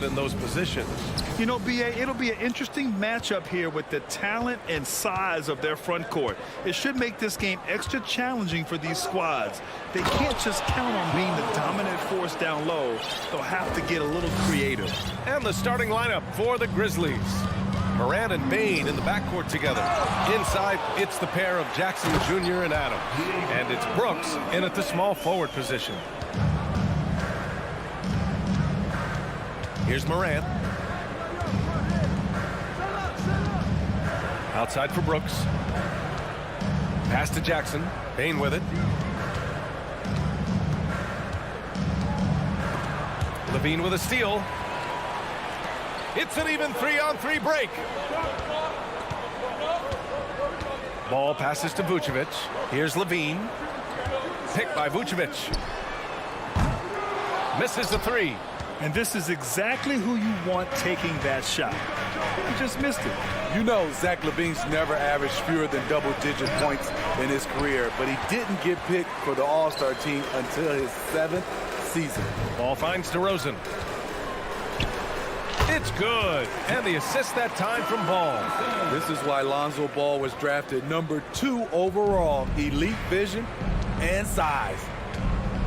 in those positions. You know, B.A., it'll be an interesting matchup here with the talent and size of their front court. It should make this game extra challenging for these squads. They can't just count on being the dominant force down low. They'll have to get a little creative. And the starting lineup for the Grizzlies. Morant and Bane in the backcourt together. Inside, it's the pair of Jackson Jr. and Adams. And it's Brooks in at the small forward position. Here's Morant. Outside for Brooks. Pass to Jackson. Bane with it. Levine with a steal. It's an even 3-on-3 break. Ball passes to Vucevic. Here's Levine. Picked by Vucevic. Misses the three. And this is exactly who you want taking that shot. He just missed it. You know Zach LaVine's never averaged fewer than double-digit points in his career, but he didn't get picked for the All-Star team until his 7th season. Ball finds DeRozan. It's good. And the assist that time from Ball. This is why Lonzo Ball was drafted #2 overall. Elite vision and size.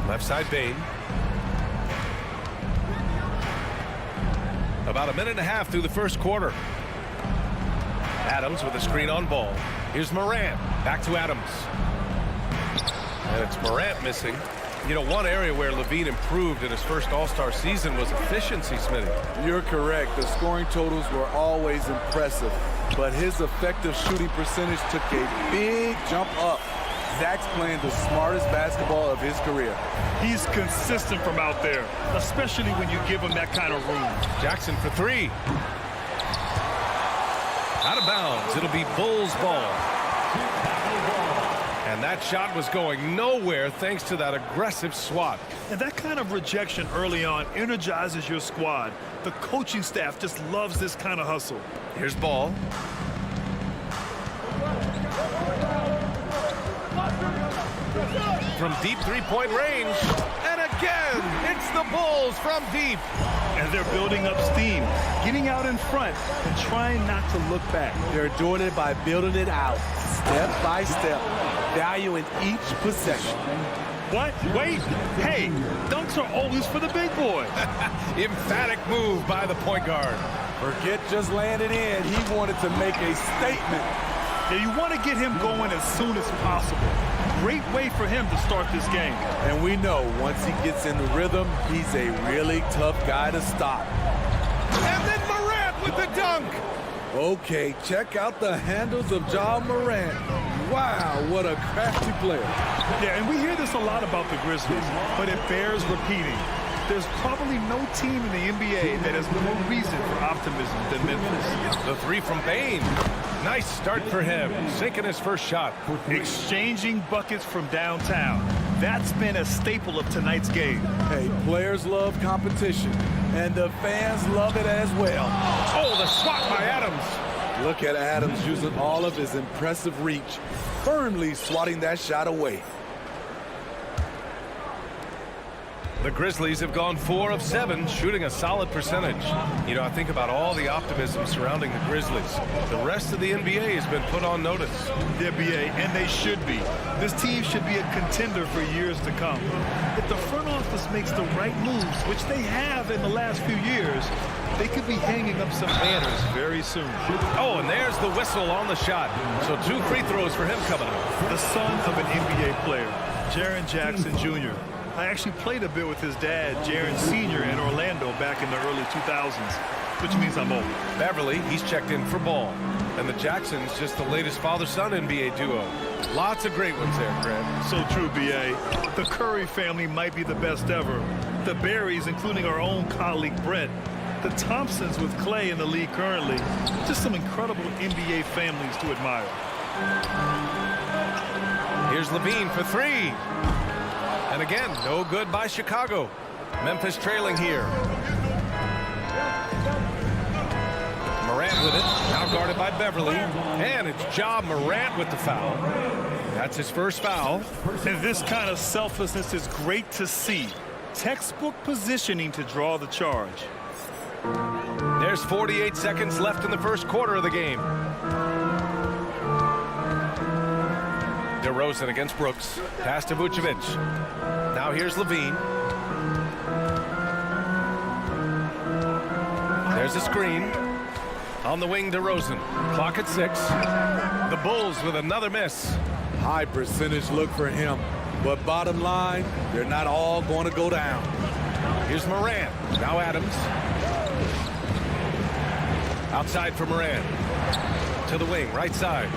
Left side Bane. About a minute and a half through the first quarter. Adams with a screen on Ball. Here's Morant. Back to Adams. And it's Morant missing. You know, one area where Levine improved in his first All-Star season was efficiency, Smitty. You're correct. The scoring totals were always impressive, but his effective shooting percentage took a big jump up. Zach's playing the smartest basketball of his career. He's consistent from out there, especially when you give him that kind of room. Jackson for three. Out of bounds. It'll be Bulls ball. And that shot was going nowhere thanks to that aggressive swat. And that kind of rejection early on energizes your squad. The coaching staff just loves this kind of hustle. Here's Ball. From deep three-point range. And again, it's the Bulls from deep. And they're building up steam, getting out in front and trying not to look back. They're doing it by building it out, step by step, valuing each possession. What? Wait. Hey, dunks are always for the big boy. Emphatic move by the point guard. Forget just laying it in. He wanted to make a statement. Yeah, you want to get him going as soon as possible. Great way for him to start this game. And we know once he gets in the rhythm, he's a really tough guy to stop. And then Morant with the dunk. Okay, check out the handles of Ja Morant. Wow, what a crafty player. Yeah, and we hear this a lot about the Grizzlies, but it bears repeating. There's probably no team in the NBA that has more reason for optimism than Memphis. The three from Bane. Nice start for him, sinking his first shot. Exchanging buckets from downtown. That's been a staple of tonight's game. Hey, players love competition, and the fans love it as well. Oh, the swat by Adams. Look at Adams using all of his impressive reach, firmly swatting that shot away. The Grizzlies have gone 4 of 7, shooting a solid percentage. You know, I think about all the optimism surrounding the Grizzlies. The rest of the NBA has been put on notice. The NBA, and they should be. This team should be a contender for years to come. If the front office makes the right moves, which they have in the last few years, they could be hanging up some banners very soon. Oh, and there's the whistle on the shot. So 2 free throws for him coming up. The son of an NBA player, Jaren Jackson Jr. I actually played a bit with his dad, Jaren Sr. in Orlando back in the early 2000s, which means I'm old. Beverly, he's checked in for Ball. And the Jacksons, just the latest father-son NBA duo. Lots of great ones there, Grant. So true, B.A. The Curry family might be the best ever. The Berries, including our own colleague Brett. The Thompsons with Clay in the league currently. Just some incredible NBA families to admire. Here's Levine for 3. And again, no good by Chicago. Memphis trailing here. Morant with it, now guarded by Beverly. And it's Ja Morant with the foul. That's his first foul. And this kind of selflessness is great to see. Textbook positioning to draw the charge. There's 48 seconds left in the first quarter of the game. DeRozan against Brooks. Pass to Vucevic. Now here's Levine. There's a screen. On the wing, DeRozan. Clock at 6. The Bulls with another miss. High percentage look for him. But bottom line, they're not all going to go down. Here's Moran. Now Adams. Outside for Moran. To the wing, right side.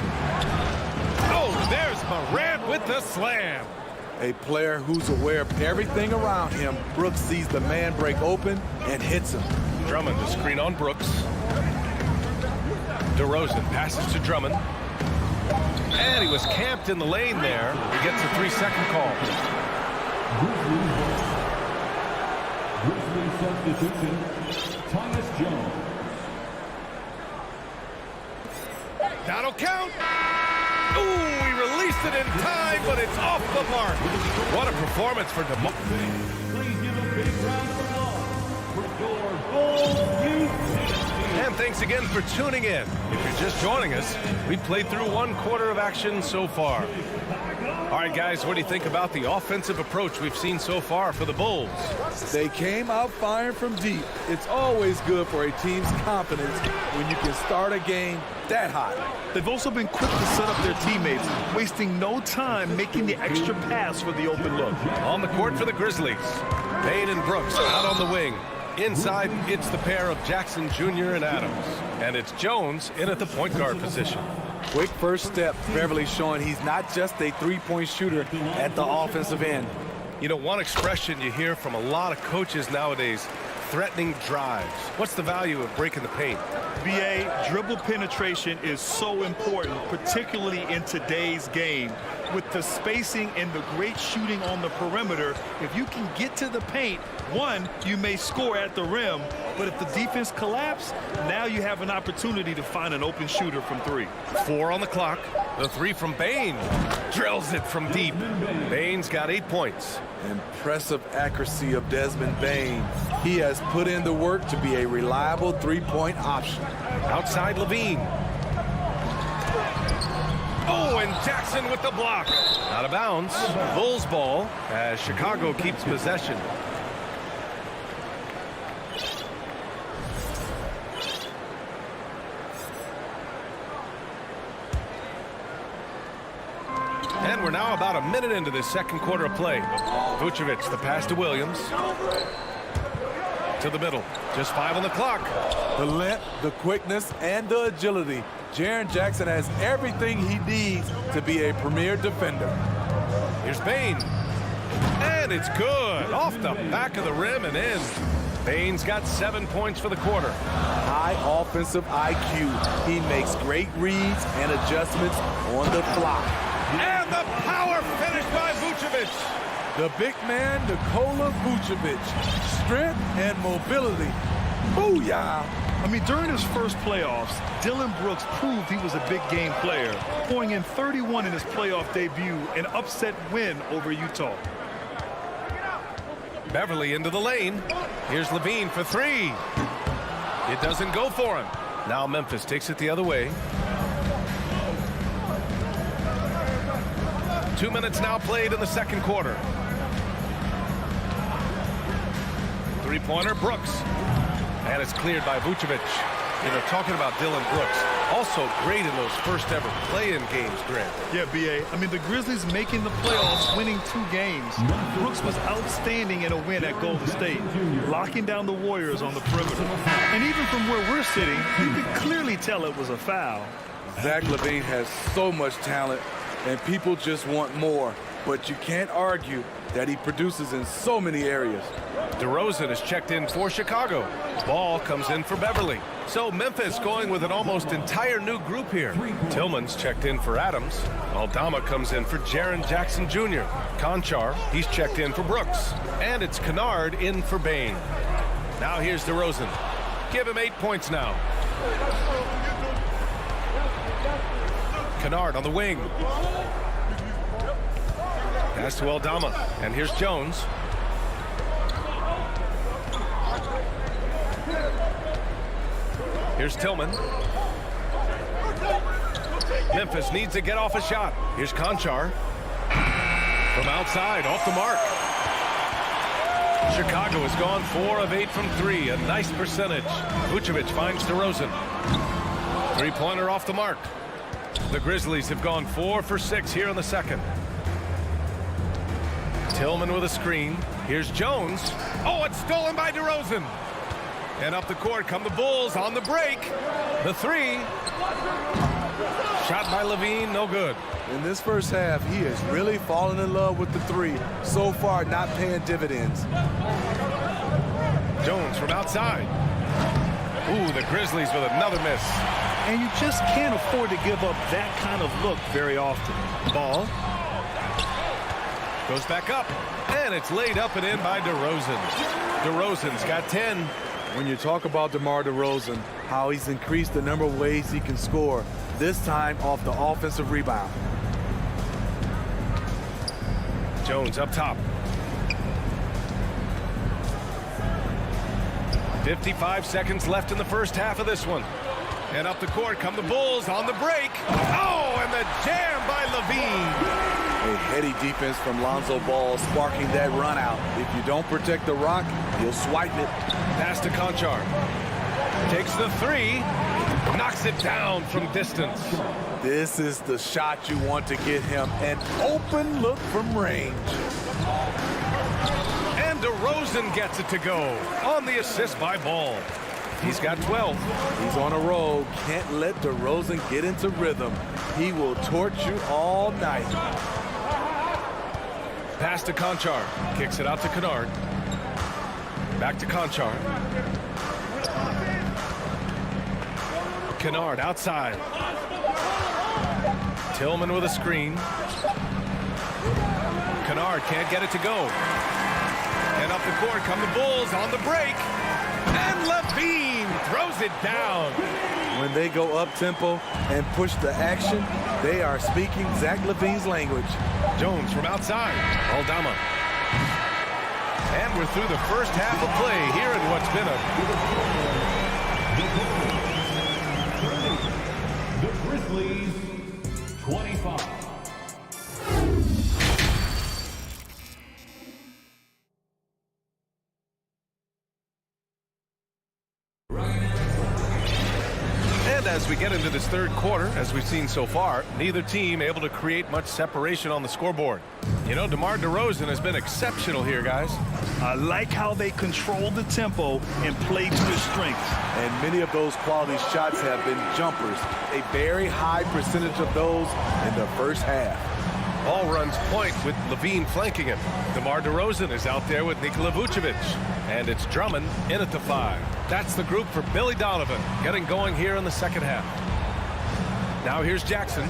Oh, there's Moran with the slam. A player who's aware of everything around him. Brooks sees the man break open and hits him. Drummond to screen on Brooks. DeRozan passes to Drummond. And he was camped in the lane there. He gets a 3-second call. Grizzlies substitution, Tyus Jones. That'll count. Ooh, he released it in time, but it's off the mark. What a performance for DeMar. Please give a big round of applause for your Bulls youth. And thanks again for tuning in. If you're just joining us, we played through 1 quarter of action so far. All right, guys, what do you think about the offensive approach we've seen so far for the Bulls? They came out firing from deep. It's always good for a team's confidence when you can start a game that hot. They've also been quick to set up their teammates, wasting no time making the extra pass for the open look. On the court for the Grizzlies, Payne and Brooks out on the wing. Inside, it's the pair of Jackson Jr. and Adams. And it's Jones in at the point guard position. Quick first step. Beverly showing he's not just a three-point shooter at the offensive end. You know, one expression you hear from a lot of coaches nowadays, threatening drives. What's the value of breaking the paint? BA, dribble penetration is so important, particularly in today's game. With the spacing and the great shooting on the perimeter, if you can get to the paint, one, you may score at the rim, but if the defense collapses, now you have an opportunity to find an open shooter from 3. 4 on the clock. The 3 from Payne. Drills it from deep. Payne's got 8 points. Impressive accuracy of Desmond Bane. He has put in the work to be a reliable three-point option. Outside Levine. Oh, and Jackson with the block. Out of bounds. Bulls ball as Chicago keeps possession. And we're now about a minute into this second quarter of play. Vucevic, the pass to Williams. To the middle. Just 5 on the clock. The length, the quickness, and the agility. Jaren Jackson has everything he needs to be a premier defender. Here's Payne. And it's good. Off the back of the rim and in. Payne's got 7 points for the quarter. High offensive IQ. He makes great reads and adjustments on the fly. And the power finish by Vucevic. The big man, Nikola Vucevic. Strength and mobility. Booyah! I mean, during his first playoffs, Dillon Brooks proved he was a big game player, pouring in 31 in his playoff debut, an upset win over Utah. Beverly into the lane. Here's Levine for 3. It doesn't go for him. Now Memphis takes it the other way. 2 minutes now played in the second quarter. Three-pointer, Brooks. And it's cleared by Vucevic. You know, talking about Dillon Brooks, also great in those first ever play-in games, Grant. Yeah, B.A. I mean, the Grizzlies making the playoffs, winning 2 games. Brooks was outstanding in a win at Golden State, locking down the Warriors on the perimeter. And even from where we're sitting, you could clearly tell it was a foul. Zach LaVine has so much talent, and people just want more. But you can't argue that he produces in so many areas. DeRozan is checked in for Chicago. Ball comes in for Beverly. So Memphis going with an almost entire new group here. Tillman's checked in for Adams. Aldama comes in for Jaren Jackson Jr. Conchar, he's checked in for Brooks. And it's Kennard in for Payne. Now here's DeRozan. Give him 8 points now. Kennard on the wing. Pass to Aldama. And here's Jones. Here's Tillman. Memphis needs to get off a shot. Here's Conchar. From outside, off the mark. Chicago has gone 4 of 8 from 3. A nice percentage. Vucevic finds DeRozan. Three-pointer off the mark. The Grizzlies have gone 4 for 6 here in the second. Tillman with a screen. Here's Jones. Oh, it's stolen by DeRozan. And up the court come the Bulls on the break. The three. Shot by Levine, no good. In this first half, he has really fallen in love with the three. So far, not paying dividends. Jones from outside. Ooh, the Grizzlies with another miss. And you just can't afford to give up that kind of look very often. Ball. Goes back up. And it's laid up and in by DeRozan. DeRozan's got 10. When you talk about DeMar DeRozan, how he's increased the number of ways he can score, this time off the offensive rebound. Jones up top. 55 seconds left in the first half of this one. And up the court come the Bulls on the break. Oh, and the jam by Levine. A heady defense from Lonzo Ball sparking that run out. If you don't protect the rock, he'll swipe it. Pass to Conchar. Takes the three. Knocks it down from distance. This is the shot you want to get him. An open look from range. And DeRozan gets it to go on the assist by Ball. He's got 12. He's on a roll. Can't let DeRozan get into rhythm. He will torch you all night. Pass to Conchar. Kicks it out to Kennard. Back to Conchar. Kennard outside. Tillman with a screen. Kennard can't get it to go. And up the court come the Bulls on the break. And Levine throws it down. When they go up-tempo and push the action, they are speaking Zach LaVine's language. Jones from outside. Aldama. And we're through the first half of play here in what's been a... The Grizzlies, 25. And as we get into this third quarter, as we've seen so far, neither team able to create much separation on the scoreboard. You know, DeMar DeRozan has been exceptional here, guys. I like how they control the tempo and play to his strengths. And many of those quality shots have been jumpers. A very high percentage of those in the first half. Ball runs point with Levine flanking him. DeMar DeRozan is out there with Nikola Vucevic. And it's Drummond in at the 5. That's the group for Billy Donovan getting going here in the second half. Now here's Jackson.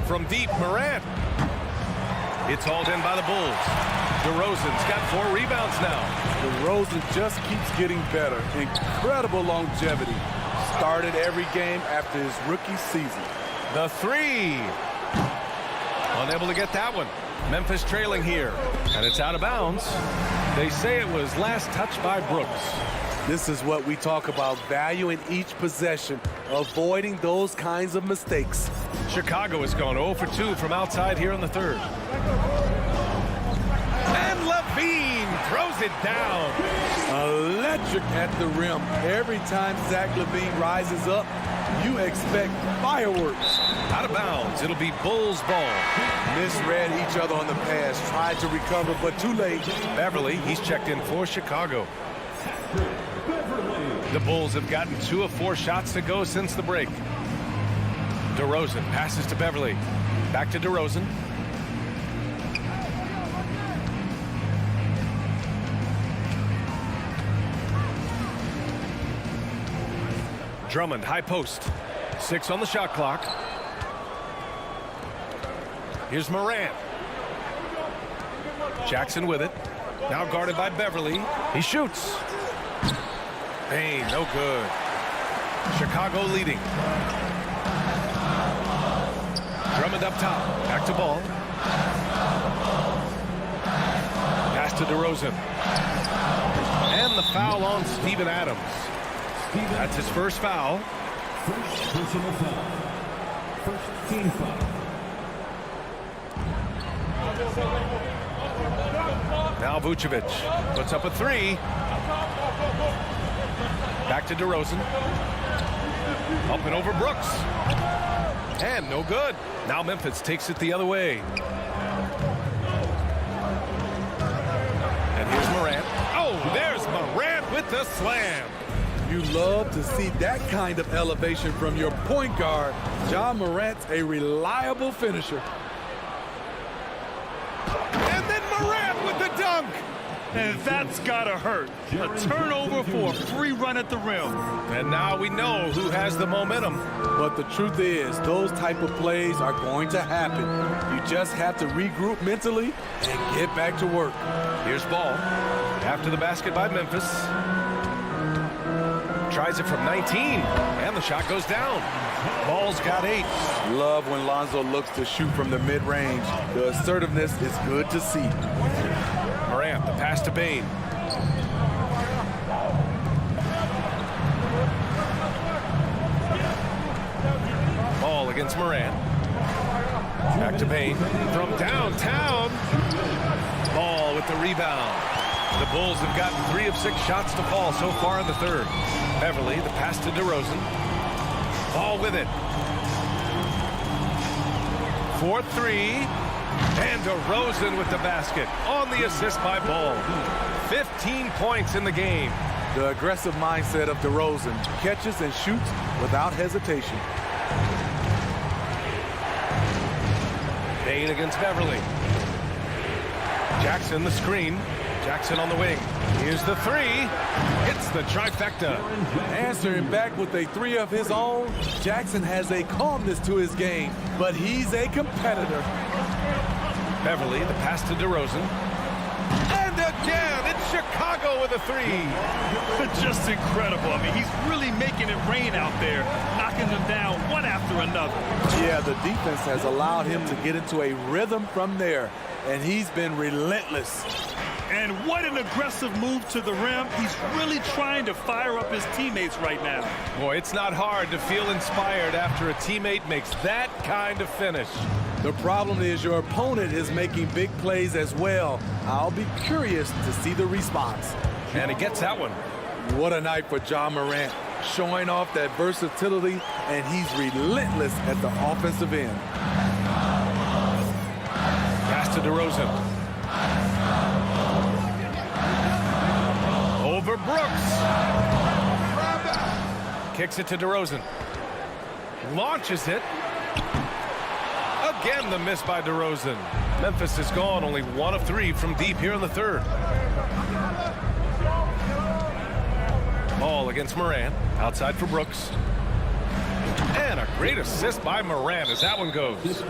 From deep, Morant. It's hauled in by the Bulls. DeRozan's got 4 rebounds now. DeRozan just keeps getting better. Incredible longevity. Started every game after his rookie season. The 3. Unable to get that one. Memphis trailing here. And it's out of bounds. They say it was last touched by Brooks. This is what we talk about, value in each possession, avoiding those kinds of mistakes. Chicago has gone 0 for 2 from outside here in the third. And Levine throws it down. Electric at the rim. Every time Zach LaVine rises up, you expect fireworks. Out of bounds. It'll be Bulls ball. Misread each other on the pass. Tried to recover, but too late. Beverly, he's checked in for Chicago. The Bulls have gotten 2 of 4 shots to go since the break. DeRozan passes to Beverly. Back to DeRozan. Drummond, high post. 6 on the shot clock. Here's Morant. Jackson with it. Now guarded by Beverly. He shoots. Payne, no good. Chicago leading. Drummond up top. Back to Ball. Pass to DeRozan. And the foul on Steven Adams. That's his first foul. First personal foul. First team foul. Now Vucevic puts up a three. Back to DeRozan. Up and over Brooks. And no good. Now Memphis takes it the other way. And here's Morant. Oh, there's Morant with the slam. You love to see that kind of elevation from your point guard. Ja Morant's a reliable finisher. And then Morant with the dunk. And that's gotta hurt. A turnover for a free run at the rim. And now we know who has the momentum. But the truth is, those type of plays are going to happen. You just have to regroup mentally and get back to work. Here's Ball. After the basket by Memphis. Tries it from 19. And the shot goes down. Ball's got 8. Love when Lonzo looks to shoot from the mid-range. The assertiveness is good to see. Morant, the pass to Bane. Ball against Morant. Back to Bane. From downtown. Ball with the rebound. The Bulls have gotten 3 of 6 shots to fall so far in the third. Beverly, the pass to DeRozan. Ball with it. 4-3. And DeRozan with the basket on the assist by Ball. 15 points in the game. The aggressive mindset of DeRozan catches and shoots without hesitation. Bane against Beverly. Jackson the screen. Jackson on the wing. Here's the 3. Hits the trifecta. Answering back with a 3 of his own, Jackson has a calmness to his game, but he's a competitor. Beverly, the pass to DeRozan. And again, it's Chicago with a 3. Just incredible. I mean, he's really making it rain out there, knocking them down one after another. Yeah, the defense has allowed him to get into a rhythm from there, and he's been relentless. And what an aggressive move to the rim. He's really trying to fire up his teammates right now. Boy, it's not hard to feel inspired after a teammate makes that kind of finish. The problem is your opponent is making big plays as well. I'll be curious to see the response. And he gets that one. What a night for Ja Morant, showing off that versatility, and he's relentless at the offensive end. Pass to DeRozan. Over Brooks. Kicks it to DeRozan. Launches it. Again, the miss by DeRozan. Memphis is gone, only 1 of 3 from deep here in the third. Ball against Morant. Outside for Brooks. And a great assist by Morant as that one goes.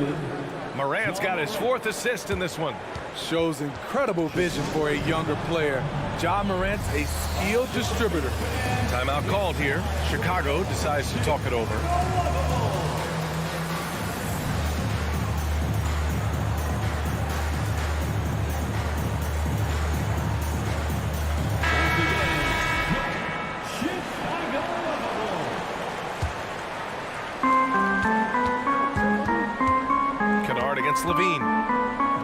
Morant's got his 4th assist in this one. Shows incredible vision for a younger player. Ja Morant's a skilled distributor. Timeout called here. Chicago decides to talk it over. Kennard against Levine.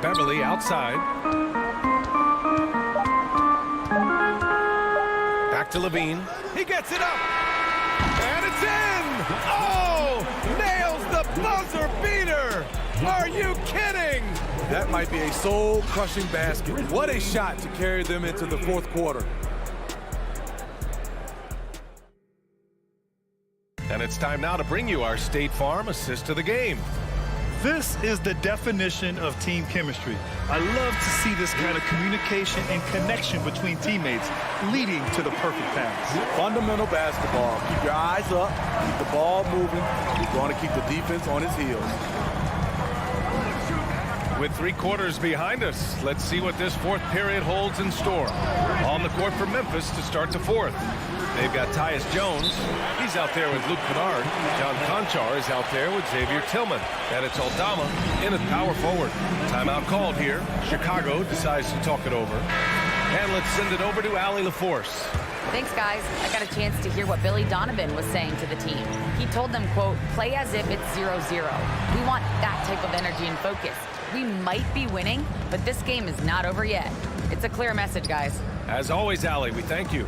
Beverly outside. Back to Levine. He gets it up. And it's in. Oh, nails the buzzer beater. Are you kidding? That might be a soul-crushing basket. What a shot to carry them into the 4th quarter. And it's time now to bring you our State Farm assist of the game. This is the definition of team chemistry. I love to see this kind of communication and connection between teammates leading to the perfect pass. Fundamental basketball. Keep your eyes up, keep the ball moving. You're going to keep the defense on its heels. With 3 quarters behind us, let's see what this 4th period holds in store. On the court for Memphis to start the 4th. They've got Tyus Jones. He's out there with Luke Kennard. John Conchar is out there with Xavier Tillman. And it's Aldama in at power forward. Timeout called here. Chicago decides to talk it over. And let's send it over to Allie LaForce. Thanks, guys. I got a chance to hear what Billy Donovan was saying to the team. He told them, quote, play as if it's 0-0. We want that type of energy and focus. We might be winning, but this game is not over yet. It's a clear message, guys. As always, Allie, we thank you.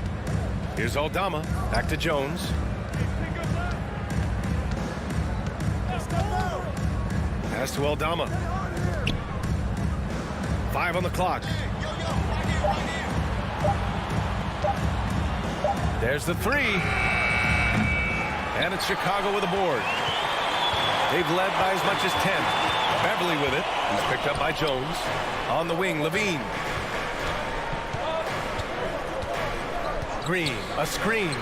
Here's Aldama. Back to Jones. Pass to Aldama. 5 on the clock. There's the 3. And it's Chicago with a board. They've led by as much as 10. Beverly with it. He's picked up by Jones. On the wing, Levine. Green, a screen.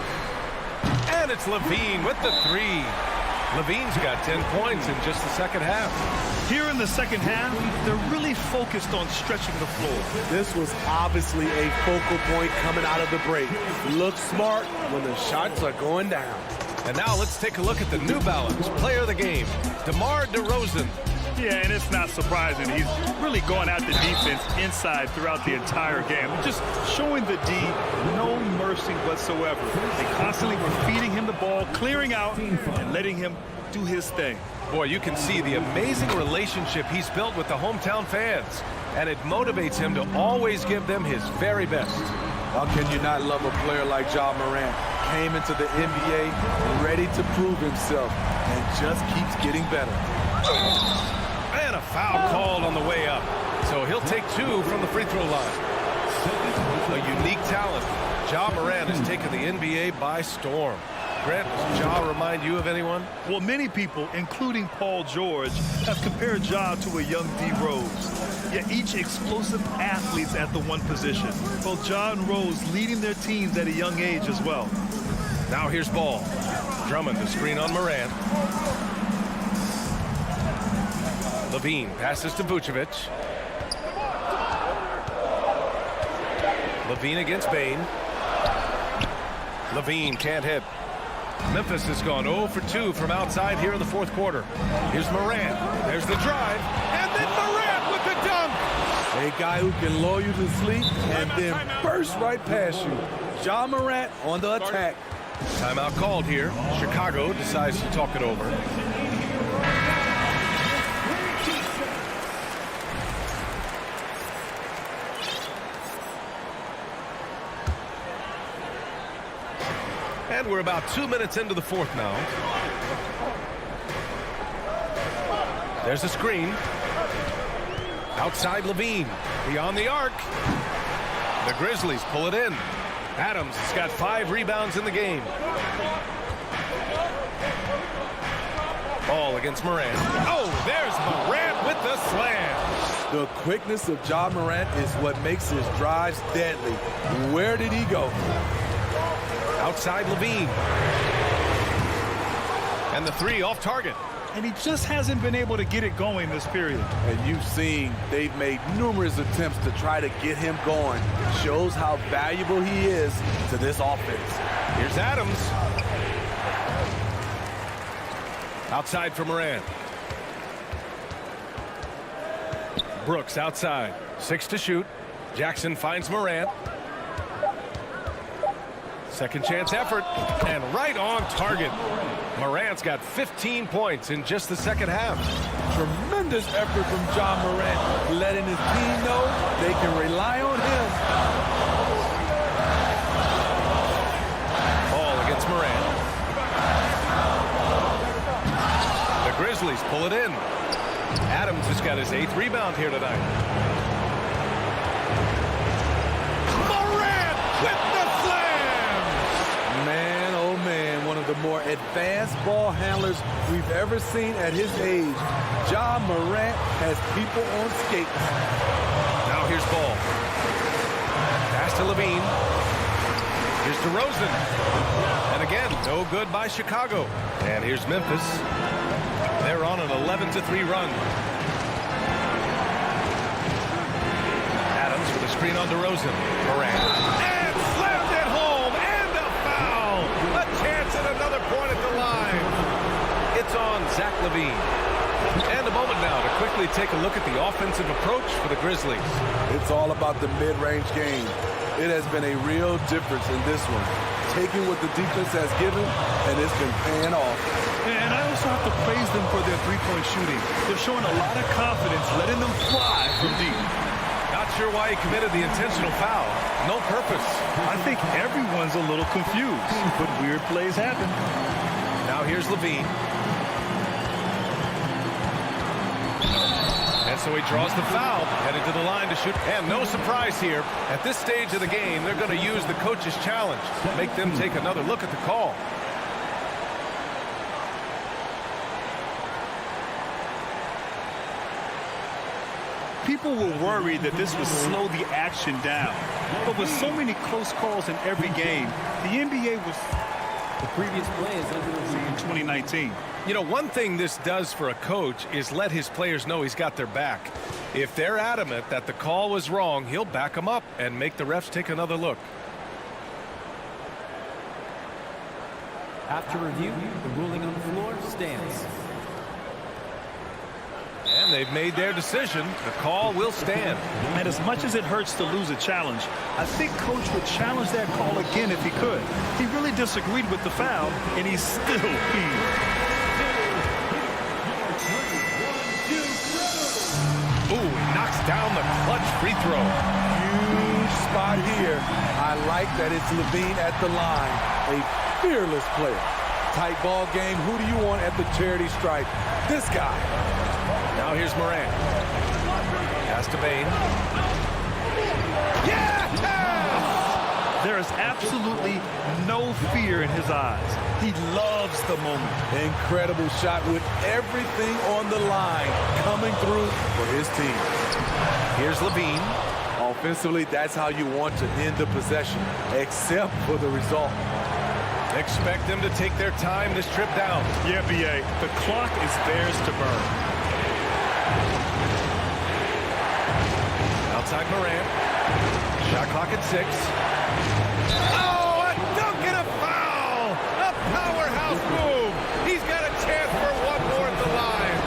And it's Levine with the 3. Levine's got 10 points in just the second half. Here in the second half, they're really focused on stretching the floor. This was obviously a focal point coming out of the break. Look smart when the shots are going down. And now let's take a look at the New Balance player of the game, DeMar DeRozan. Yeah, and it's not surprising. He's really going at the defense inside throughout the entire game. Just showing the D no mercy whatsoever. They constantly were feeding him the ball, clearing out, and letting him do his thing. Boy, you can see the amazing relationship he's built with the hometown fans. And it motivates him to always give them his very best. How can you not love a player like Ja Morant? Came into the NBA ready to prove himself and just keeps getting better. And a foul called on the way up. So he'll take 2 from the free throw line. A unique talent. Ja Morant has taken the NBA by storm. Grant, does Ja remind you of anyone? Well, many people, including Paul George, have compared Ja to a young D. Rose. Yet each explosive athletes at the one position. Both Ja and Rose leading their teams at a young age as well. Now here's Ball. Drummond the screen on Morant. Levine passes to Vucevic. Levine against Bane. Levine can't hit. Memphis has gone 0 for 2 from outside here in the fourth quarter. Here's Morant. There's the drive. And then Morant with the dunk. A guy who can lull you to sleep and then burst right past you. Ja Morant on the attack. Timeout called here. Chicago decides to talk it over. And we're about 2 minutes into the fourth now. There's a screen. Outside Levine. Beyond the arc. The Grizzlies pull it in. Adams has got 5 rebounds in the game. Ball against Morant. Oh, there's Morant with the slam. The quickness of Ja Morant is what makes his drives deadly. Where did he go? Outside Levine. And the 3 off target. And he just hasn't been able to get it going this period. And you've seen they've made numerous attempts to try to get him going. Shows how valuable he is to this offense. Here's Adams. Outside for Morant. Brooks outside. 6 to shoot. Jackson finds Morant. Second chance effort, and right on target. Morant's got 15 points in just the second half. Tremendous effort from Ja Morant, letting his team know they can rely on him. Ball against Morant. The Grizzlies pull it in. Adams has got his 8th rebound here tonight. Morant with the Man, oh man, one of the more advanced ball handlers we've ever seen at his age. Ja Morant has people on skates. Now here's Ball. Pass to Levine. Here's DeRozan. And again, no good by Chicago. And here's Memphis. They're on an 11-3 run. Adams with a screen on DeRozan. Morant. And slammed it home. And a foul. A chance at another point at the line. It's on Zach Levine. And a moment now to quickly take a look at the offensive approach for the Grizzlies. It's all about the mid-range game. It has been a real difference in this one. Taking what the defense has given, and it's been paying off. And I also have to praise them for their three-point shooting. They're showing a lot of confidence, letting them fly from deep. Not sure why he committed the intentional foul. No purpose. I think everyone's a little confused, but weird plays happen. Now here's Levine. And so he draws the foul, headed to the line to shoot. And no surprise here. At this stage of the game, they're going to use the coach's challenge to make them take another look at the call. People were worried that this would slow the action down. But with so many close calls in every game, the NBA was The previous play is under review. in 2019. You know, one thing this does for a coach is let his players know he's got their back. If they're adamant that the call was wrong, he'll back them up and make the refs take another look. After review, the ruling on the floor stands. And they've made their decision. The call will stand. And as much as it hurts to lose a challenge, I think Coach would challenge that call again if he could. He really disagreed with the foul, and he's still here. Ooh, knocks down the clutch free throw. Huge spot here. I like that it's Levine at the line. A fearless player. Tight ball game. Who do you want at the charity stripe? This guy. Now here's Morant. Pass to Bain. Yes! There is absolutely no fear in his eyes. He loves the moment. Incredible shot with everything on the line coming through for his team. Here's Levine. Offensively, that's how you want to end the possession, except for the result. Expect them to take their time this trip down. Yeah, B.A., the clock is theirs to burn. Outside Morant. Shot clock at 6. Oh, a dunk and a foul! A powerhouse move! He's got a chance for one more at the line.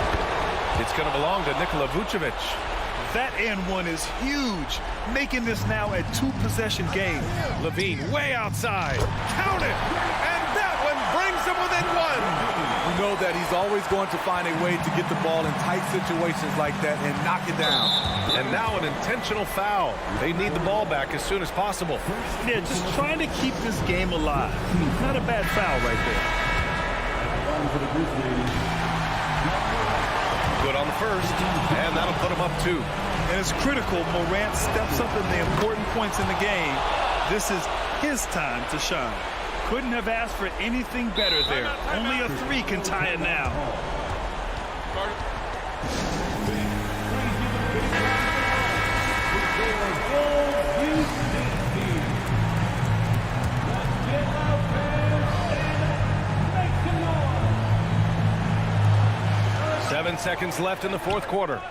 It's going to belong to Nikola Vucevic. That and one is huge, making this now a two-possession game. Levine way outside. Count it! And that one brings them within one. You know that he's always going to find a way to get the ball in tight situations like that and knock it down. And now an intentional foul. They need the ball back as soon as possible. Yeah, just trying to keep this game alive. Not a bad foul right there. For the Grizzlies. Good on the first, and that'll put him up 2. And it's critical Morant steps up in the important points in the game. This is his time to shine. Couldn't have asked for anything better there. Only a 3 can tie it now. 7 seconds left in the fourth quarter.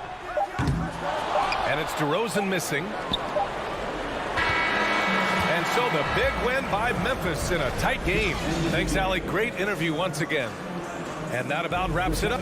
And it's DeRozan missing. And so the big win by Memphis in a tight game. Thanks, Allie. Great interview once again. And that about wraps it up.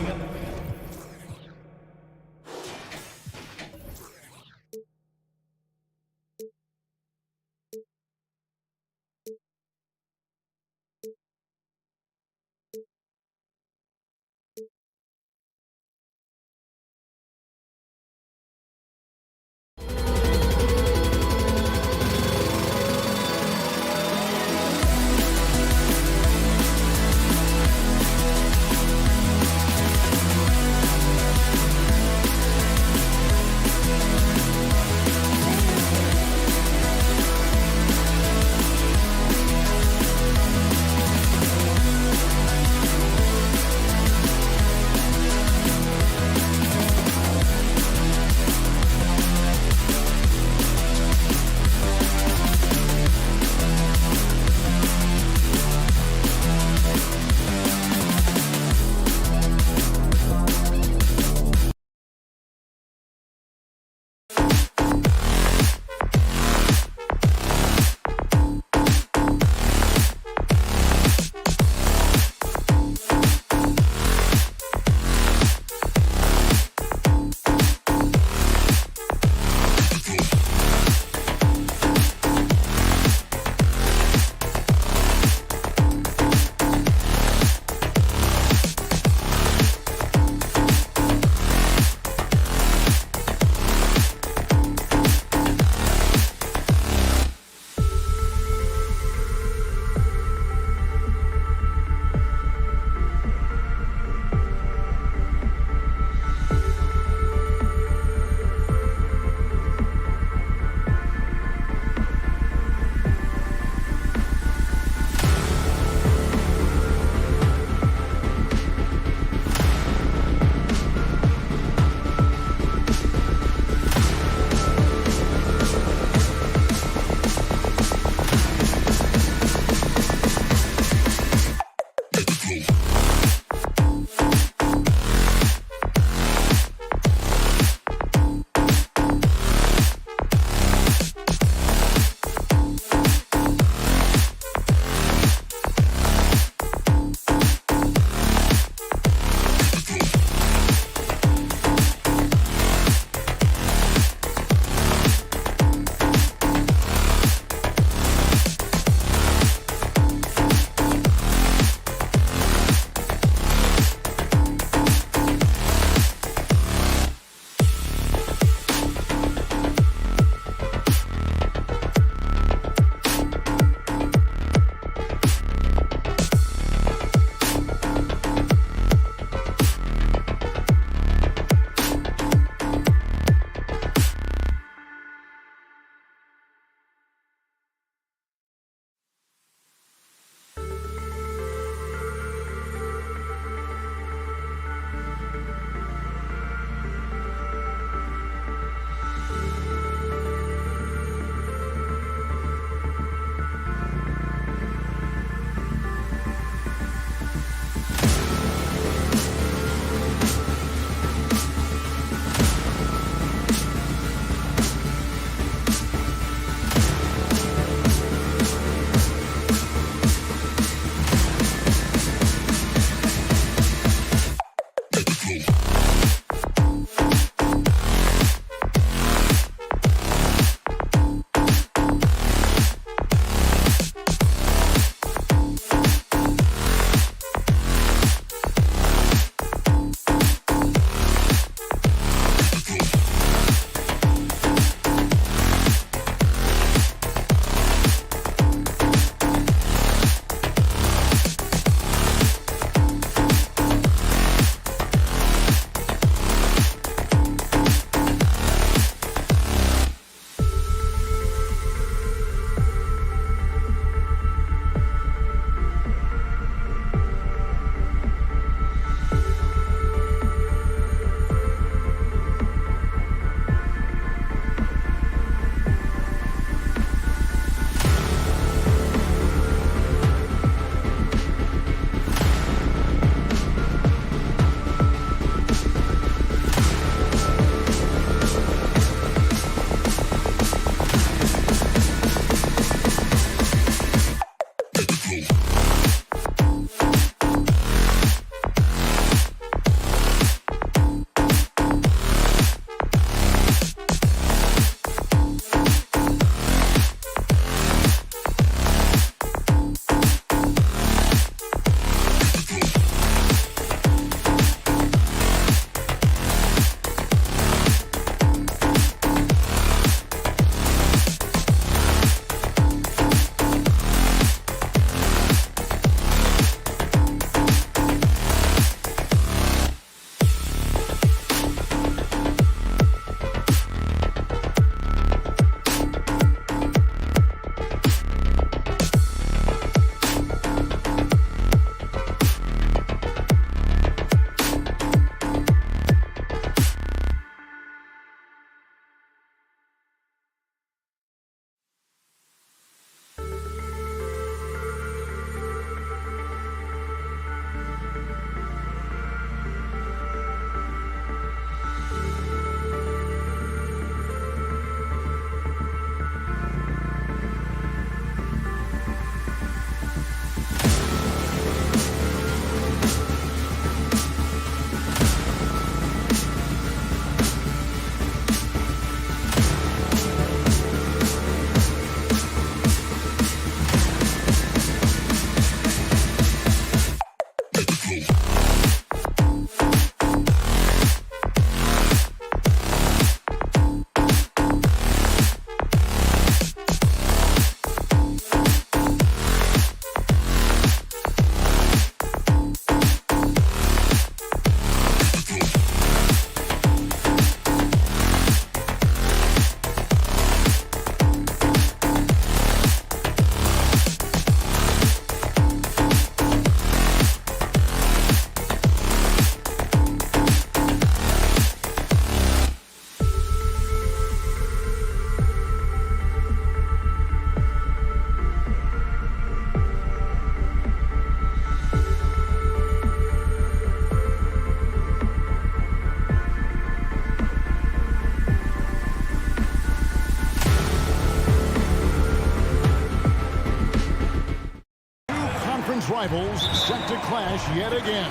rivals set to clash yet again.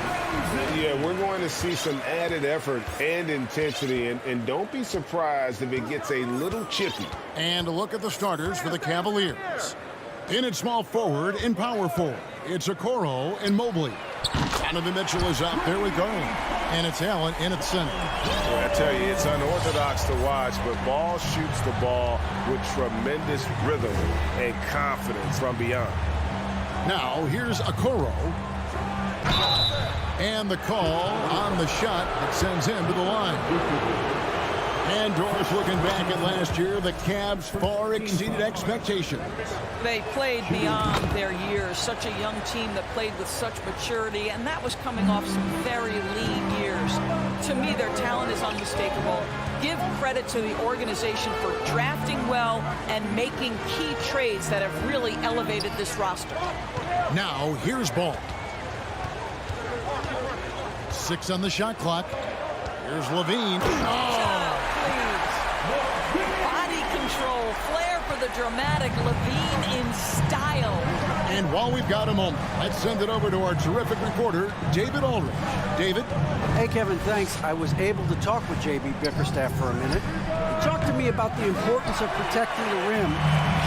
Yeah, we're going to see some added effort and intensity, and don't be surprised if it gets a little chippy. And a look at the starters for the Cavaliers. In at small forward and power forward, it's Okoro and Mobley. Donovan Mitchell is out there with Garland. And it's Allen in at center. Well, I tell you, it's unorthodox to watch, but Ball shoots the ball with tremendous rhythm and confidence from beyond. Now, here's Okoro. And the call on the shot that sends him to the line. And Doris, looking back at last year, the Cavs far exceeded expectations. They played beyond their years. Such a young team that played with such maturity, and that was coming off some very lean years. To me, their talent is unmistakable. Give credit to the organization for drafting well and making key trades that have really elevated this roster. Now, here's Ball. 6 on the shot clock. Here's Levine. Oh! Body control, flair for the dramatic, Levine in style. And while we've got a moment, let's send it over to our terrific reporter, David Aldridge. David? Hey, Kevin, thanks. I was able to talk with J.B. Bickerstaff for a minute. He talked to me about the importance of protecting the rim,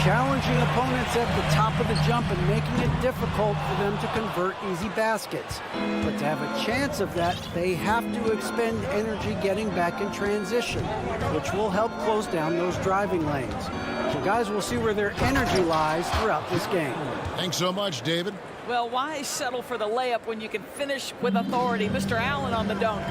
challenging opponents at the top of the jump, and making it difficult for them to convert easy baskets. But to have a chance of that, they have to expend energy getting back in transition, which will help close down those driving lanes. So, guys, we'll see where their energy lies throughout this game. Thanks so much, David. Well, why settle for the layup when you can finish with authority? Mr. Allen on the dunk.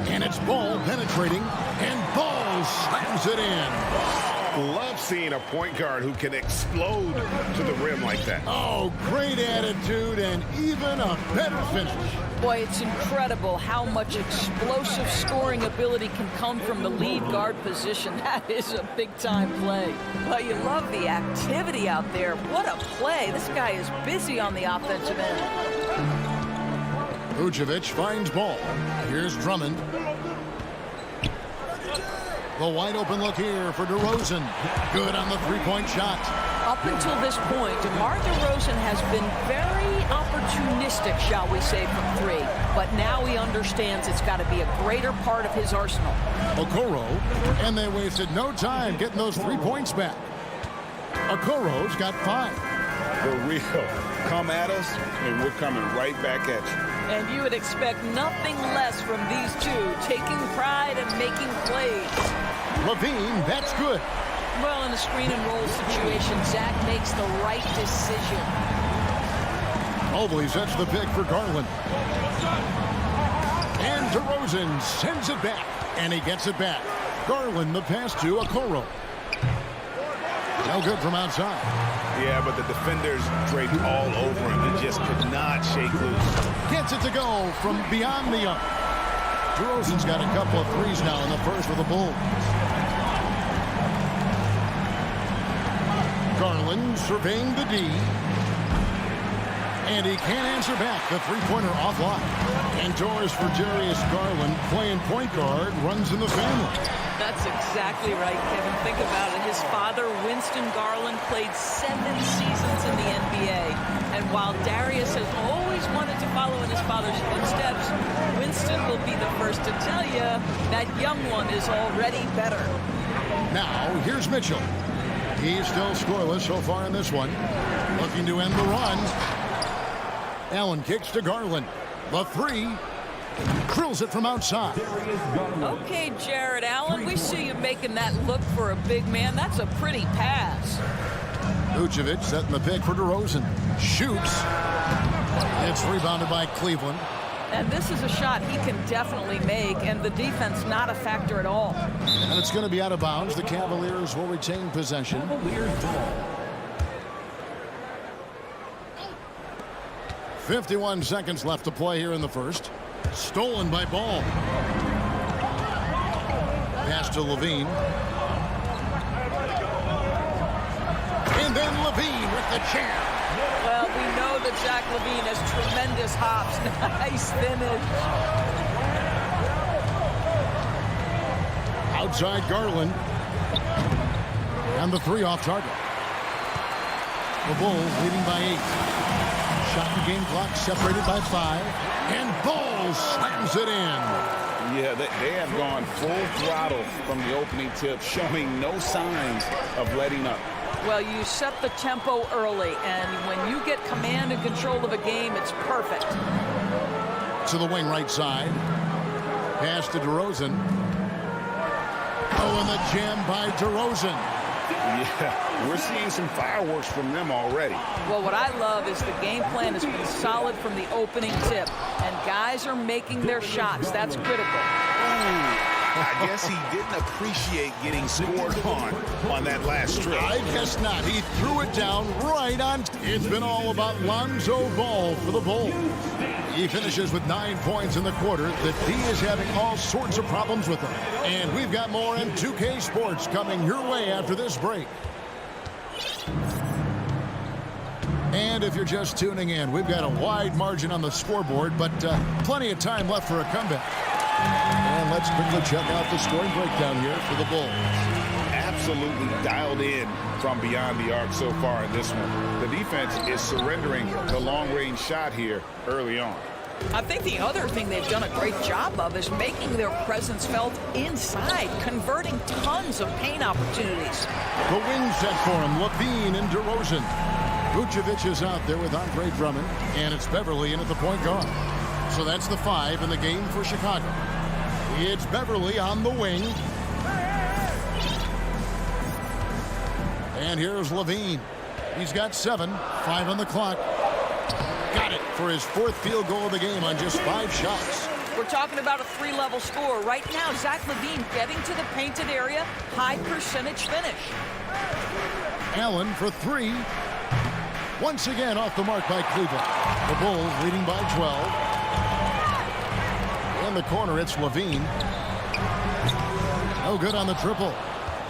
And it's Ball penetrating, and Ball slams it in. Love seeing a point guard who can explode to the rim like that. Oh, great attitude and even a better finish. Boy, it's incredible how much explosive scoring ability can come from the lead guard position. That is a big-time play. But you love the activity out there. What a play. This guy is busy on the offensive end. Vucevic finds Ball. Here's Drummond. The wide open look here for DeRozan. Good on the three-point shot. Up until this point, DeMar DeRozan has been very opportunistic, shall we say, from three. But now he understands it's got to be a greater part of his arsenal. Okoro, and they wasted no time getting those 3 points back. Okoro's got 5. For real. Come at us, and we're coming right back at you. And you would expect nothing less from these two, taking pride and making plays. Levine, that's good. Well, in a screen and roll situation, Zach makes the right decision. Mobley sets the pick for Garland. And DeRozan sends it back, and he gets it back. Garland, the pass to Okoro. No good from outside. Yeah, but the defenders draped all over him. He just could not shake loose. Gets it to go from beyond the arc. DeRozan's got a couple of threes now in the first with the Bulls. Garland surveying the D. And he can't answer back. The three-pointer offline. And Doris for Darius Garland, playing point guard, runs in the family. That's exactly right, Kevin. Think about it. His father, Winston Garland, played 7 seasons in the NBA. And while Darius has always wanted to follow in his father's footsteps, Winston will be the first to tell you that young one is already better. Now, here's Mitchell. He's still scoreless so far in this one. Looking to end the run. Allen kicks to Garland. The three. Drills it from outside. Okay, Jared Allen, we see you making that look for a big man. That's a pretty pass. Vucevic setting the pick for DeRozan. Shoots. It's rebounded by Cleveland. And this is a shot he can definitely make, and the defense not a factor at all. And it's going to be out of bounds. The Cavaliers will retain possession. Cavaliers ball. 51 seconds left to play here in the first. Stolen by Ball. Pass to Levine. And then Levine with the chair. Well, we know that Zach Levine has tremendous hops. Nice finish. Outside Garland. And the three off target. The Bulls leading by 8. Shot and game clock separated by 5. And Ball slams it in. Yeah, they have gone full throttle from the opening tip, showing no signs of letting up. Well, you set the tempo early, and when you get command and control of a game, it's perfect. To the wing right side. Pass to DeRozan. Oh, and the jam by DeRozan. Yeah, we're seeing some fireworks from them already. Well, what I love is the game plan has been solid from the opening tip, and guys are making their shots. That's critical. I guess he didn't appreciate getting scored on that last trip. I guess not. He threw it down right on. It's been all about Lonzo Ball for the Bulls. He finishes with 9 points in the quarter. The D is having all sorts of problems with him. And we've got more M2K Sports coming your way after this break. And if you're just tuning in, we've got a wide margin on the scoreboard, but plenty of time left for a comeback. And let's quickly check out the scoring breakdown here for the Bulls. Absolutely dialed in from beyond the arc so far in this one. The defense is surrendering the long-range shot here early on. I think the other thing they've done a great job of is making their presence felt inside, converting tons of paint opportunities. The wing set for him, Levine and DeRozan. Vucevic is out there with Andre Drummond, and it's Beverly in at the point guard. So that's the 5 in the game for Chicago. It's Beverly on the wing. And here's Levine. He's got 7, 5 on the clock. Got it for his 4th field goal of the game on just 5 shots. We're talking about a 3-level score. Right now, Zach Levine getting to the painted area, high percentage finish. Allen for 3. Once again off the mark by Cleveland. The Bulls leading by 12. In the corner, it's Levine. No good on the triple.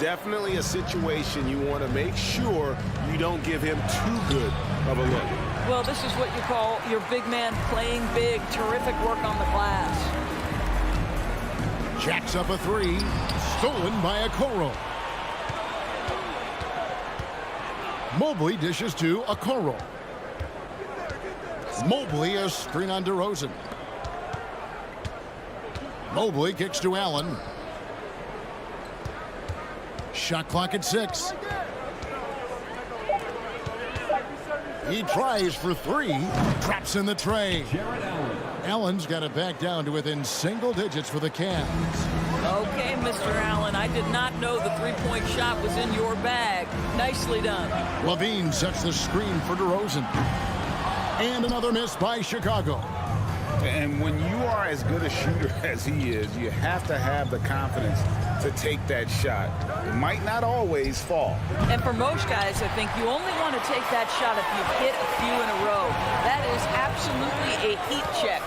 Definitely a situation you want to make sure you don't give him too good of a look. Well, this is what you call your big man playing big. Terrific work on the glass. Jacks up a 3. Stolen by Okoro. Mobley dishes to Okoro. Mobley a screen on DeRozan. Mobley kicks to Allen. Shot clock at 6. He tries for 3. Traps in the tray. Allen's got it back down to within single digits for the Cavs. Okay, Mr. Allen, I did not know the three-point shot was in your bag. Nicely done. Levine sets the screen for DeRozan. And another miss by Chicago. And when you are as good a shooter as he is, you have to have the confidence to take that shot. It might not always fall. And for most guys, I think you only want to take that shot if you've hit a few in a row. That is absolutely a heat check.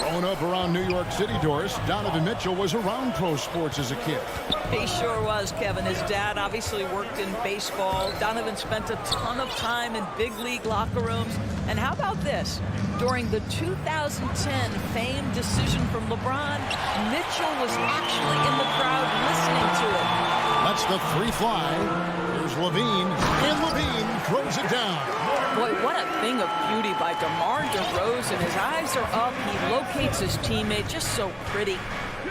Growing up around New York City, Doris, Donovan Mitchell was around pro sports as a kid. He sure was, Kevin. His dad obviously worked in baseball. Donovan spent a ton of time in big league locker rooms. And how about this? During the 2010 famed decision from LeBron, Mitchell was actually in the crowd listening to it. Lets the 3 fly. There's Levine, and Levine throws it down. Boy, what a thing of beauty by DeMar DeRozan. His eyes are up. He locates his teammate. Just so pretty.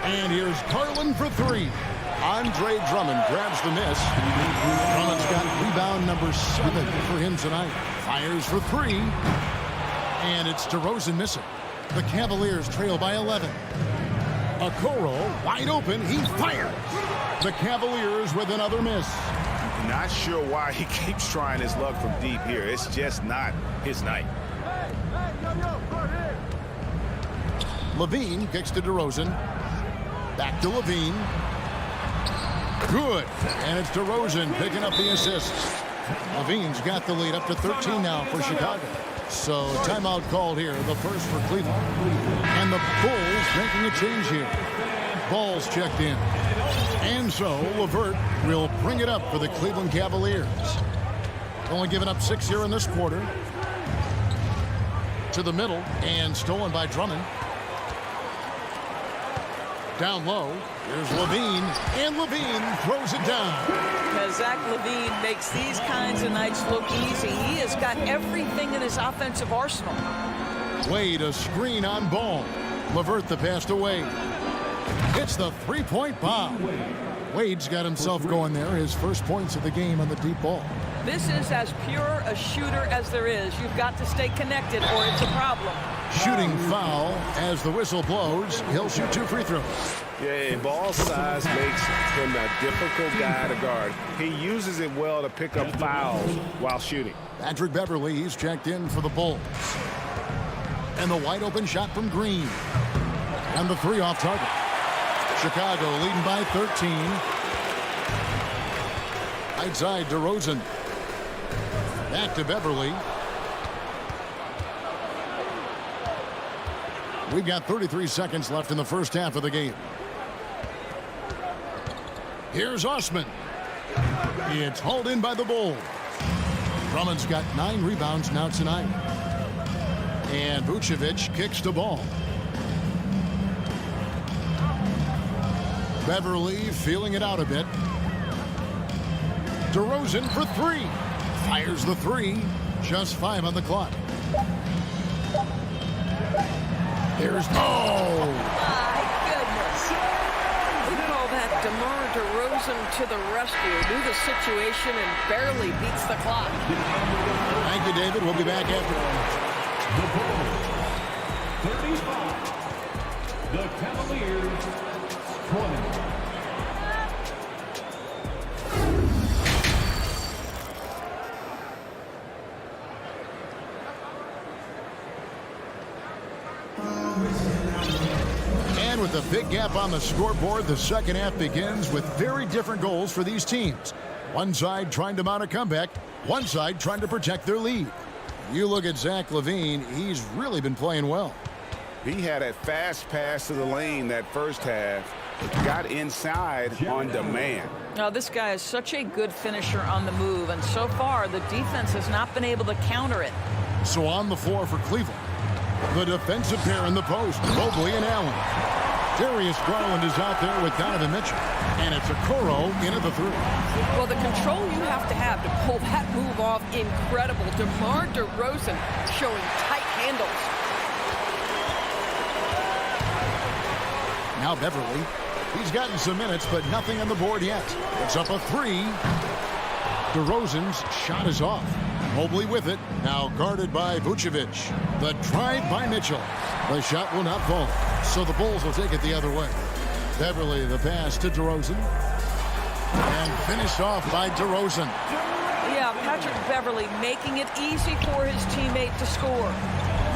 And here's Garland for 3. Andre Drummond grabs the miss. Drummond's got rebound number 7 for him tonight. Fires for 3. And it's DeRozan missing. The Cavaliers trail by 11. Okoro wide open. He fires. The Cavaliers with another miss. Not sure why he keeps trying his luck from deep here. It's just not his night. Levine kicks to DeRozan. Back to Levine. Good. And it's DeRozan picking up the assists. Levine's got the lead up to 13 now for Chicago. So timeout called here, the first for Cleveland. And the Bulls making a change here. Ball's checked in. And so LeVert will bring it up for the Cleveland Cavaliers. Only giving up 6 here in this quarter. To the middle and stolen by Drummond. down low. Here's Levine, and Levine throws it down. As Zach LaVine makes these kinds of nights look easy, he has got everything in his offensive arsenal. Wade a screen on Ball. Levert the pass to Wade. It's the three-point bomb. Wade's got himself going there. His first points of the game on the deep ball. This is as pure a shooter as there is. You've got to stay connected or it's a problem. Shooting foul as the whistle blows. He'll shoot 2 free throws. Yeah, ball size makes him a difficult guy to guard. He uses it well to pick up fouls while shooting. Patrick Beverly, he's checked in for the Bulls. And the wide open shot from Green. And the 3 off target. Chicago leading by 13. Outside DeRozan. Back to Beverly. We've got 33 seconds left in the first half of the game. Here's Osman. It's hauled in by the Bulls. Drummond's got 9 rebounds now tonight. And Vucevic kicks the ball. Beverly feeling it out a bit. DeRozan for 3. Fires the 3. Just 5 on the clock. Here's my goodness. We call that DeMar DeRozan to the rescue. Knew the situation and barely beats the clock. Thank you, David. We'll be back after. The Bulls, 35. The Cavaliers, 20. With a big gap on the scoreboard, the second half begins with very different goals for these teams. One side trying to mount a comeback, one side trying to protect their lead. You look at Zach LaVine, he's really been playing well. He had a fast pass to the lane that first half. Got inside on demand. Now, this guy is such a good finisher on the move, and so far the defense has not been able to counter it. So on the floor for Cleveland, the defensive pair in the post, Mobley and Allen. Darius Garland is out there with Donovan Mitchell. And it's Okoro into the 3. Well, the control you have to pull that move off, incredible. DeMar DeRozan showing tight handles. Now Beverly. He's gotten some minutes, but nothing on the board yet. It's up a 3. DeRozan's shot is off. Mobley with it. Now guarded by Vucevic. The drive by Mitchell. The shot will not fall. So the Bulls will take it the other way. Beverly, the pass to DeRozan. And finished off by DeRozan. Yeah, Patrick Beverly making it easy for his teammate to score.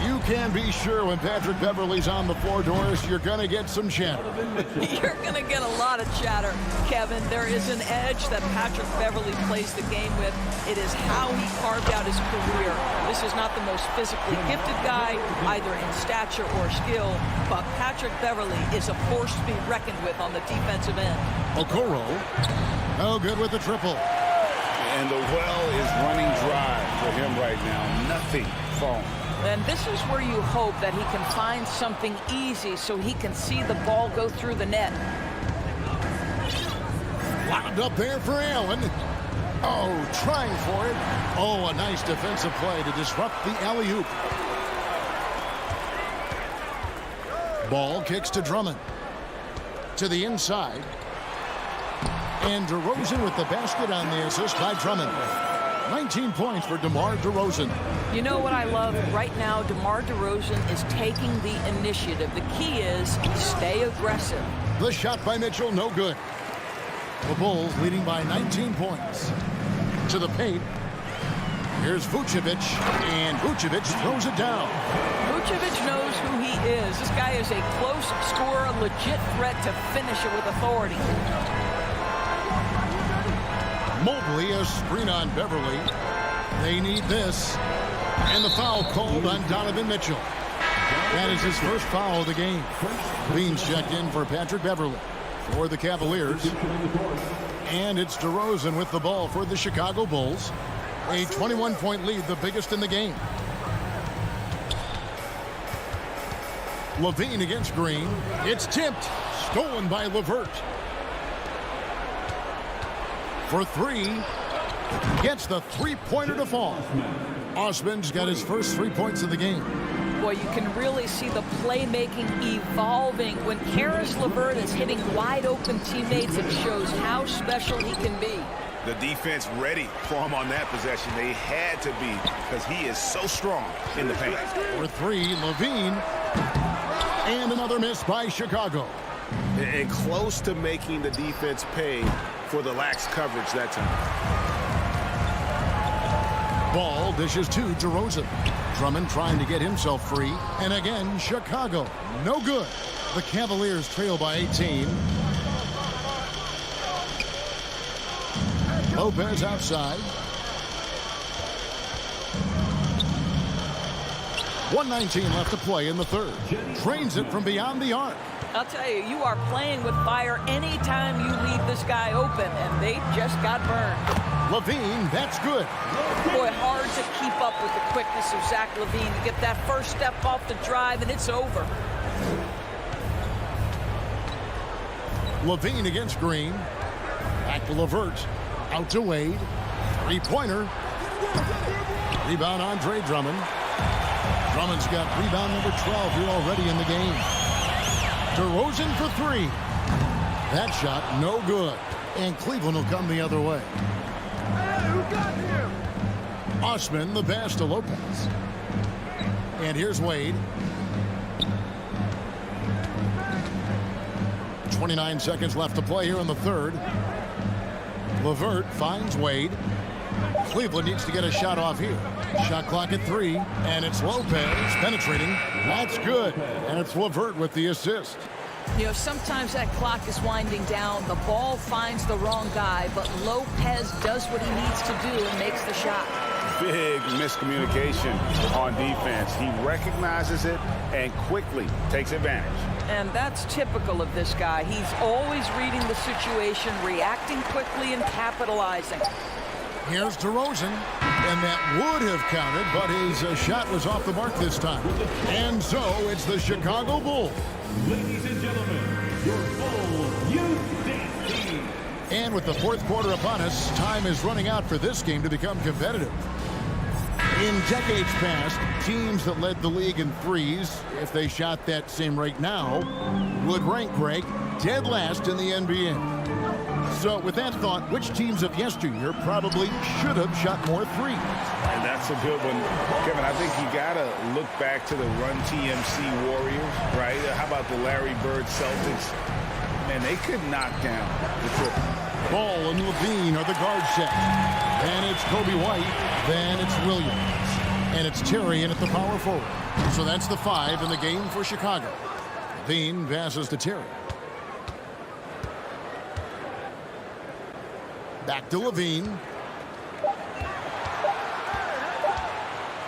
You can be sure when Patrick Beverly's on the floor, Doris, you're going to get some chatter. You're going to get a lot of chatter, Kevin. There is an edge that Patrick Beverly plays the game with. It is how he carved out his career. This is not the most physically gifted guy, either in stature or skill, but Patrick Beverly is a force to be reckoned with on the defensive end. Okoro, no good with the triple. And the well is running dry for him right now. Nothing falling. And this is where you hope that he can find something easy so he can see the ball go through the net. Locked up there for Allen. Oh, trying for it. Oh, a nice defensive play to disrupt the alley-oop. Ball kicks to Drummond. To the inside. And DeRozan with the basket on the assist by Drummond. 19 points for DeMar DeRozan. You know what I love? Right now, DeMar DeRozan is taking the initiative. The key is stay aggressive. The shot by Mitchell, no good. The Bulls leading by 19 points. To the paint. Here's Vucevic, and Vucevic throws it down. Vucevic knows who he is. This guy is a close scorer, a legit threat to finish it with authority. Mobley, a screen on Beverly. They need this. And the foul called on Donovan Mitchell. That is his first foul of the game. Beans checked in for Patrick Beverly for the Cavaliers. And it's DeRozan with the ball for the Chicago Bulls. A 21-point lead, the biggest in the game. Levine against Green. It's tipped. Stolen by LeVert. For three. Gets the three-pointer to fall. Osman's got his first 3 points of the game. Boy, you can really see the playmaking evolving. When Karis LeVert is hitting wide-open teammates, it shows how special he can be. The defense ready for him on that possession. They had to be because he is so strong in the paint. For three, Levine. And another miss by Chicago. And close to making the defense pay for the lax coverage that time. Ball dishes to DeRozan. Drummond trying to get himself free. And again, Chicago. No good. The Cavaliers trail by 18. Lopez outside. 1:19 left to play in the third. Trains it from beyond the arc. I'll tell you, you are playing with fire anytime you leave this guy open, and they just got burned. Levine, that's good. Boy, hard to keep up with the quickness of Zach Levine. You get that first step off the drive, and it's over. Levine against Green. Back to LeVert. Out to Wade. Three-pointer. Rebound, Andre Drummond. Drummond's got rebound number 12 here already in the game. DeRozan for three. That shot, no good. And Cleveland will come the other way. Hey, who got him? Osman, the pass to Lopez. And here's Wade. 29 seconds left to play here in the third. LeVert finds Wade. Cleveland needs to get a shot off here. Shot clock at 3, and it's Lopez penetrating. That's good, and it's LeVert with the assist. You know, sometimes that clock is winding down. The ball finds the wrong guy, but Lopez does what he needs to do and makes the shot. Big miscommunication on defense. He recognizes it and quickly takes advantage. And that's typical of this guy. He's always reading the situation, reacting quickly, and capitalizing. Here's DeRozan, and that would have counted, but his shot was off the mark this time. And so it's the Chicago Bulls. Ladies and gentlemen, your Bulls Youth Dance Team. And with the fourth quarter upon us, time is running out for this game to become competitive. In decades past, teams that led the league in threes, if they shot that same rate now, would rank, Greg, dead last in the NBA. So with that thought, which teams of yesteryear probably should have shot more threes? And that's a good one. Kevin, I think you got to look back to the Run TMC Warriors, right? How about the Larry Bird Celtics? Man, they could knock down the triple. Ball and Levine are the guard set. Then it's Kobe White. Then it's Williams. And it's Terry in at the power forward. So that's the 5 in the game for Chicago. Levine passes to Terry. Back to Levine.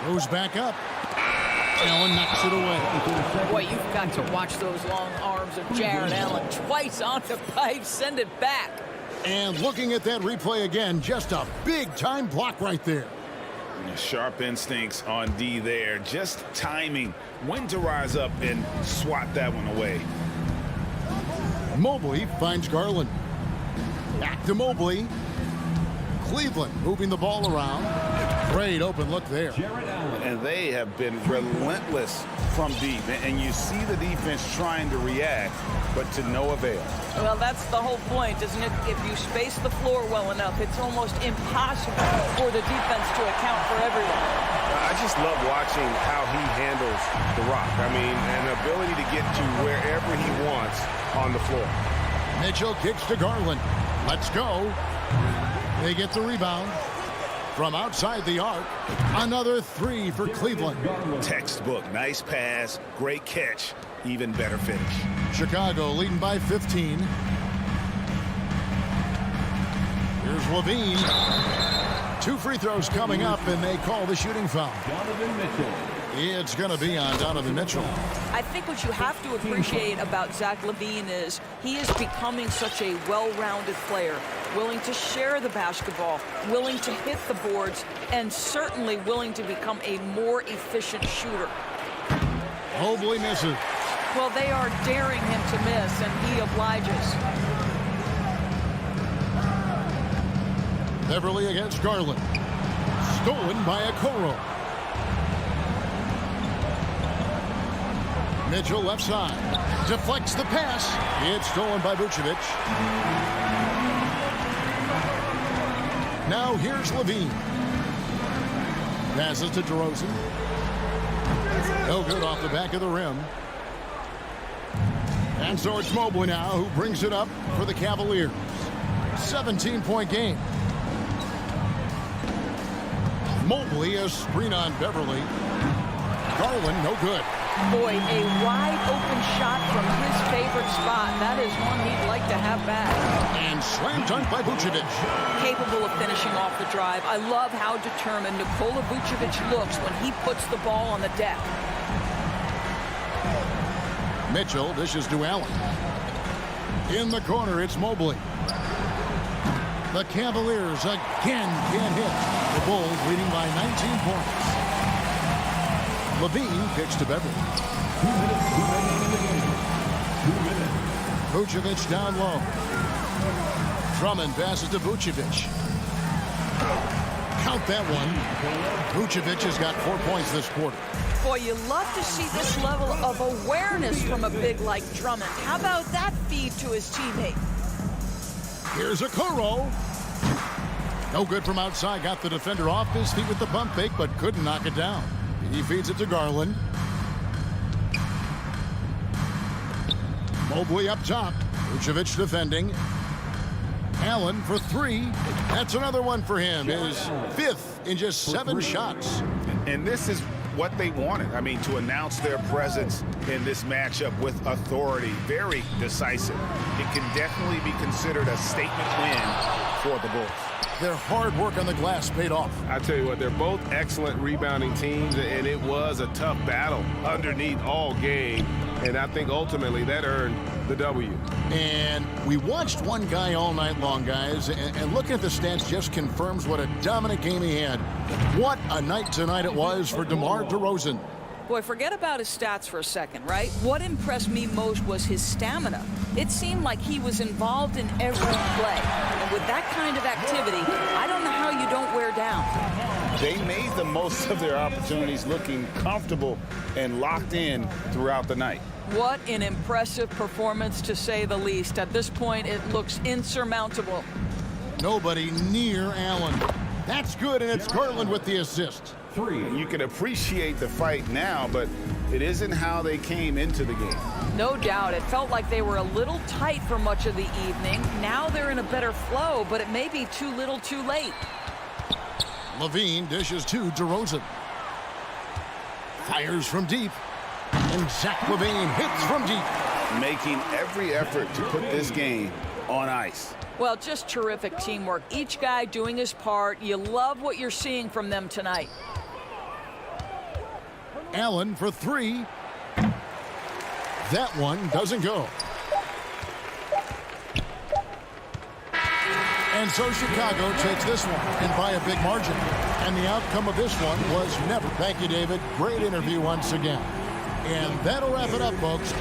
Goes back up. Allen knocks it away. Boy, you've got to watch those long arms of Jared Allen. Twice on the pipe, send it back. And looking at that replay again, just a big-time block right there. Sharp instincts on D there. Just timing when to rise up and swat that one away. Mobley finds Garland. Back to Mobley. Cleveland moving the ball around. Great open look there. And they have been relentless from deep. And you see the defense trying to react, but to no avail. Well, that's the whole point, isn't it? If you space the floor well enough, it's almost impossible for the defense to account for everyone. I just love watching how he handles the rock. I mean, an ability to get to wherever he wants on the floor. Mitchell kicks to Garland. Let's go. They get the rebound from outside the arc. Another 3 for Cleveland. Textbook. Nice pass. Great catch. Even better finish. Chicago leading by 15. Here's Levine. 2 free throws coming up, and they call the shooting foul. Donovan Mitchell. It's going to be on Donovan Mitchell. I think what you have to appreciate about Zach Levine is he is becoming such a well-rounded player, willing to share the basketball, willing to hit the boards, and certainly willing to become a more efficient shooter. Mobley misses. Well, they are daring him to miss, and he obliges. Beverly against Garland. Stolen by Okoro. Mitchell left side. Deflects the pass. It's stolen by Vucevic. Now here's Levine. Passes to DeRozan. No good off the back of the rim. And so it's Mobley now who brings it up for the Cavaliers. 17-point game. Mobley, a screen on Beverly. Garland, no good. Boy, a wide open shot from his favorite spot. That is one he'd like to have back. And slam dunk by Vucevic. Capable of finishing off the drive. I love how determined Nikola Vucevic looks when he puts the ball on the deck. Mitchell dishes to Allen. In the corner, it's Mobley. The Cavaliers again can't hit. The Bulls leading by 19 points. Levine kicks to Beverly. 2 minutes remaining in the game. 2 minutes. Vucevic down low. Drummond passes to Vucevic. Count that one. Vucevic has got 4 points this quarter. Boy, you love to see this level of awareness from a big like Drummond. How about that feed to his teammate? Here's Okoro. No good from outside. Got the defender off his feet with the pump fake, but couldn't knock it down. He feeds it to Garland. Mobley up top. Vucevic defending. Allen for three. That's another one for him. His fifth in just 7 shots. And this is what they wanted. I mean, to announce their presence in this matchup with authority. Very decisive. It can definitely be considered a statement win for the Bulls. Their hard work on the glass paid off. I tell you what, they're both excellent rebounding teams, and it was a tough battle underneath all game. And I think ultimately that earned the W. And we watched one guy all night long, guys, and looking at the stats just confirms what a dominant game he had. What a night tonight it was for DeMar DeRozan. Boy, forget about his stats for a second, right? What impressed me most was his stamina. It seemed like he was involved in every play. And with that kind of activity, I don't know how you don't wear down. They made the most of their opportunities, looking comfortable and locked in throughout the night. What an impressive performance, to say the least. At this point, it looks insurmountable. Nobody near Allen. That's good, and it's Garland with the assist. You can appreciate the fight now, but it isn't how they came into the game. No doubt. It felt like they were a little tight for much of the evening. Now they're in a better flow, but it may be too little too late. Levine dishes to DeRozan. Fires from deep. And Zach LaVine hits from deep. Making every effort to put this game on ice. Well, just terrific teamwork. Each guy doing his part. You love what you're seeing from them tonight. Allen for three. That one doesn't go. And so Chicago takes this one, and by a big margin. And the outcome of this one was never. Thank you, David. Great interview once again. And that'll wrap it up, folks.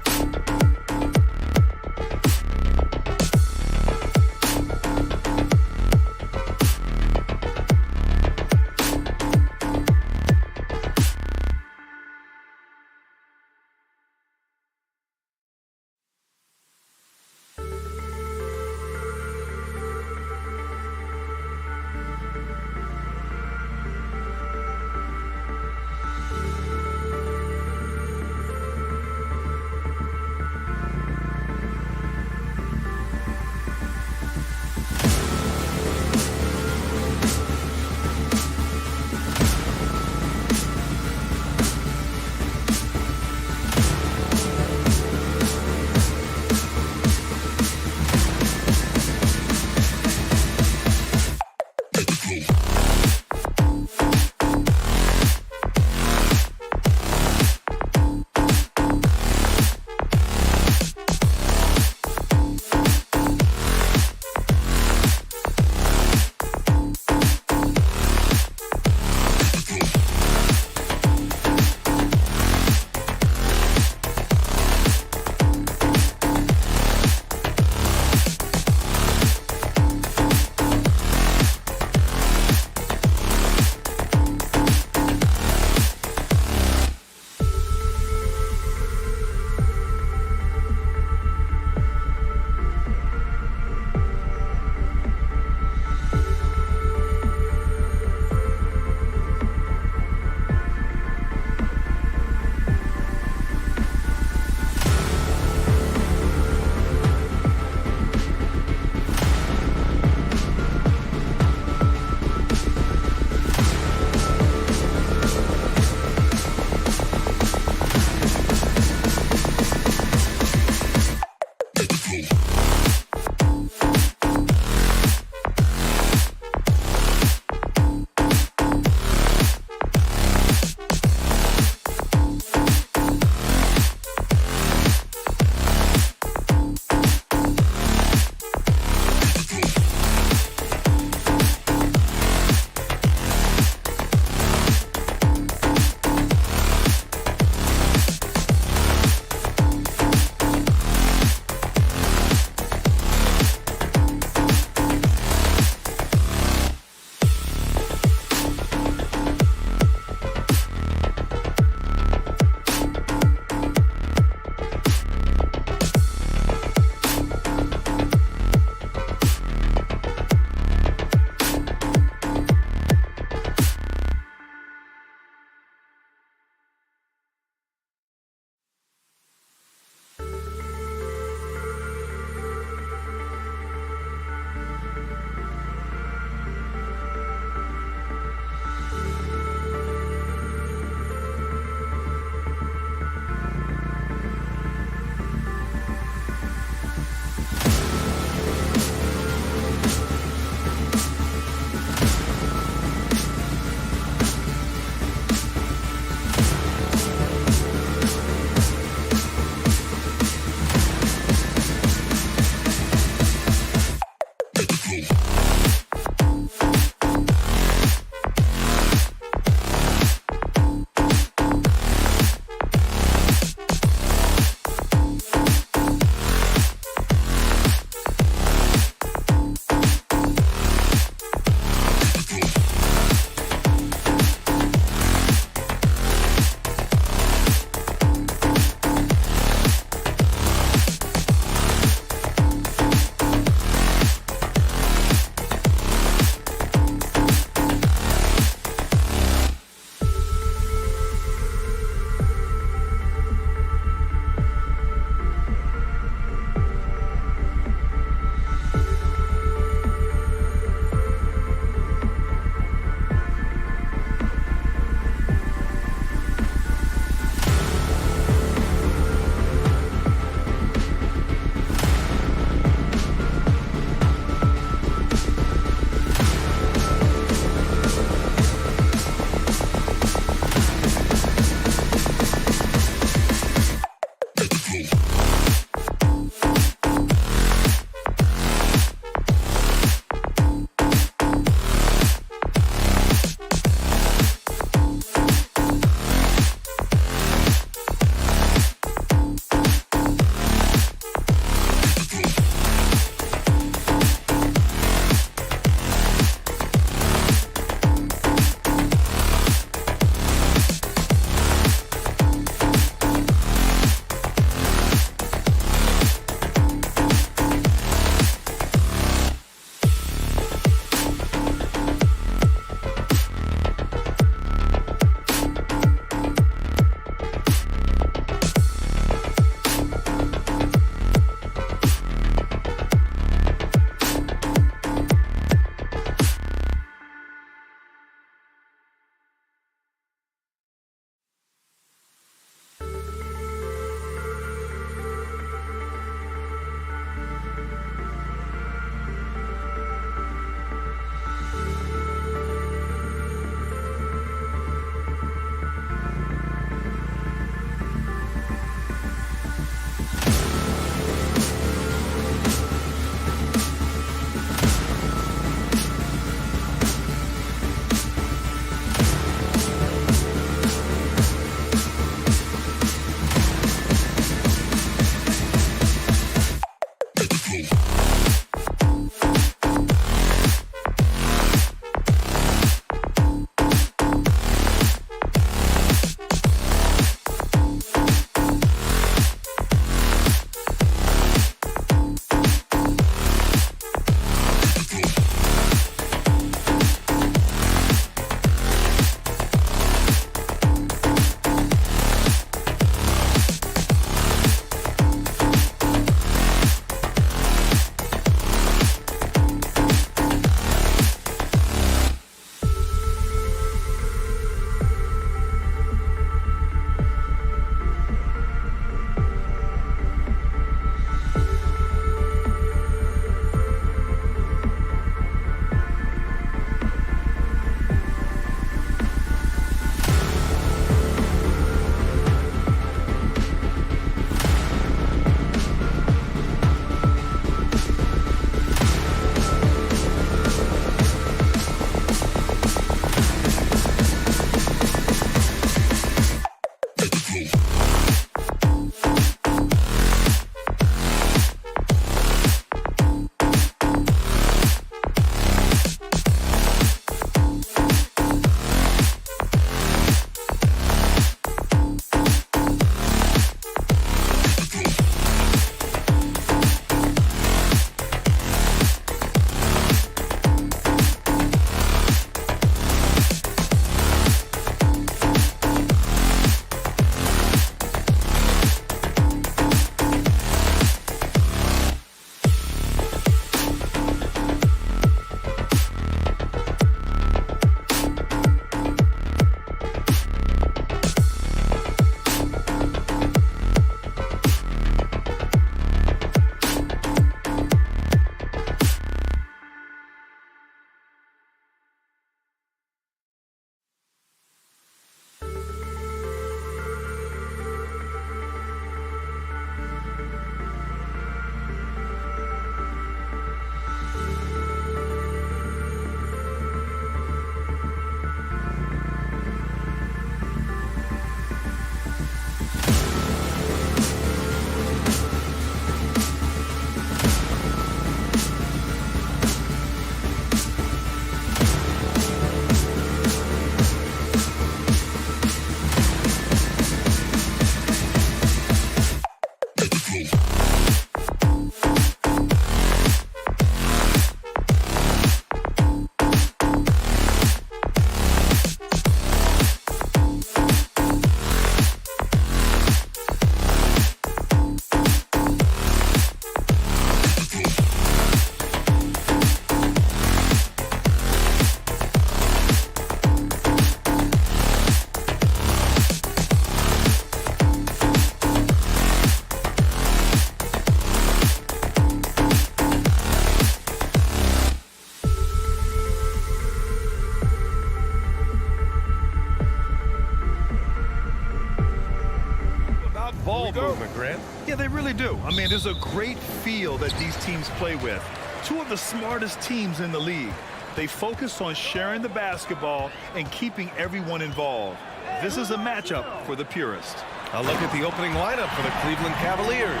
movement, Grant. Yeah, they really do. I mean, there's a great feel that these teams play with. Two of the smartest teams in the league. They focus on sharing the basketball and keeping everyone involved. This is a matchup for the purist. A look at the opening lineup for the Cleveland Cavaliers.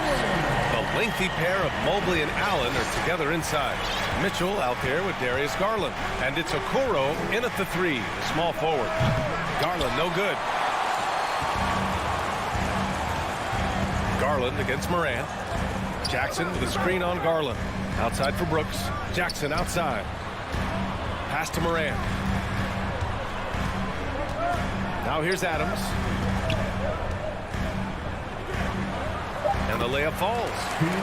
The lengthy pair of Mobley and Allen are together inside. Mitchell out there with Darius Garland. And it's Okoro in at the 3, the small forward. Garland no good. Garland against Morant. Jackson with a screen on Garland. Outside for Brooks. Jackson outside. Pass to Morant. Now here's Adams. And the layup falls.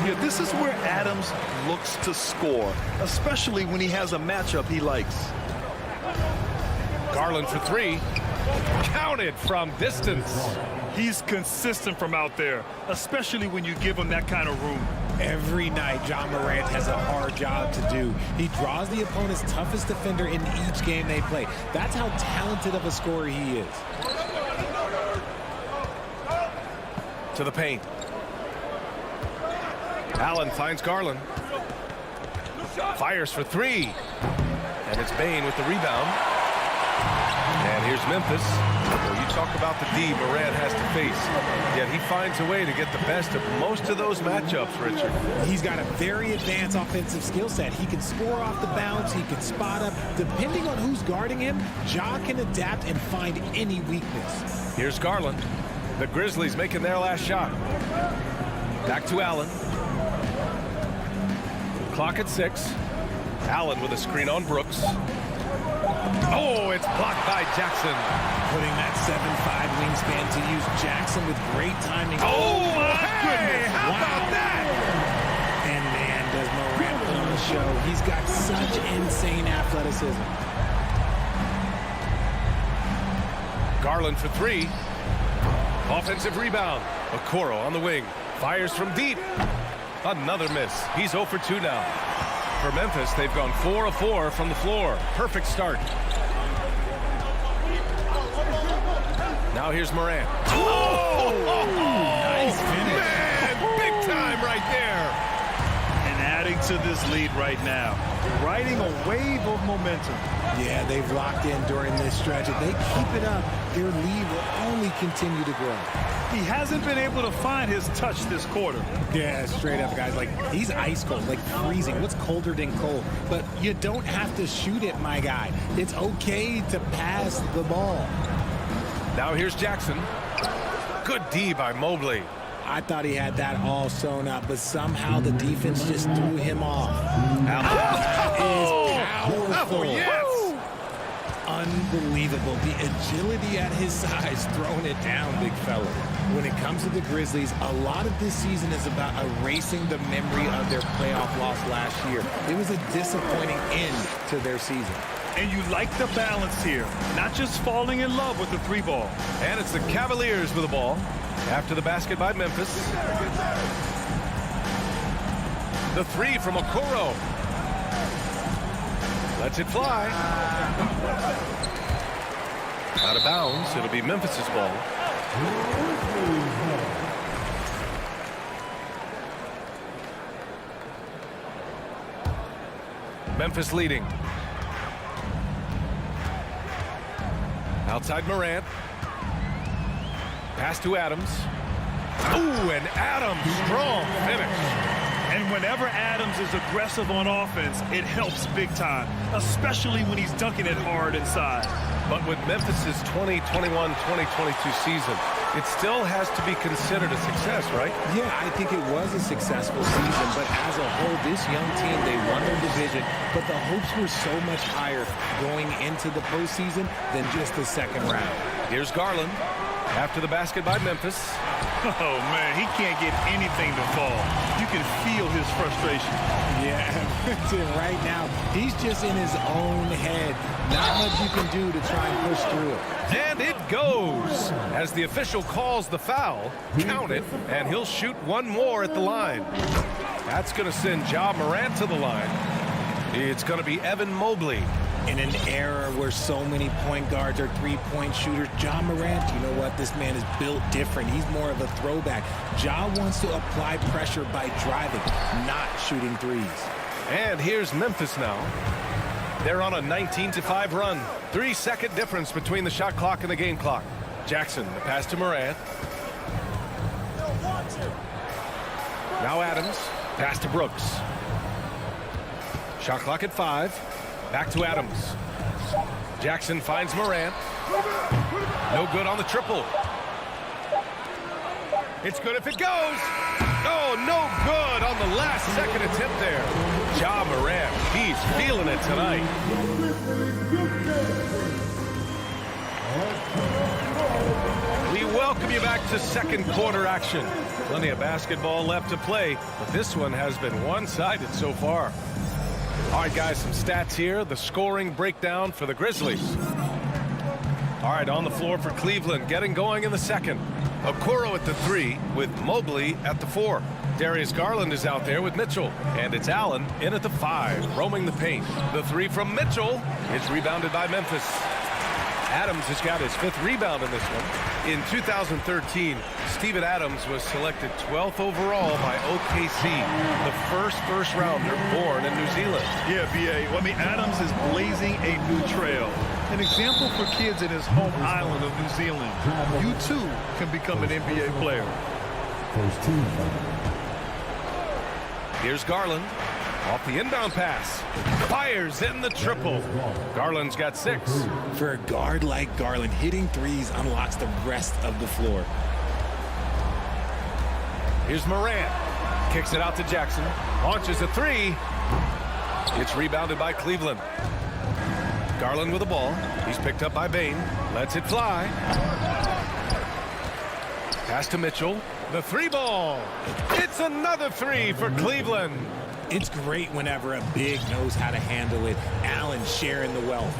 Yeah, this is where Adams looks to score, especially when he has a matchup he likes. Garland for 3. Counted from distance. He's consistent from out there, especially when you give him that kind of room. Every night, John Morant has a hard job to do. He draws the opponent's toughest defender in each game they play. That's how talented of a scorer he is. To the paint. Allen finds Garland. Fires for 3. And it's Bane with the rebound. And here's Memphis. Well, you talk about the D Morant has to face. Yet he finds a way to get the best of most of those matchups, Richard. He's got a very advanced offensive skill set. He can score off the bounce. He can spot up. Depending on who's guarding him, Ja can adapt and find any weakness. Here's Garland. The Grizzlies making their last shot. Back to Allen. Clock at 6. Allen with a screen on Brooks. Oh, it's blocked by Jackson. Putting that 7'5" wingspan to use. Jackson with great timing. Oh, my goodness. How about that? And man, does Morant put on the show. He's got such insane athleticism. Garland for 3. Offensive rebound. Okoro on the wing. Fires from deep. Another miss. He's 0 for 2 now. For Memphis, they've gone 4 of 4 from the floor. Perfect start. Now here's Morant. Oh! Nice finish. Man, big time right there. And adding to this lead right now. Riding a wave of momentum. Yeah, they've locked in during this stretch. If they keep it up, their lead will only continue to grow. He hasn't been able to find his touch this quarter. Yeah, straight up, guys. Like, he's ice cold, like freezing. What's colder than cold? But you don't have to shoot it, my guy. It's okay to pass the ball. Now here's Jackson. Good D by Mobley. I thought he had that all sewn up, but somehow the defense just threw him off. That is powerful. Oh, yes. Unbelievable. The agility at his size, throwing it down, big fella. When it comes to the Grizzlies, a lot of this season is about erasing the memory of their playoff loss last year. It was a disappointing end to their season. And you like the balance here, not just falling in love with the 3-ball. And it's the Cavaliers with the ball. After the basket by Memphis. The 3 from Okoro. Lets it fly. Out of bounds. It'll be Memphis's ball. Memphis leading. Outside Morant. Pass to Adams. Ooh, and Adams, strong finish. And whenever Adams is aggressive on offense, it helps big time, especially when he's dunking it hard inside. But with Memphis's 2021-2022 season, it still has to be considered a success, right? Yeah, I think it was a successful season, but as a whole, this young team, they won their division, but the hopes were so much higher going into the postseason than just the second round. Here's Garland. After the basket by Memphis. Oh, man, he can't get anything to fall. You can feel his frustration. Yeah, right now, he's just in his own head. Not much you can do to try and push through it. And it goes. As the official calls the foul, count it, and he'll shoot one more at the line. That's going to send Ja Morant to the line. It's going to be Evan Mobley. In an era where so many point guards are three-point shooters, Ja Morant, you know what? This man is built different. He's more of a throwback. Ja wants to apply pressure by driving, not shooting threes. And here's Memphis now. They're on a 19-5 run. 3-second difference between the shot clock and the game clock. Jackson, the pass to Morant. Now Adams, pass to Brooks. Shot clock at 5. Back to Adams. Jackson finds Morant. No good on the triple. It's good if it goes. Oh, no good on the last second attempt there. Ja Morant, he's feeling it tonight. We welcome you back to second quarter action. Plenty of basketball left to play, but this one has been one-sided so far. All right, guys, some stats here. The scoring breakdown for the Grizzlies. All right, on the floor for Cleveland, getting going in the second. Okoro at the 3 with Mobley at the 4. Darius Garland is out there with Mitchell. And it's Allen in at the 5, roaming the paint. The 3 from Mitchell is rebounded by Memphis. Adams has got his 5th rebound in this one. In 2013, Steven Adams was selected 12th overall by OKC, the first rounder born in New Zealand. Yeah, B.A. Well, I mean, Adams is blazing a new trail. An example for kids in his home island of New Zealand. You, too, can become an NBA player. Here's Garland. Off the inbound pass. Fires in the triple. Garland's got 6. For a guard like Garland, hitting threes unlocks the rest of the floor. Here's Morant. Kicks it out to Jackson. Launches a 3. It's rebounded by Cleveland. Garland with the ball. He's picked up by Bane. Lets it fly. Pass to Mitchell. The 3 ball. It's another 3 for Cleveland. It's great whenever a big knows how to handle it. Allen sharing the wealth.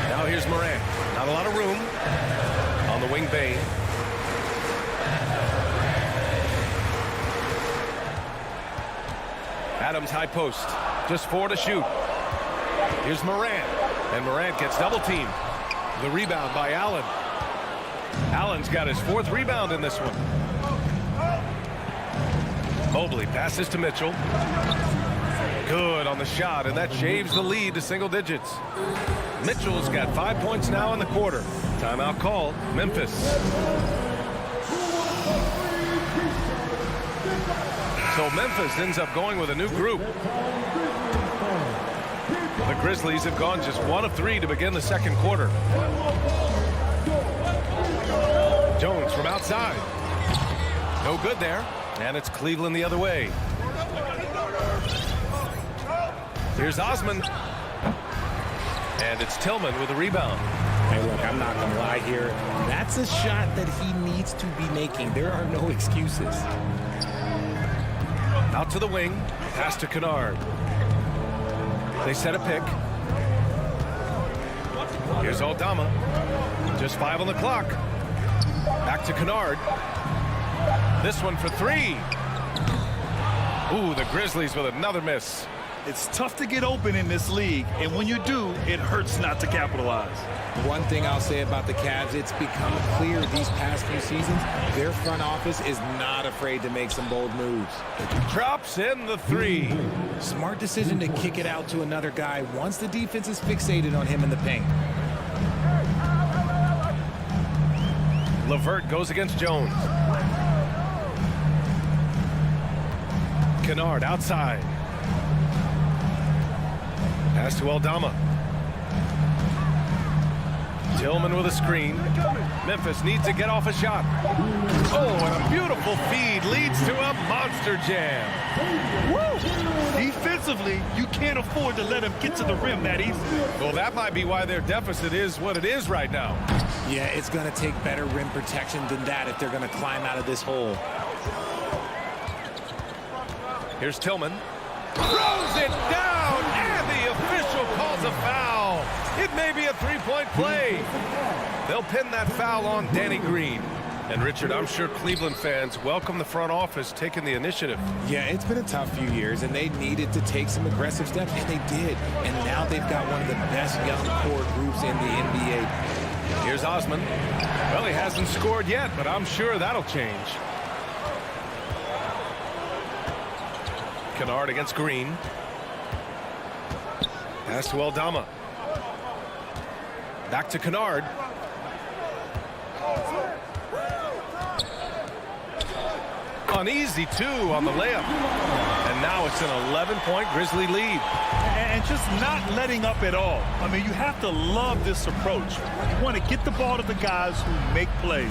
Now here's Morant. Not a lot of room. On the wing, Bane. Adams high post. Just 4 to shoot. Here's Morant. And Morant gets double teamed. The rebound by Allen. Allen's got his 4th rebound in this one. Mobley passes to Mitchell. Good on the shot, and that shaves the lead to single digits. Mitchell's got 5 points now in the quarter. Timeout called. Memphis. So Memphis ends up going with a new group. The Grizzlies have gone just 1 of 3 to begin the second quarter. Jones from outside. No good there. And it's Cleveland the other way. Here's Osman. And it's Tillman with a rebound. Hey, look, I'm not going to lie here. That's a shot that he needs to be making. There are no excuses. Out to the wing. Pass to Kennard. They set a pick. Here's Aldama. Just 5 on the clock. Back to Kennard. This one for 3. Ooh, the Grizzlies with another miss. It's tough to get open in this league, and when you do, it hurts not to capitalize. One thing I'll say about the Cavs, it's become clear these past few seasons, their front office is not afraid to make some bold moves. Drops in the 3. Smart decision to kick it out to another guy once the defense is fixated on him in the paint. LeVert goes against Jones. Kennard outside. Pass to Aldama. Tillman with a screen. Memphis needs to get off a shot. Oh, and a beautiful feed leads to a monster jam. Woo! Defensively, you can't afford to let him get to the rim that easily. Well, that might be why their deficit is what it is right now. Yeah, it's going to take better rim protection than that if they're going to climb out of this hole. Here's Tillman. Throws it down, and the official calls a foul. It may be a 3-point play. They'll pin that foul on Danny Green. And Richard, I'm sure Cleveland fans welcome the front office taking the initiative. Yeah, it's been a tough few years, and they needed to take some aggressive steps, and they did. And now they've got one of the best young core groups in the NBA. Here's Osman. Well, he hasn't scored yet, but I'm sure that'll change. Kennard against Green. Pass to Aldama. Back to Kennard. Uneasy, too, on the layup. And now it's an 11-point Grizzly lead. And just not letting up at all. I mean, you have to love this approach. You want to get the ball to the guys who make plays.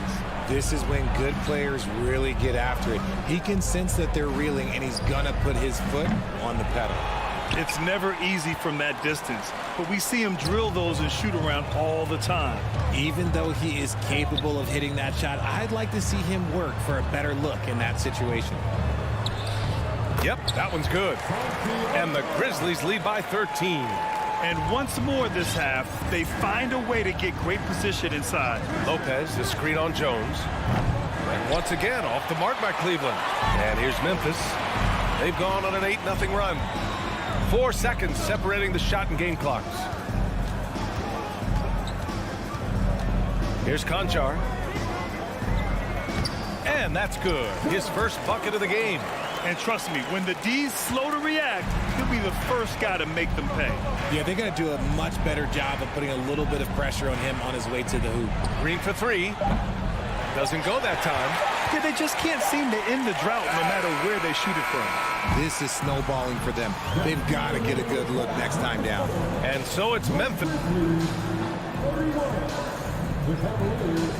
This is when good players really get after it. He can sense that they're reeling, and he's going to put his foot on the pedal. It's never easy from that distance, but we see him drill those and shoot around all the time. Even though he is capable of hitting that shot, I'd like to see him work for a better look in that situation. Yep, that one's good. And the Grizzlies lead by 13. And once more this half, they find a way to get great position inside. Lopez, the screen on Jones. And once again, off the mark by Cleveland. And here's Memphis. They've gone on an 8-0 run. 4 seconds separating the shot and game clocks. Here's Conchar. And that's good. His first bucket of the game. And trust me, when the D's slow to react, he'll be the first guy to make them pay. Yeah, they're going to do a much better job of putting a little bit of pressure on him on his way to the hoop. Green for three. Doesn't go that time. Yeah, they just can't seem to end the drought no matter where they shoot it from. This is snowballing for them. They've got to get a good look next time down. And so it's Memphis. The Cavaliers,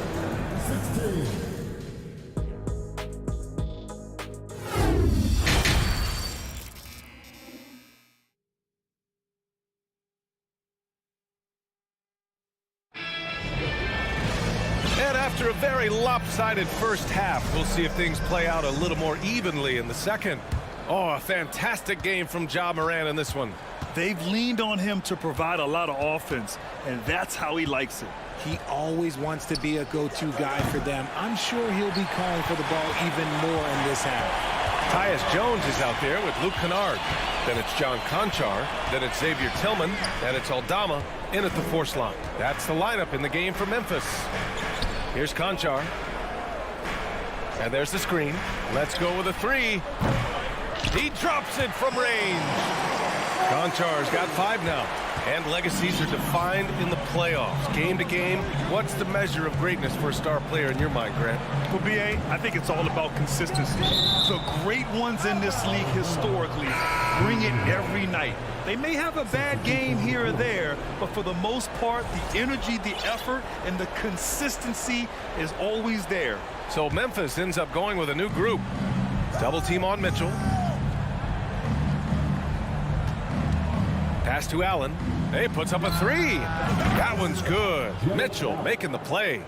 16. After a very lopsided first half, we'll see if things play out a little more evenly in the second. Oh, a fantastic game from Ja Morant in this one. They've leaned on him to provide a lot of offense, and that's how he likes it. He always wants to be a go-to guy for them. I'm sure he'll be calling for the ball even more in this half. Tyus Jones is out there with Luke Kennard. Then it's John Conchar. Then it's Xavier Tillman. And it's Aldama in at the 4 slot. That's the lineup in the game for Memphis. Here's Conchar. And there's the screen. Let's go with a 3. He drops it from range. Conchar's got 5 now. And legacies are defined in the playoffs. Game to game, what's the measure of greatness for a star player in your mind, Grant? Well, B.A., I think it's all about consistency. The great ones in this league historically bring it every night. They may have a bad game here or there, but for the most part, the energy, the effort, and the consistency is always there. So Memphis ends up going with a new group. Double team on Mitchell. Pass to Allen. Hey, puts up a 3. That one's good. Mitchell making the play.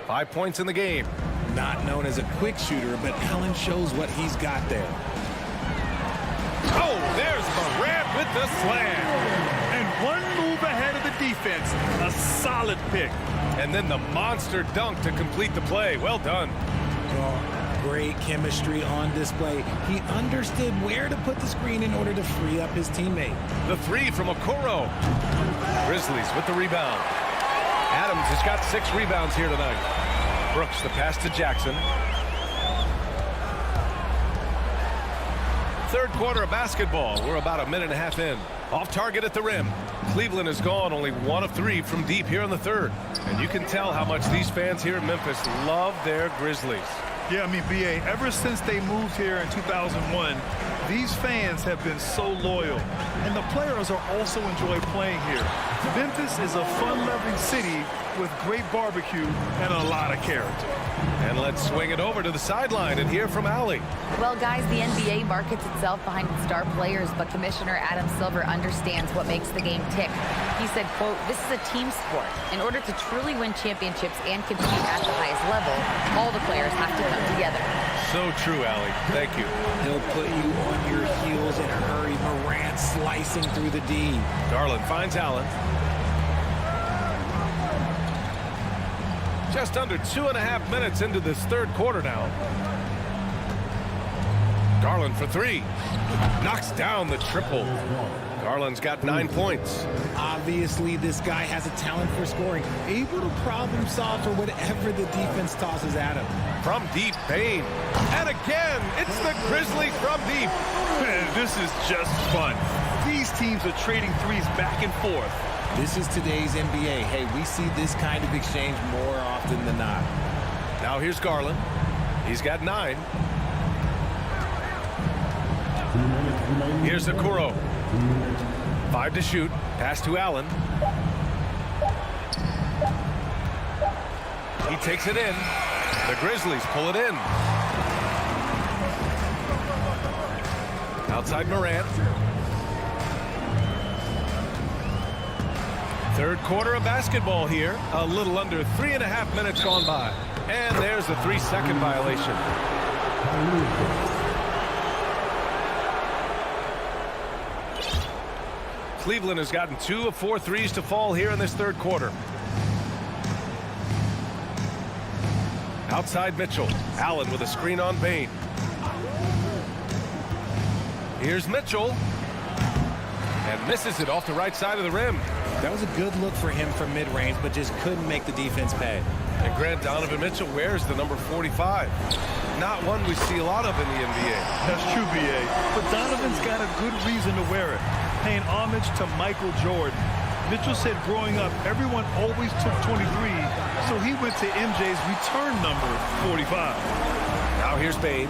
5 points in the game. Not known as a quick shooter, but Allen shows what he's got there. Oh, there's Morant with the slam. And one move ahead of the defense. A solid pick. And then the monster dunk to complete the play. Well done. Great chemistry on display. He understood where to put the screen in order to free up his teammate. The 3 from Okoro. Grizzlies with the rebound. Adams has got 6 rebounds here tonight. Brooks the pass to Jackson. Third quarter of basketball. We're about a minute and a half in. Off target at the rim. Cleveland has gone only 1 of 3 from deep here in the third. And you can tell how much these fans here in Memphis love their Grizzlies. Yeah, I mean, B.A., ever since they moved here in 2001, these fans have been so loyal. And the players are also enjoy playing here. Memphis is a fun-loving city with great barbecue and a lot of character. And let's swing it over to the sideline and hear from Allie. Well, guys, the NBA markets itself behind its star players, but Commissioner Adam Silver understands what makes the game tick. He said, quote, "This is a team sport. In order to truly win championships and compete at the highest level, all the players have to come together." So true, Allie. Thank you. He'll put you on your heels in a hurry. Morant slicing through the D. Garland finds Allen. Just under 2.5 minutes into this third quarter now. Garland for three. Knocks down the triple. Garland's got 9 points. Obviously, this guy has a talent for scoring. Able to problem solve for whatever the defense tosses at him. From deep, Bane. And again, it's the Grizzlies from deep. Man, this is just fun. These teams are trading threes back and forth. This is today's NBA. Hey, we see this kind of exchange more often than not. Now here's Garland. He's got 9. Here's Okoro. 5 to shoot. Pass to Allen. He takes it in. The Grizzlies pull it in. Outside Morant. Third quarter of basketball here. A little under 3.5 minutes gone by. And there's a 3-second violation. Cleveland has gotten 2 of 4 threes to fall here in this third quarter. Outside Mitchell. Allen with a screen on Bane. Here's Mitchell. And misses it off the right side of the rim. That was a good look for him from mid-range, but just couldn't make the defense pay. And Grant, Donovan Mitchell wears the number 45. Not one we see a lot of in the NBA. That's true, B.A. But Donovan's got a good reason to wear it. Paying homage to Michael Jordan. Mitchell said growing up, everyone always took 23, so he went to MJ's return number 45. Now here's Bane.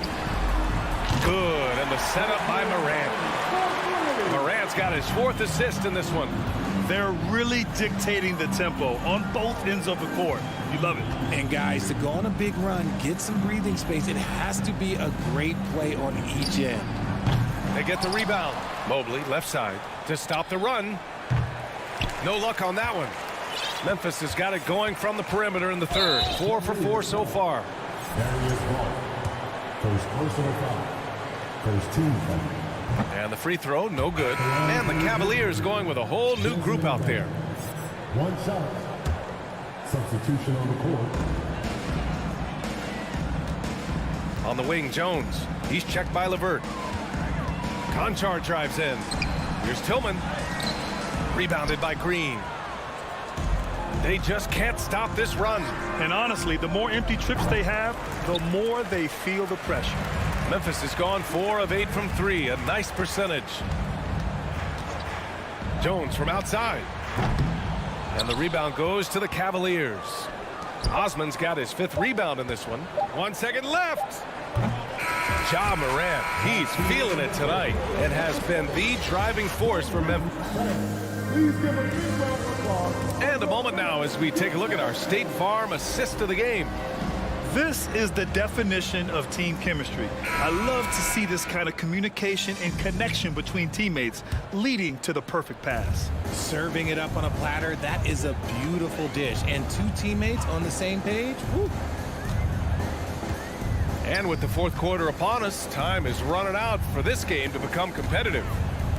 Good, and the setup by Morant. Morant's got his 4th assist in this one. They're really dictating the tempo on both ends of the court. You love it. And guys, to go on a big run, get some breathing space, it has to be a great play on each end. They get the rebound. Mobley, left side, to stop the run. No luck on that one. Memphis has got it going from the perimeter in the third. 4 for 4 so far. First personal foul. First team foul. And the free throw, no good. And the Cavaliers going with a whole new group out there. 1 shot. Substitution on the court. On the wing, Jones. He's checked by LeVert. Conchar drives in. Here's Tillman. Rebounded by Green. They just can't stop this run. And honestly, the more empty trips they have, the more they feel the pressure. Memphis has gone 4 of 8 from 3. A nice percentage. Jones from outside. And the rebound goes to the Cavaliers. Osman's got his 5th rebound in this one. 1 second left. Ja Morant, he's feeling it tonight and has been the driving force for Memphis. And a moment now as we take a look at our State Farm assist of the game. This is the definition of team chemistry. I love to see this kind of communication and connection between teammates leading to the perfect pass. Serving it up on a platter, that is a beautiful dish. And 2 teammates on the same page, woo. And with the fourth quarter upon us, time is running out for this game to become competitive.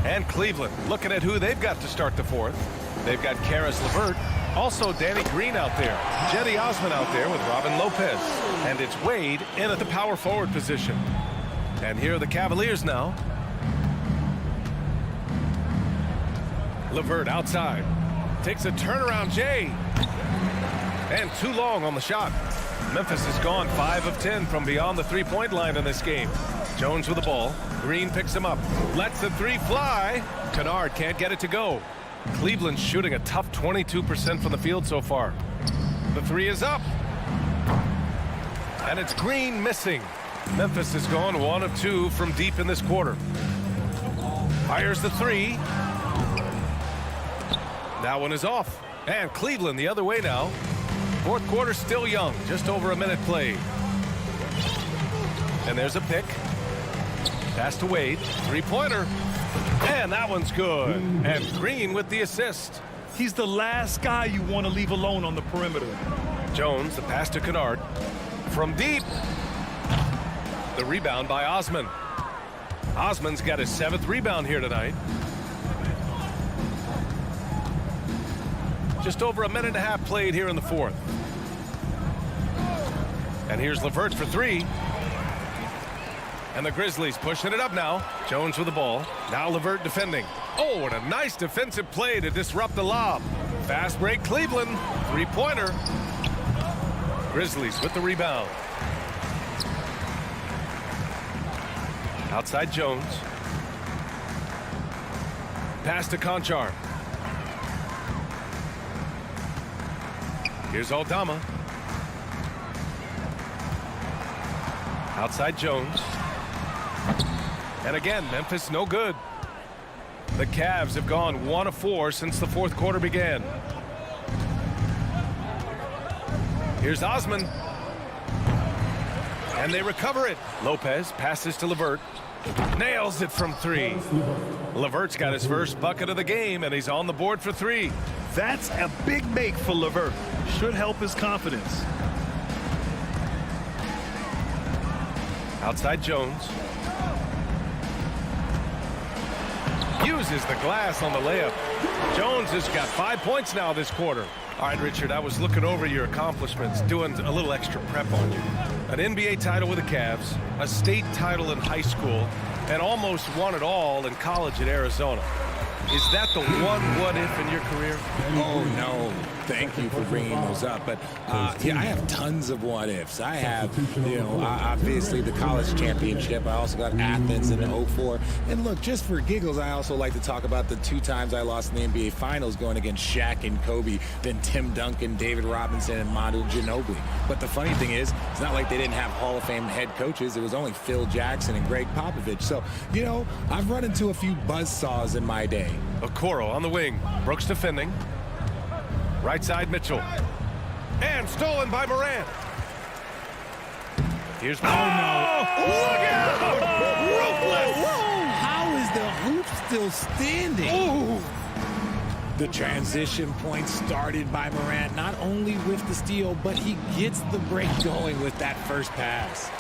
And Cleveland looking at who they've got to start the fourth. They've got Karis LeVert, also Danny Green out there, Jetty Osman out there with Robin Lopez, and it's Wade in at the power forward position. And here are the Cavaliers now. LeVert outside, takes a turnaround Jay, and too long on the shot. Memphis has gone 5 of 10 from beyond the three-point line in this game. Jones with the ball. Green picks him up. Lets the 3 fly. Kennard can't get it to go. Cleveland's shooting a tough 22% from the field so far. The 3 is up. And it's Green missing. Memphis has gone 1 of 2 from deep in this quarter. Fires the 3. That one is off. And Cleveland the other way now. Fourth quarter still young, just over a minute played. And there's a pick. Pass to Wade, 3-pointer. And that one's good. And Green with the assist. He's the last guy you want to leave alone on the perimeter. Jones, the pass to Kennard. From deep. The rebound by Osman. Osman's got his 7th rebound here tonight. Just over a minute and a half played here in the fourth. And here's LeVert for three. And the Grizzlies pushing it up now. Jones with the ball. Now LeVert defending. Oh, and a nice defensive play to disrupt the lob. Fast break Cleveland. Three-pointer. Grizzlies with the rebound. Outside Jones. Pass to Conchar. Here's Aldama. Outside Jones. And again, Memphis no good. The Cavs have gone 1 of 4 since the fourth quarter began. Here's Osman. And they recover it. Lopez passes to LeVert. Nails it from three. LeVert's got his first bucket of the game, and he's on the board for three. That's a big make for LeVert. Should help his confidence. Outside Jones. Uses the glass on the layup. Jones has got 5 points now this quarter. All right, Richard, I was looking over your accomplishments, doing a little extra prep on you. An NBA title with the Cavs, a state title in high school, and almost won it all in college at Arizona. Is that the one what-if in your career? Oh, no. Thank you for bringing those up. But, yeah, I have tons of what-ifs. I have, obviously the college championship. I also got Athens in 04. And, look, just for giggles, I also like to talk about the 2 times I lost in the NBA Finals going against Shaq and Kobe, then Tim Duncan, David Robinson, and Manu Ginobili. But the funny thing is, it's not like they didn't have Hall of Fame head coaches. It was only Phil Jackson and Greg Popovich. So, I've run into a few buzzsaws in my day. Okoro on the wing. Brooks defending. Right side Mitchell. And stolen by Morant. Here's no. Look out! Ruthless! How is the hoop still standing? Ooh. The transition point started by Morant, not only with the steal, but he gets the break going with that first pass.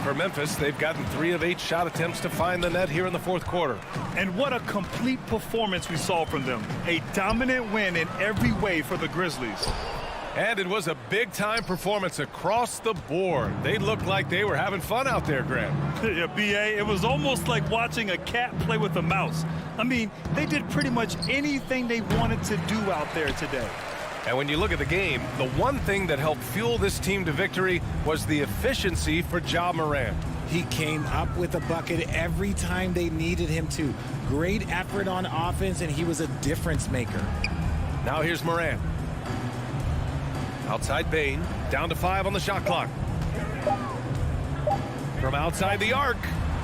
For Memphis, they've gotten 3 of 8 shot attempts to find the net here in the fourth quarter. And what a complete performance we saw from them. A dominant win in every way for the Grizzlies. And it was a big-time performance across the board. They looked like they were having fun out there, Graham. Yeah, B.A., it was almost like watching a cat play with a mouse. I mean, they did pretty much anything they wanted to do out there today. And when you look at the game, the one thing that helped fuel this team to victory was the efficiency for Ja Morant. He came up with a bucket every time they needed him to. Great effort on offense, and he was a difference maker. Now here's Morant. Outside Bane, down to 5 on the shot clock. From outside the arc,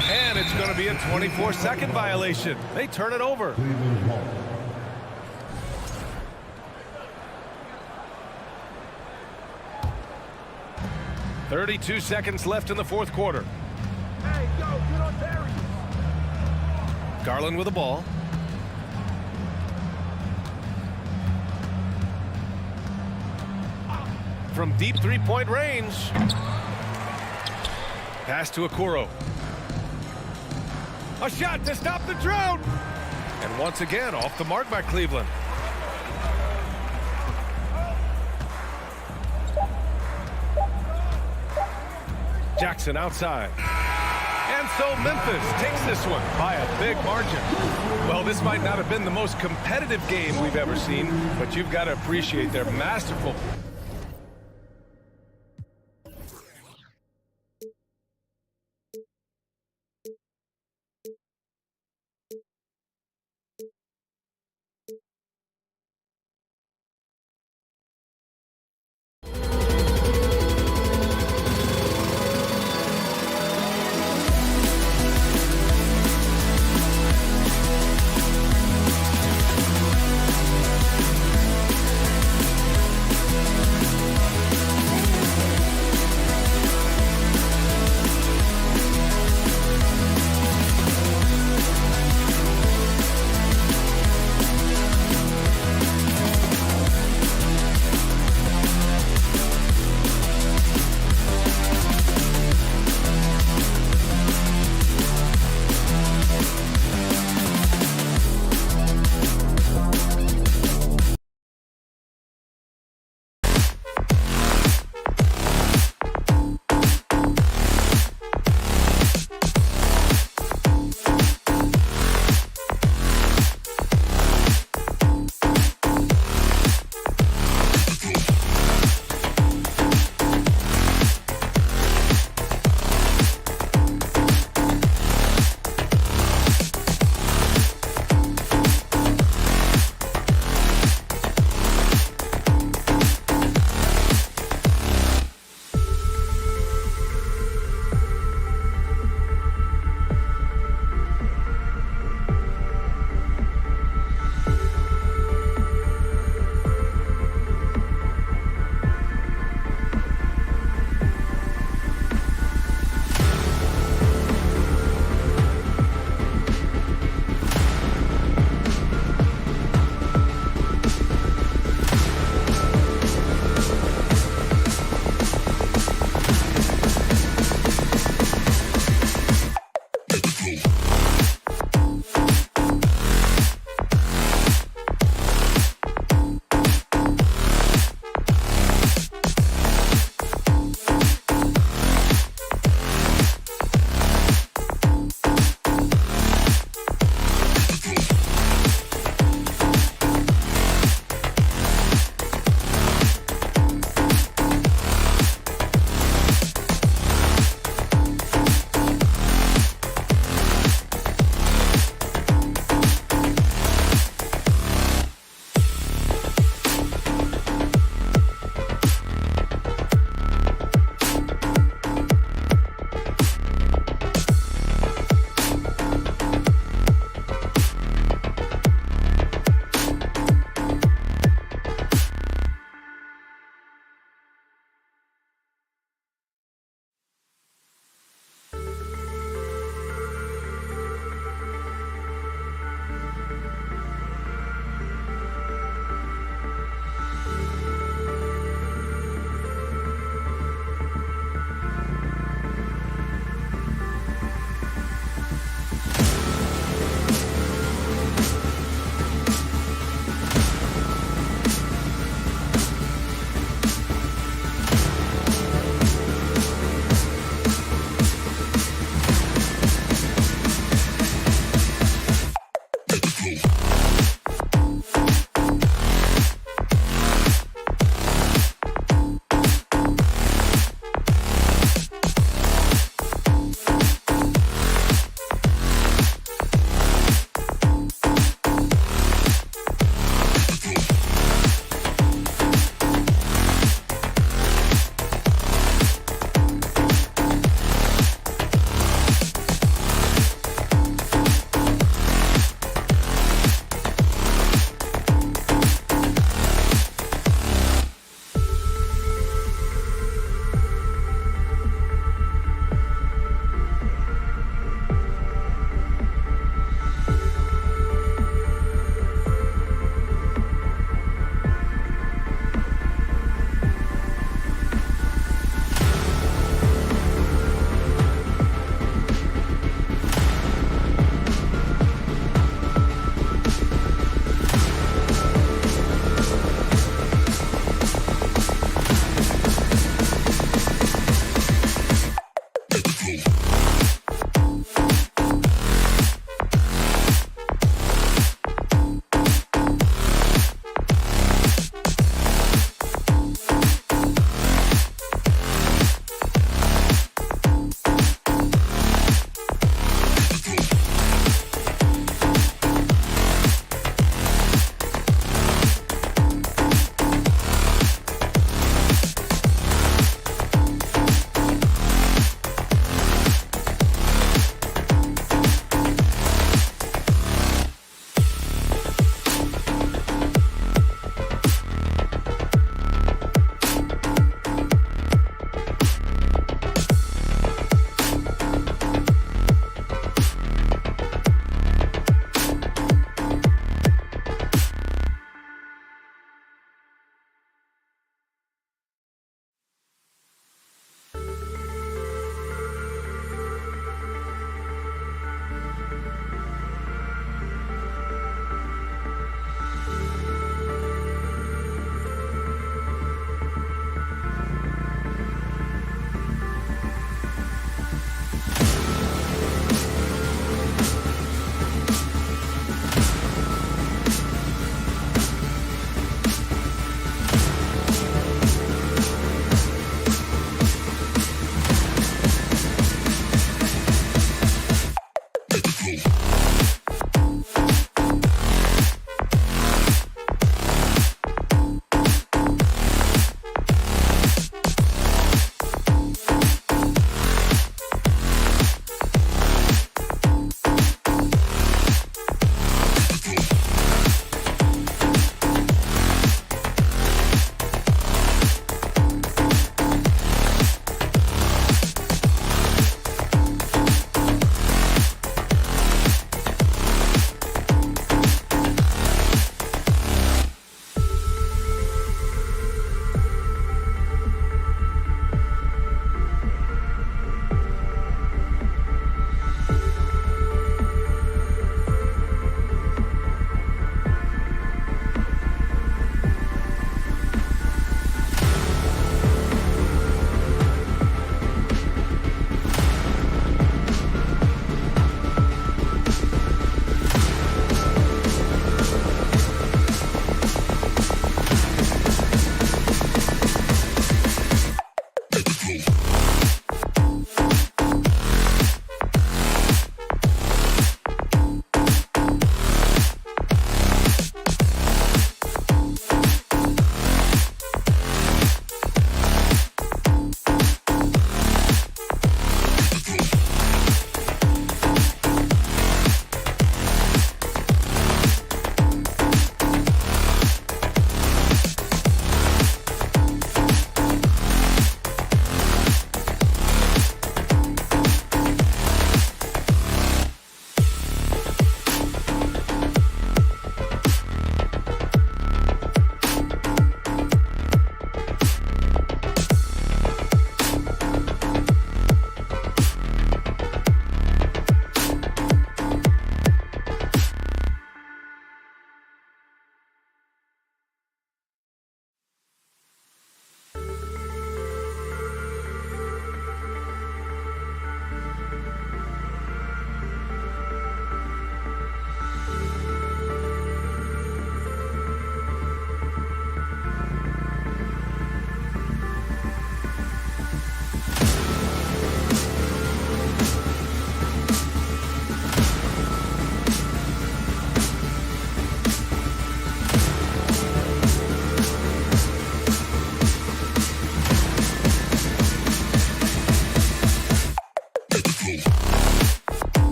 and it's going to be a 24-second violation. They turn it over. 32 seconds left in the fourth quarter. Hey, yo, get on Barry. Garland with the ball. From deep three-point range. Pass to Okoro. A shot to stop the drought. And once again, off the mark by Cleveland. Jackson outside. And so Memphis takes this one by a big margin. Well, this might not have been the most competitive game we've ever seen, but you've got to appreciate their masterful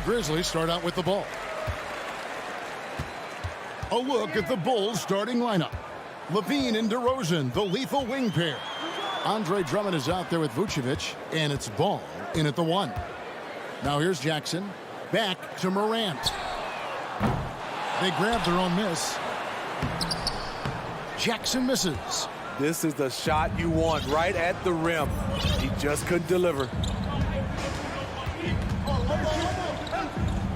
the Grizzlies start out with the ball. A look at the Bulls starting lineup. Levine and DeRozan, the lethal wing pair. Andre Drummond is out there with Vucevic, and it's Ball in at the 1. Now here's Jackson. Back to Morant. They grab their own miss. Jackson misses. This is the shot you want right at the rim. He just couldn't deliver.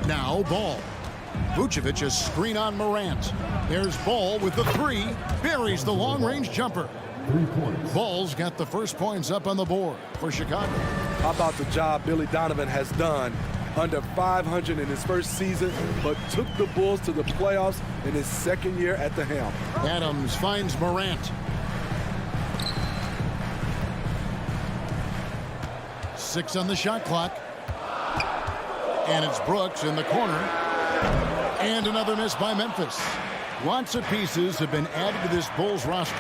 Now Ball. Vucevic a screen on Morant. There's Ball with the 3. Buries the long-range jumper. Ball's got the first points up on the board for Chicago. How about the job Billy Donovan has done? Under 500 in his first season, but took the Bulls to the playoffs in his second year at the helm. Adams finds Morant. 6 on the shot clock. And it's Brooks in the corner. And another miss by Memphis. Lots of pieces have been added to this Bulls roster.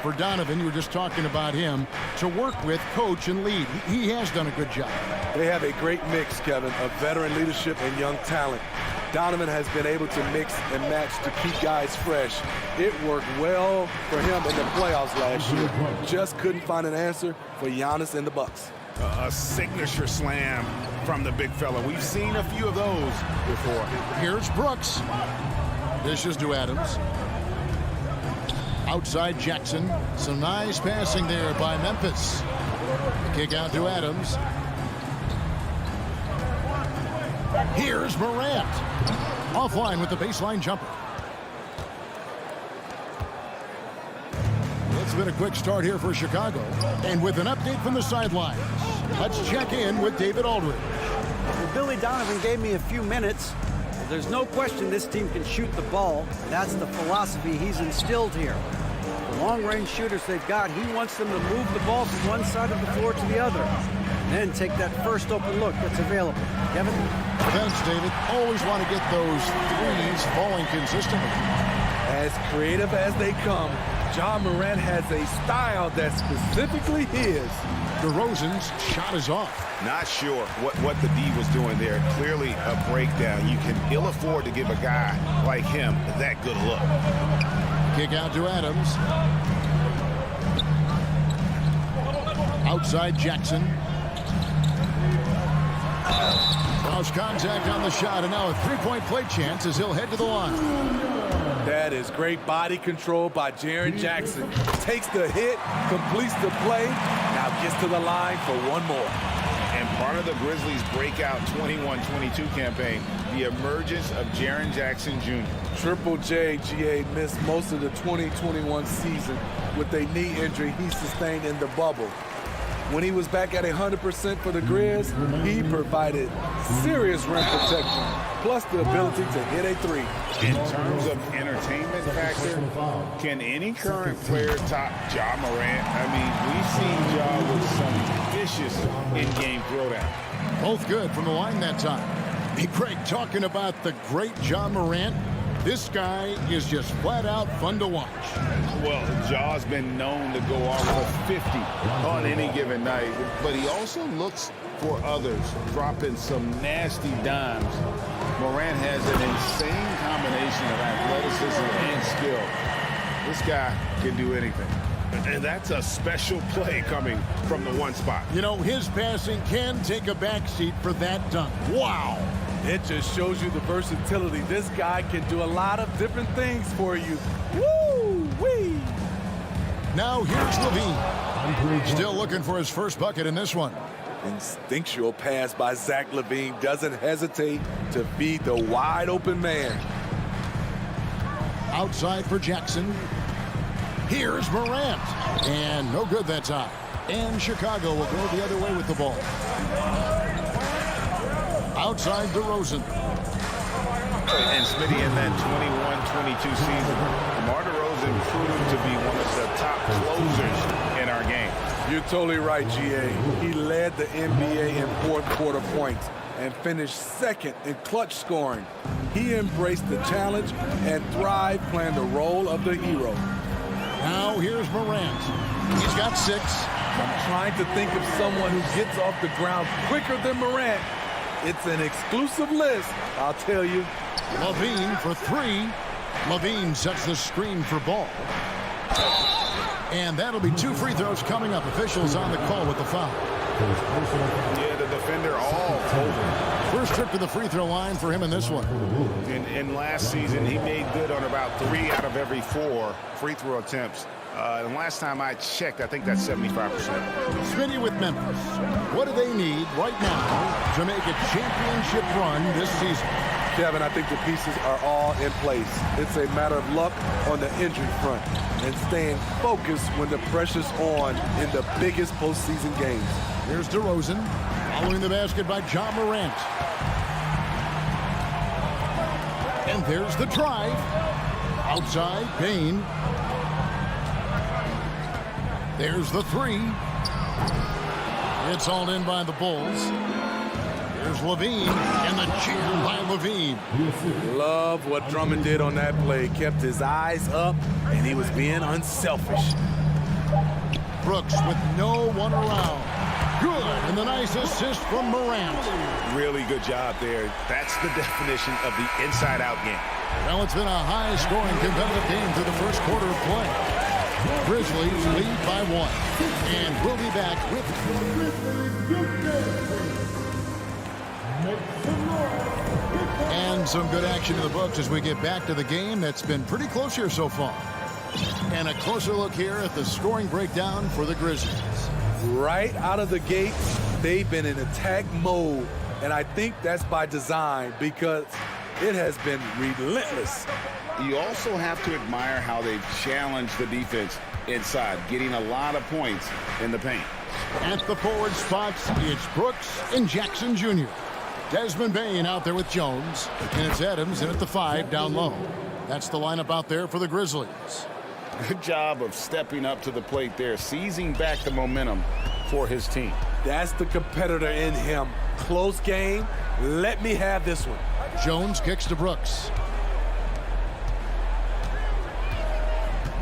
For Donovan, you were just talking about him, to work with, coach, and lead. He has done a good job. They have a great mix, Kevin, of veteran leadership and young talent. Donovan has been able to mix and match to keep guys fresh. It worked well for him in the playoffs last year. Just couldn't find an answer for Giannis and the Bucks. A signature slam from the big fella. We've seen a few of those before. Here's Brooks. Dishes to Adams. Outside Jackson. Some nice passing there by Memphis. Kick out to Adams. Here's Morant. Offline with the baseline jumper. It's been a quick start here for Chicago. And with an update from the sidelines, let's check in with David Aldridge. Well, Billy Donovan gave me a few minutes. There's no question this team can shoot the ball. That's the philosophy he's instilled here. The long-range shooters they've got, he wants them to move the ball from one side of the floor to the other. And then take that first open look that's available. Kevin? Thanks, David. Always want to get those threes falling consistently. As creative as they come, Ja Morant has a style that's specifically his. DeRozan's shot is off. Not sure what the D was doing there. Clearly a breakdown. You can ill afford to give a guy like him that good a look. Kick out to Adams. Outside Jackson. Cross contact on the shot, and now a three-point play chance as he'll head to the line. That is great body control by Jaren Jackson. Takes the hit, completes the play, now gets to the line for one more. And part of the Grizzlies' breakout 21-22 campaign, the emergence of Jaren Jackson Jr. Triple J, GA, missed most of the 2021 season with a knee injury he sustained in the bubble. When he was back at 100% for the Grizz, he provided serious rim protection, plus the ability to hit a 3. In terms of entertainment factor, can any current player top Ja Morant? I mean, we've seen Ja with some vicious in-game throwdown. Both good from the line that time. Hey, Craig, talking about the great Ja Morant, this guy is just flat out fun to watch. Well, Ja's been known to go off for 50 on any given night, but he also looks for others, dropping some nasty dimes. Morant has an insane combination of athleticism and skill. This guy can do anything. And that's a special play coming from the one spot. You know, his passing can take a backseat for that dunk. Wow. It just shows you the versatility. This guy can do a lot of different things for you. Woo-wee! Now here's Levine. Still looking for his first bucket in this one. Instinctual pass by Zach LaVine. Doesn't hesitate to feed the wide open man. Outside for Jackson. Here's Morant. And no good that time. And Chicago will go the other way with the ball. Outside DeRozan. And Smitty, in that 21-22 season, DeMar DeRozan proved to be one of the top closers in our game. You're totally right, GA. He led the NBA in fourth quarter points and finished second in clutch scoring. He embraced the challenge and thrived playing the role of the hero. Now here's Morant. He's got 6. I'm trying to think of someone who gets off the ground quicker than Morant. It's an exclusive list, I'll tell you. Levine for three. Levine sets the screen for Ball. And that'll be 2 free throws coming up. Officials on the call with the foul. Yeah, the defender all over. First trip to the free throw line for him in this one. In last season, he made good on about 3 out of every 4 free throw attempts. And last time I checked, I think that's 75%. Smitty with Memphis. What do they need right now to make a championship run this season? Kevin, I think the pieces are all in place. It's a matter of luck on the injury front and staying focused when the pressure's on in the biggest postseason games. Here's DeRozan, following the basket by Ja Morant. And there's the drive. Outside, Payne. There's the three. It's hauled in by the Bulls. There's Levine, and the jam by Levine. Love what Drummond did on that play. Kept his eyes up, and he was being unselfish. Brooks with no one around. Good, and the nice assist from Morant. Really good job there. That's the definition of the inside-out game. Well, it's been a high-scoring competitive game through the first quarter of play. Grizzlies lead by 1. And we'll be back with and some good action in the books as we get back to the game that's been pretty close here so far. And a closer look here at the scoring breakdown for the Grizzlies. Right out of the gates, they've been in attack mode. And I think that's by design because it has been relentless. You also have to admire how they've challenged the defense inside, getting a lot of points in the paint. At the forward spots, it's Brooks and Jackson Jr. Desmond Bain out there with Jones. And it's Adams in at the 5 down low. That's the lineup out there for the Grizzlies. Good job of stepping up to the plate there, seizing back the momentum for his team. That's the competitor in him. Close game. Let me have this one. Jones kicks to Brooks.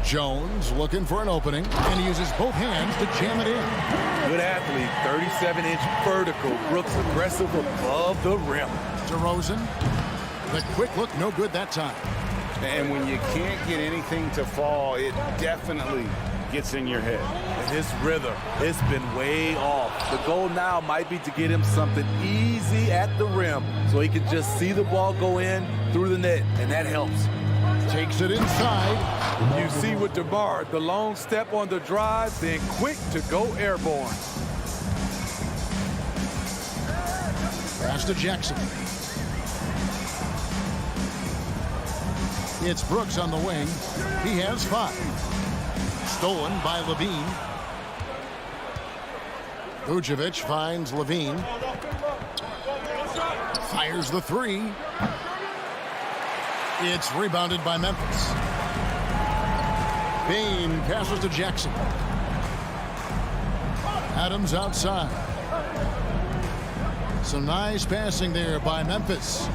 Jones looking for an opening, and he uses both hands to jam it in. Good athlete, 37-inch vertical. Brooks aggressive above the rim. DeRozan, the quick look, no good that time. And when you can't get anything to fall, it definitely gets in your head. And his rhythm, it's been way off. The goal now might be to get him something easy at the rim so he can just see the ball go in through the net, and that helps. Takes it inside. You see with DeMar, the long step on the drive, then quick to go airborne. Pass to Jackson. It's Brooks on the wing. He has 5. Stolen by Levine. Vucevic finds Levine. Fires the 3. It's rebounded by Memphis. Bain passes to Jackson. Adams outside. Some nice passing there by Memphis.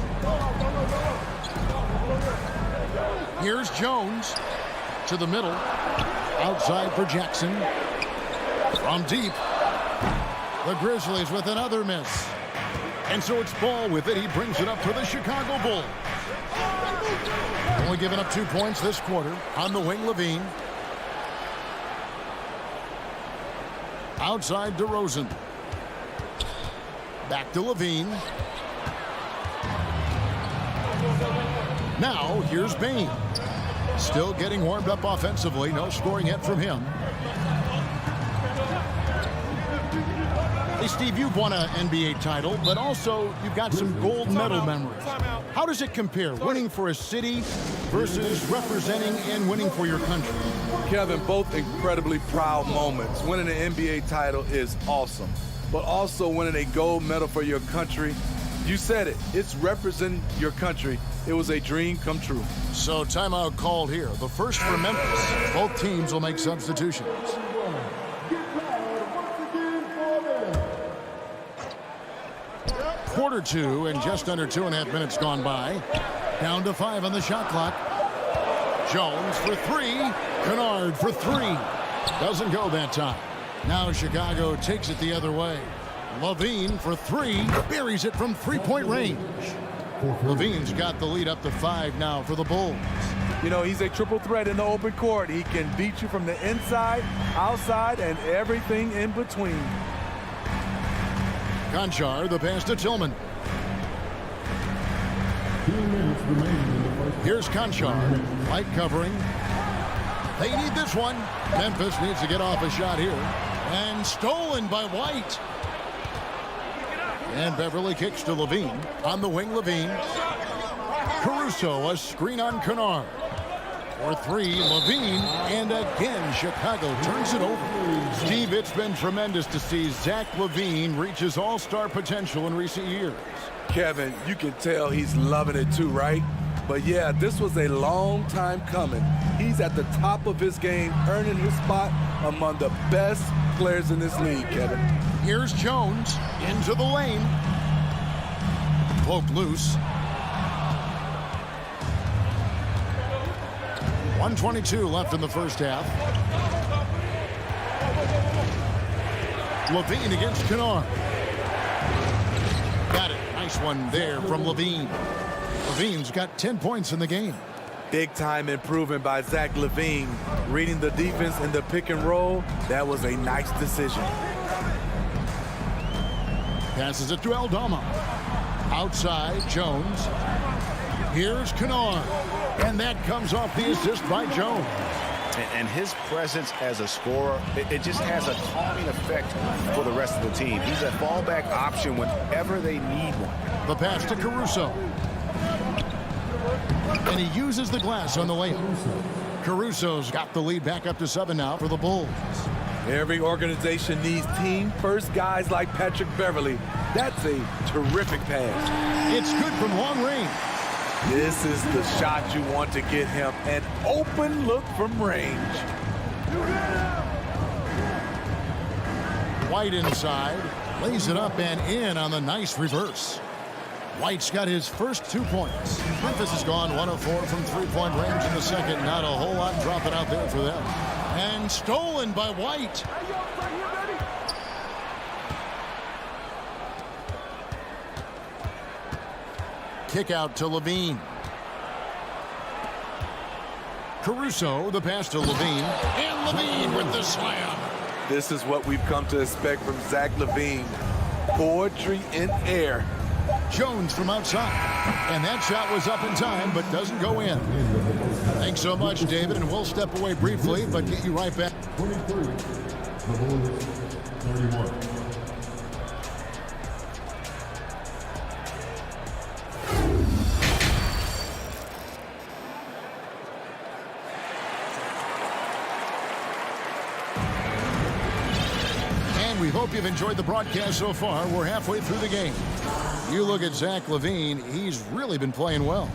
Here's Jones to the middle. Outside for Jackson. From deep. The Grizzlies with another miss. And so it's Ball with it. He brings it up to the Chicago Bulls. Only giving up 2 points this quarter. On the wing, Levine. Outside DeRozan. Back to Levine. Now, here's Bain. Still getting warmed up offensively. No scoring yet from him. Hey, Steve, you've won an NBA title, but also you've got some gold medal memories. How does it compare, winning for a city versus representing and winning for your country? Kevin, both incredibly proud moments. Winning an NBA title is awesome, but also winning a gold medal for your country, you said it, it's representing your country. It was a dream come true. So timeout called here. The first for Memphis. Both teams will make substitutions. Quarter 2 and just under 2.5 minutes gone by. Down to 5 on the shot clock. Jones for 3. Kennard for 3. Doesn't go that time. Now Chicago takes it the other way. Levine for three. Buries it from three-point range. Levine's got the lead up to 5 now for the Bulls. You know, he's a triple threat in the open court. He can beat you from the inside, outside, and everything in between. Conchar, the pass to Tillman. Here's Conchar. Light covering. They need this one. Memphis needs to get off a shot here. And stolen by White. And Beverly kicks to Levine. On the wing, Levine. Caruso, a screen on Kennard. For three, Levine. And again, Chicago turns it over. Steve, it's been tremendous to see Zach LaVine reach his all-star potential in recent years. Kevin, you can tell he's loving it too, right? But yeah, this was a long time coming. He's at the top of his game, earning his spot among the best players in this league, Kevin. Here's Jones into the lane. Poke loose. 1:22 left in the first half. Levine against Kennard. Got it. Nice one there from Levine. Levine's got 10 points in the game. Big time improvement by Zach LaVine. Reading the defense in the pick and roll, that was a nice decision. Passes it to Aldama. Outside, Jones. Here's Kennard. And that comes off the assist by Jones. And his presence as a scorer, it just has a calming effect for the rest of the team. He's a fallback option whenever they need one. The pass to Caruso. And he uses the glass on the layup. Caruso's got the lead back up to 7 now for the Bulls. Every organization needs team-first guys like Patrick Beverly. That's a terrific pass. It's good from long range. This is the shot you want to get him. An open look from range. White inside. Lays it up and in on the nice reverse. White's got his first 2 points. Memphis has gone 1 of 4 from three-point range in the second. Not a whole lot dropping out there for them. And stolen by White. Kick out to Levine. Caruso, the pass to Levine. And Levine with the slam. This is what we've come to expect from Zach LaVine. Poetry in air. Jones from outside. And that shot was up in time, but doesn't go in. Thanks so much, David, and we'll step away briefly, but get you right back. 23, the Bulls, 31. We hope you've enjoyed the broadcast so far. We're halfway through the game. You look at Zach LaVine, he's really been playing well.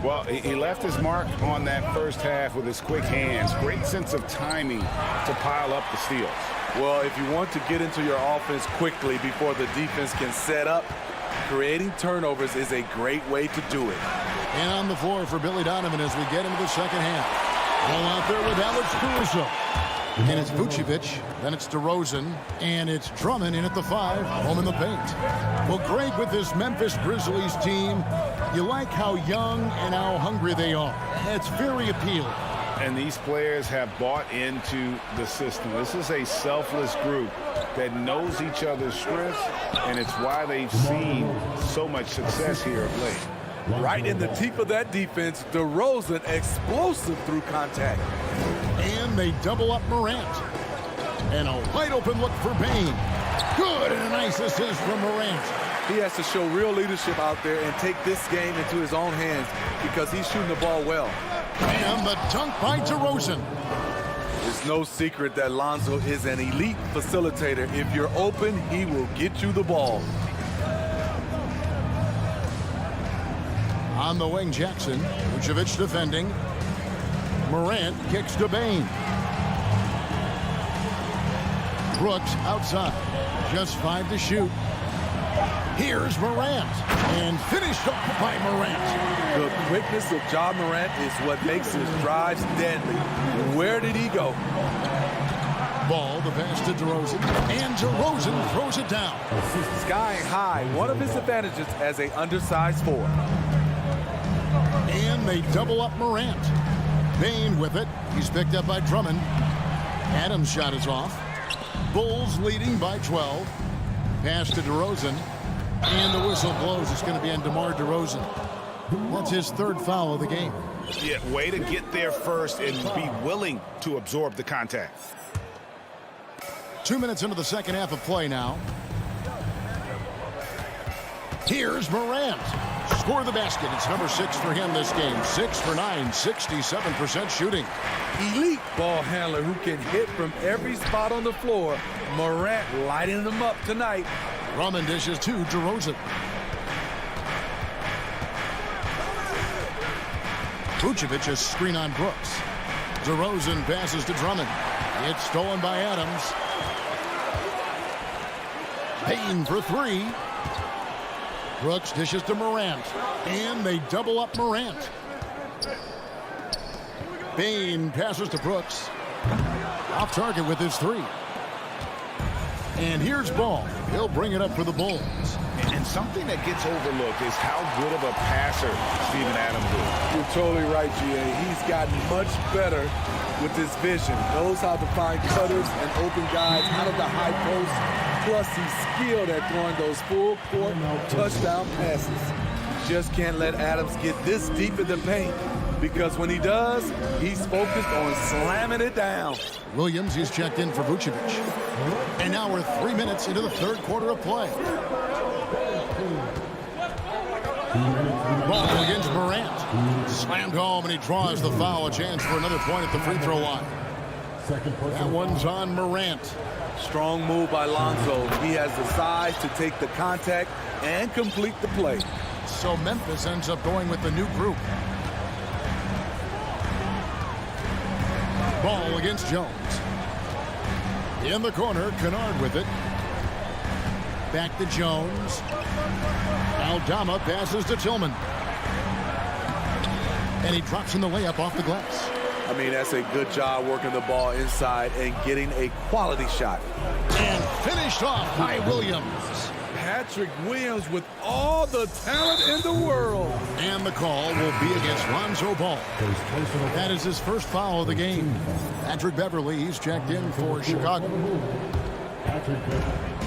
Well, he left his mark on that first half with his quick hands. Great sense of timing to pile up the steals. Well, if you want to get into your offense quickly before the defense can set up, creating turnovers is a great way to do it. And on the floor for Billy Donovan as we get into the second half. Ball out there with Alex Caruso. And it's Vucevic, then it's DeRozan, and it's Drummond in at the 5, home in the paint. Well, Greg, with this Memphis Grizzlies team, you like how young and how hungry they are. That's very appealing. And these players have bought into the system. This is a selfless group that knows each other's strengths, and it's why they've seen so much success here of late. Right in the teeth of that defense, DeRozan explosive through contact. And they double up Morant. And a wide open look for Payne. Good, and a nice assist from Morant. He has to show real leadership out there and take this game into his own hands because he's shooting the ball well. And the dunk by DeRozan. It's no secret that Lonzo is an elite facilitator. If you're open, he will get you the ball. On the wing, Jackson. Vucevic defending. Morant kicks to Bane. Brooks outside. Just 5 to shoot. Here's Morant. And finished off by Morant. The quickness of Ja Morant is what makes his drives deadly. Where did he go? ball, the pass to DeRozan. And DeRozan throws it down. Skying high, one of his advantages as an undersized forward. And they double up Morant. Bane with it. He's picked up by Drummond. Adams' shot is off. Bulls leading by 12. Pass to DeRozan. And the whistle blows. It's going to be on DeMar DeRozan. That's his third foul of the game. Yeah, way to get there first and be willing to absorb the contact. 2 minutes into the second half of play now. Here's Morant. Score the basket. It's number 6 for him this game. 6 for 9, 67% shooting. Elite ball handler who can hit from every spot on the floor. Morant lighting them up tonight. Drummond dishes to DeRozan. Vucevic's screen on Brooks. DeRozan passes to Drummond. It's stolen by Adams. Payne for 3. Brooks dishes to Morant. And they double up Morant. Payne passes to Brooks. Off target with his 3. And here's Ball. He'll bring it up for the Bulls. And something that gets overlooked is how good of a passer Steven Adams is. You're totally right, G.A. He's gotten much better with his vision. Knows how to find cutters and open guys out of the high post. Plus, he's skilled at throwing those full-court touchdown passes. Just can't let Adams get this deep in the paint, because when he does, he's focused on slamming it down. Williams is checked in for Vucevic. And now we're 3 minutes into the third quarter of play. Ball against Morant. Slammed home, and he draws the foul. A chance for another point at the free throw line. That one's on Morant. Strong move by Lonzo. He has the size to take the contact and complete the play. So Memphis ends up going with the new group. Ball against Jones. In the corner, Kennard with it. Back to Jones. Aldama passes to Tillman. And he drops in the layup off the glass. I mean, that's a good job working the ball inside and getting a quality shot. And finished off by Williams. Patrick Williams with all the talent in the world. And the call will be against Lonzo Ball. That is his first foul of the game. Patrick Beverly, he's checked in for Chicago.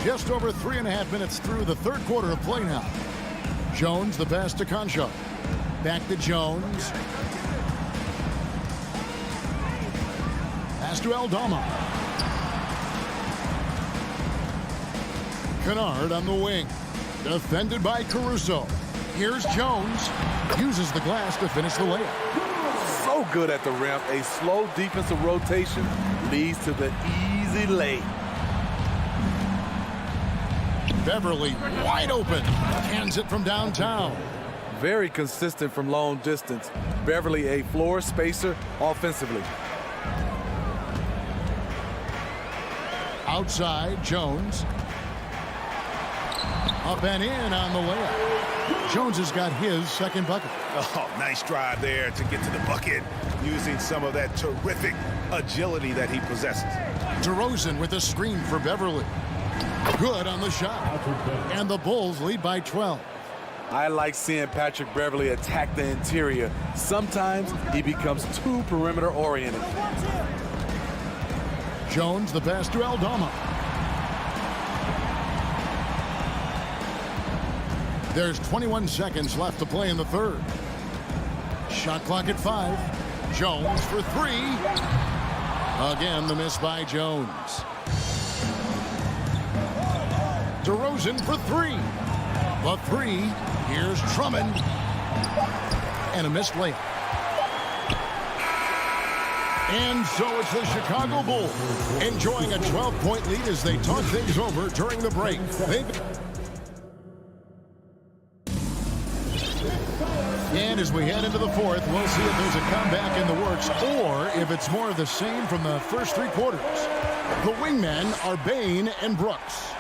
Just over 3.5 minutes through the third quarter of play now. Jones, the pass to Concho. Back to Jones. Pass to Aldama. Kennard on the wing. Defended by Caruso. Here's Jones. Uses the glass to finish the layup. So good at the rim. A slow defensive rotation leads to the easy lay. Beverly wide open. Hands it from downtown. Very consistent from long distance. Beverly a floor spacer offensively. Outside, Jones. Up and in on the layup. Jones has got his second bucket. Oh, nice drive there to get to the bucket, using some of that terrific agility that he possesses. DeRozan with a screen for Beverly. Good on the shot. And the Bulls lead by 12. I like seeing Patrick Beverly attack the interior. Sometimes he becomes too perimeter oriented. Jones, the pass to Aldama. There's 21 seconds left to play in the third. Shot clock at 5. Jones for 3. Again, the miss by Jones. DeRozan for 3. The 3. Here's Drummond. And a missed layup. And so it's the Chicago Bulls enjoying a 12-point lead as they talk things over during the break. And as we head into the fourth, we'll see if there's a comeback in the works or if it's more of the same from the first 3 quarters. The wingmen are Bane and Brooks.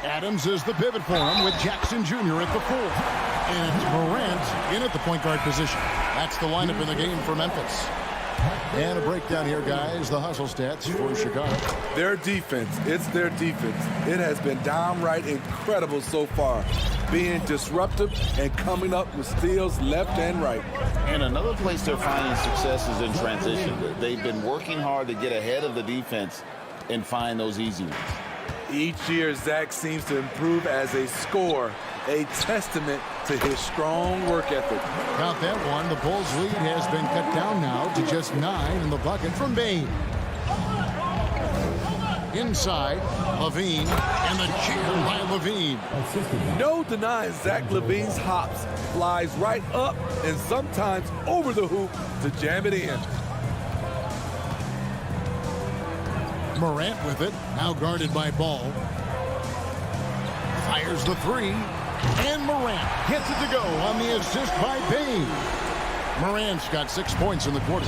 Adams is the pivot for him with Jackson Jr. at the 4. And it's Morant in at the point guard position. That's the lineup in the game for Memphis. And a breakdown here, guys. The hustle stats for Chicago. Their defense, it's their defense. It has been downright incredible so far, being disruptive and coming up with steals left and right. And another place they're finding success is in transition. They've been working hard to get ahead of the defense and find those easy ones. Each year, Zach seems to improve as a scorer, a testament to his strong work ethic. Count that one. The Bulls' lead has been cut down now to just 9 in the bucket from Bane. Inside, Levine, and the cheer by Levine. No denying Zach Levine's hops. Flies right up and sometimes over the hoop to jam it in. Morant with it, now guarded by Ball. Fires the three, and Morant hits it to go on the assist by Bane. Morant's got 6 points in the quarter.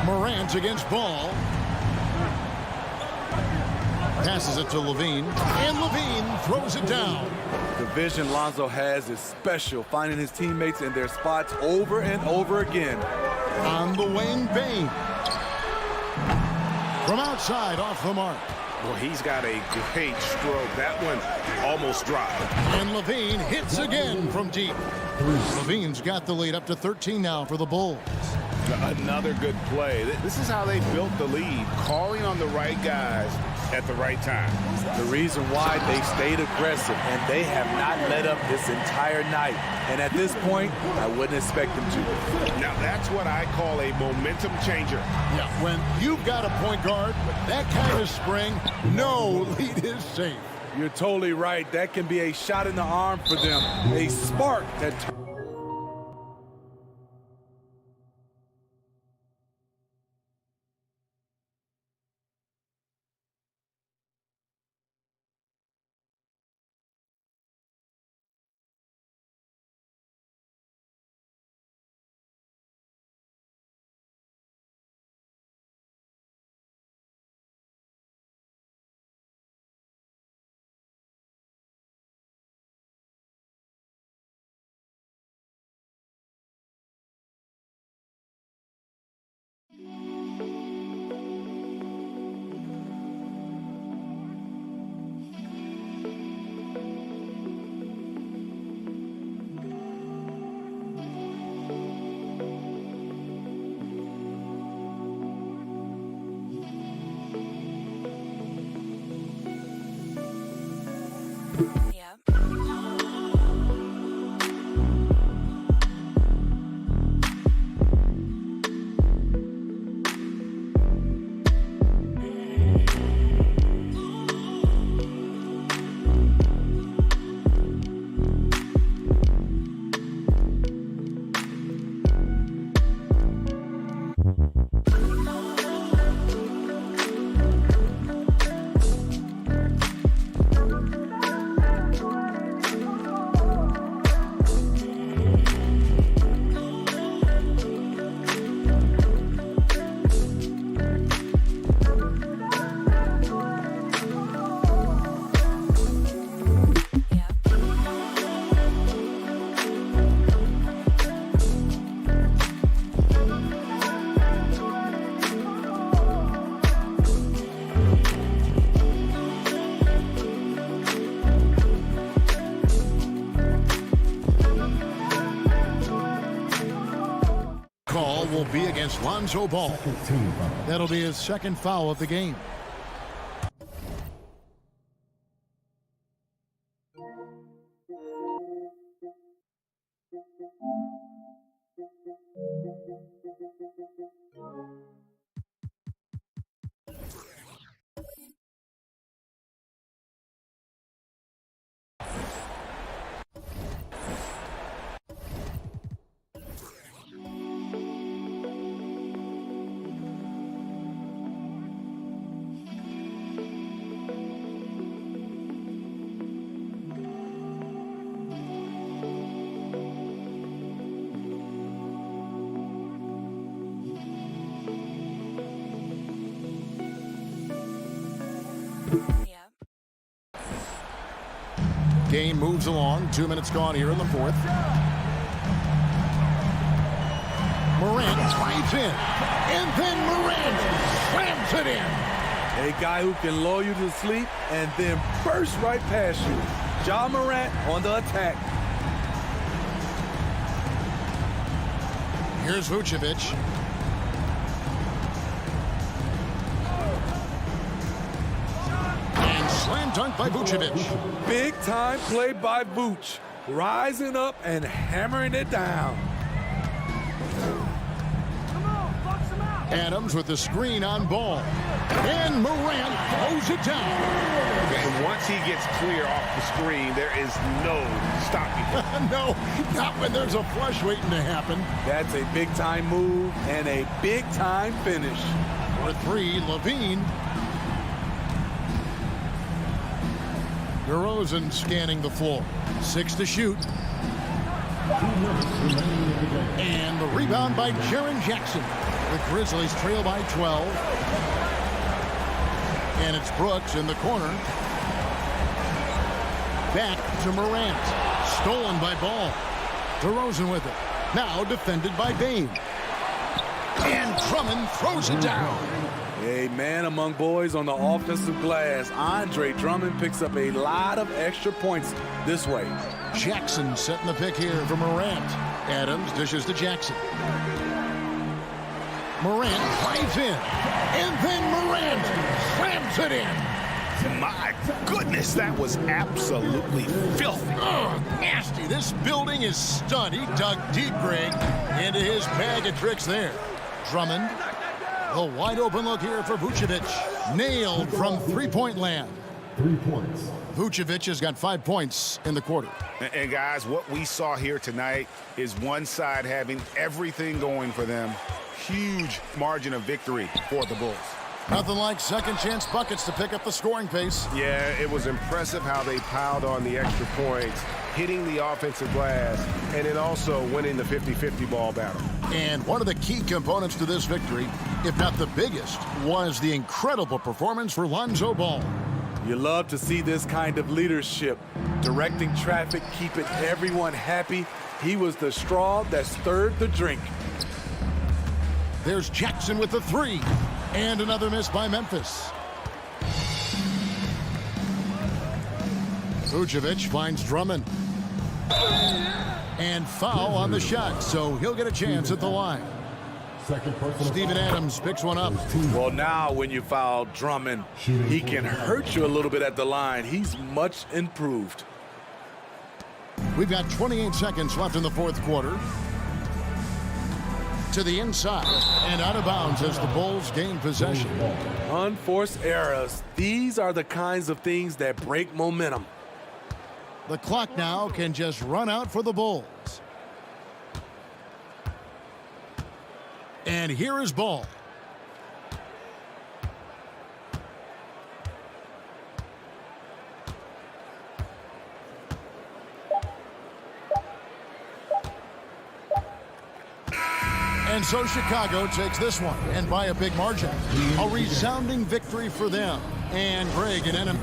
Morant against Ball. Passes it to Levine, and Levine throws it down. The vision Lonzo has is special, finding his teammates in their spots over and over again. On the wing, Bane. From outside, off the mark. Well, he's got a great stroke. That one almost dropped. And Levine hits again from deep. Levine's got the lead up to 13 now for the Bulls. Another good play. This is how they built the lead, calling on the right guys at the right time. The reason why they stayed aggressive, and they have not let up this entire night. And at this point, I wouldn't expect them to. Now, that's what I call a momentum changer. Yeah, when you've got a point guard with that kind of spring, no lead is safe. You're totally right. That can be a shot in the arm for them, a spark that... Will be against Lonzo Ball. That'll be his second foul of the game. Game moves along. 2 minutes gone here in the fourth. Morant drives in, and then Morant slams it in. A guy who can lull you to sleep and then burst right past you. Ja Morant on the attack. Here's Vucevic. And slam dunk by Vucevic. Big time play by Vooch. Rising up and hammering it down. Adams with the screen on Ball. And Morant throws it down. And once he gets clear off the screen, there is no stopping him. No, not when there's a flush waiting to happen. That's a big time move and a big time finish. For three, Levine. DeRozan scanning the floor. 6 to shoot. And the rebound by Jaren Jackson. The Grizzlies trail by 12. And it's Brooks in the corner. Back to Morant. Stolen by Ball. DeRozan with it. Now defended by Bane. And Drummond throws it down. A man among boys on the offensive glass. Andre Drummond picks up a lot of extra points this way. Jackson setting the pick here for Morant. Adams dishes to Jackson. Morant drives in. And then Morant slams it in. My goodness, that was absolutely filthy. Oh, nasty. This building is stud. He dug deep, Greg, into his bag of tricks there. Drummond. The wide open look here for Vucevic. Nailed from three-point land. 3 points. Vucevic has got 5 points in the quarter. And guys, what we saw here tonight is one side having everything going for them. Huge margin of victory for the Bulls. Nothing like second chance buckets to pick up the scoring pace. Yeah, it was impressive how they piled on the extra points, hitting the offensive glass, and then also winning the 50-50 ball battle. And one of the key components to this victory, if not the biggest, was the incredible performance for Lonzo Ball. You love to see this kind of leadership. Directing traffic, keeping everyone happy. He was the straw that stirred the drink. There's Jackson with the three. And another miss by Memphis. Vucevic finds Drummond. And foul on the shot, so he'll get a chance at the line. Steven Adams picks one up. Well, now when you foul Drummond, he can hurt you a little bit at the line. He's much improved. We've got 28 seconds left in the fourth quarter. To the inside and out of bounds as the Bulls gain possession. Unforced errors. These are the kinds of things that break momentum. The clock now can just run out for the Bulls. And here is Ball. And so Chicago takes this one, and by a big margin. A resounding victory for them. And Greg and Enum.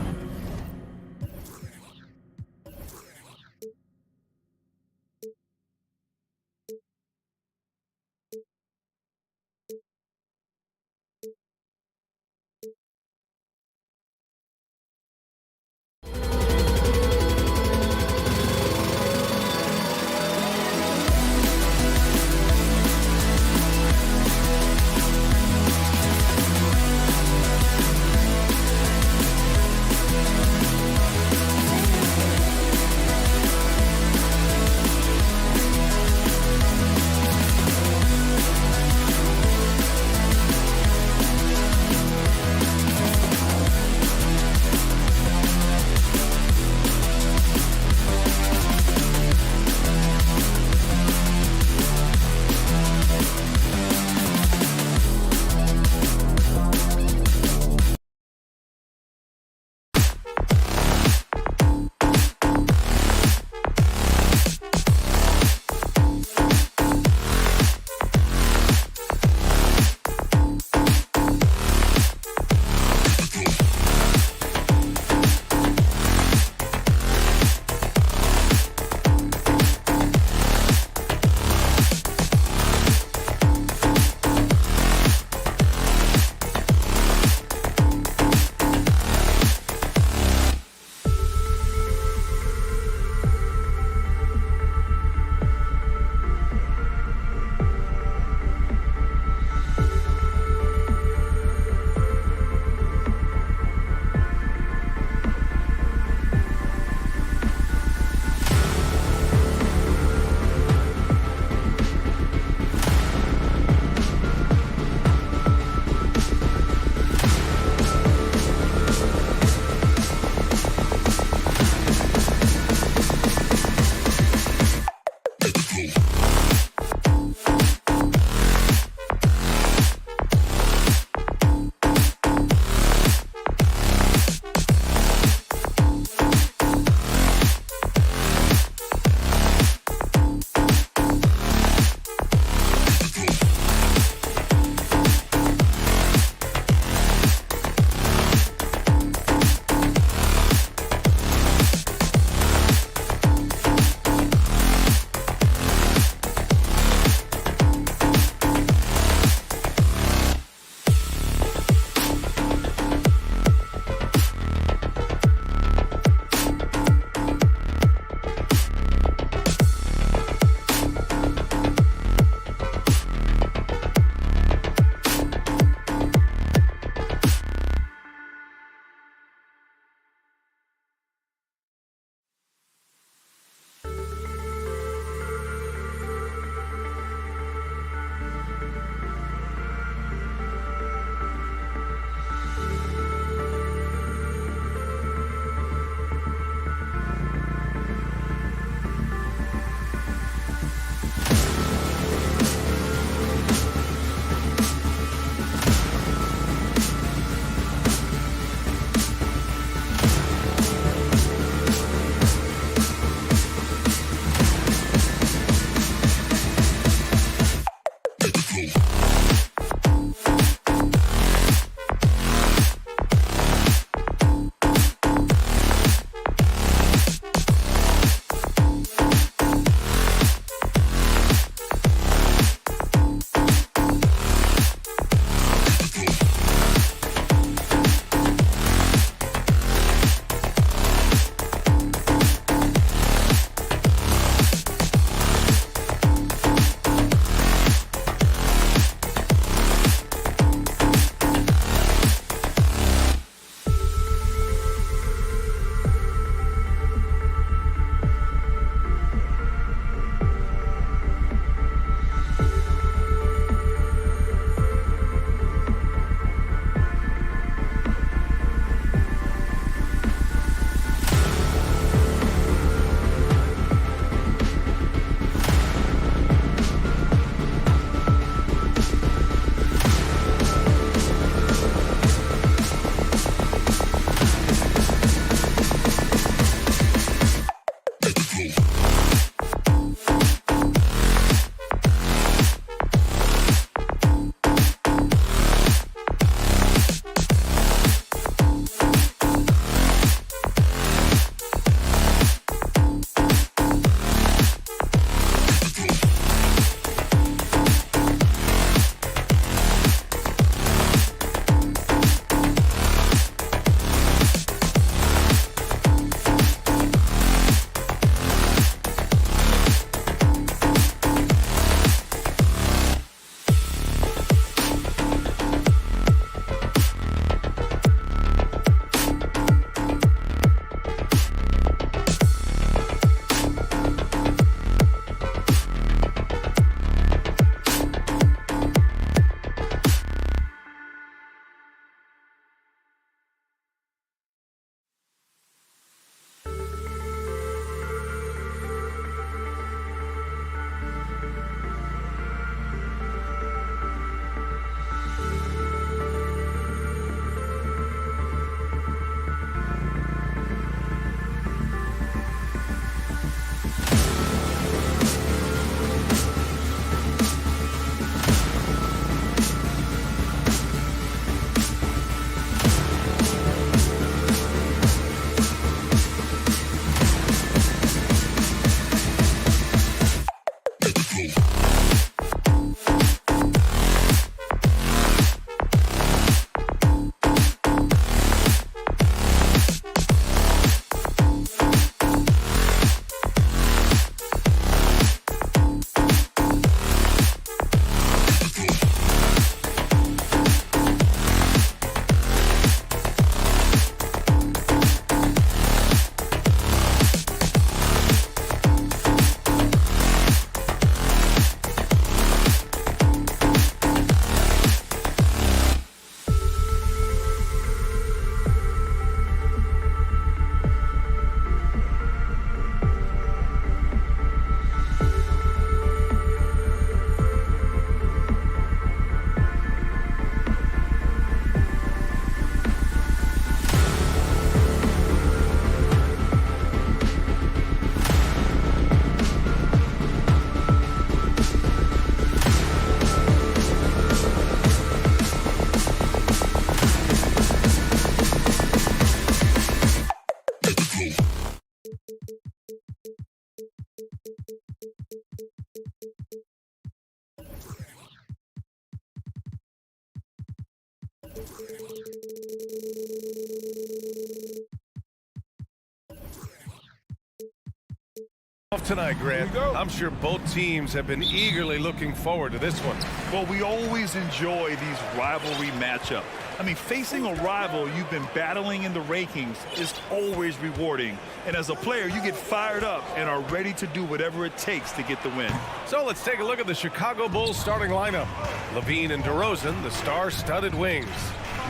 Tonight, Grant. I'm sure both teams have been eagerly looking forward to this one. Well, we always enjoy these rivalry matchups. I mean, facing a rival you've been battling in the rankings is always rewarding. And as a player, you get fired up and are ready to do whatever it takes to get the win. So let's take a look at the Chicago Bulls starting lineup. Levine and DeRozan, the star-studded wings.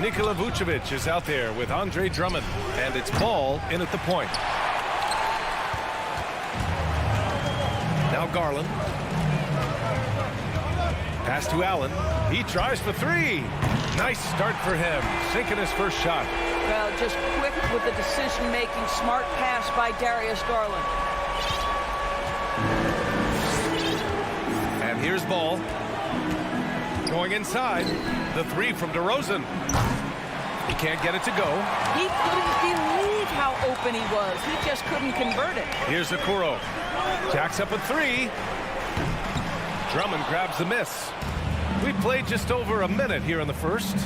Nikola Vucevic is out there with Andre Drummond. And it's Ball in at the point. Now Garland. Pass to Allen. He tries for three. Nice start for him. Sinking his first shot. Well, just quick with the decision-making. Smart pass by Darius Garland. And here's Ball. Going inside. The three from DeRozan. He can't get it to go. He couldn't believe how open he was. He just couldn't convert it. Here's Okoro. Jacks up a three. Drummond grabs the miss. We played just over a minute here in the first.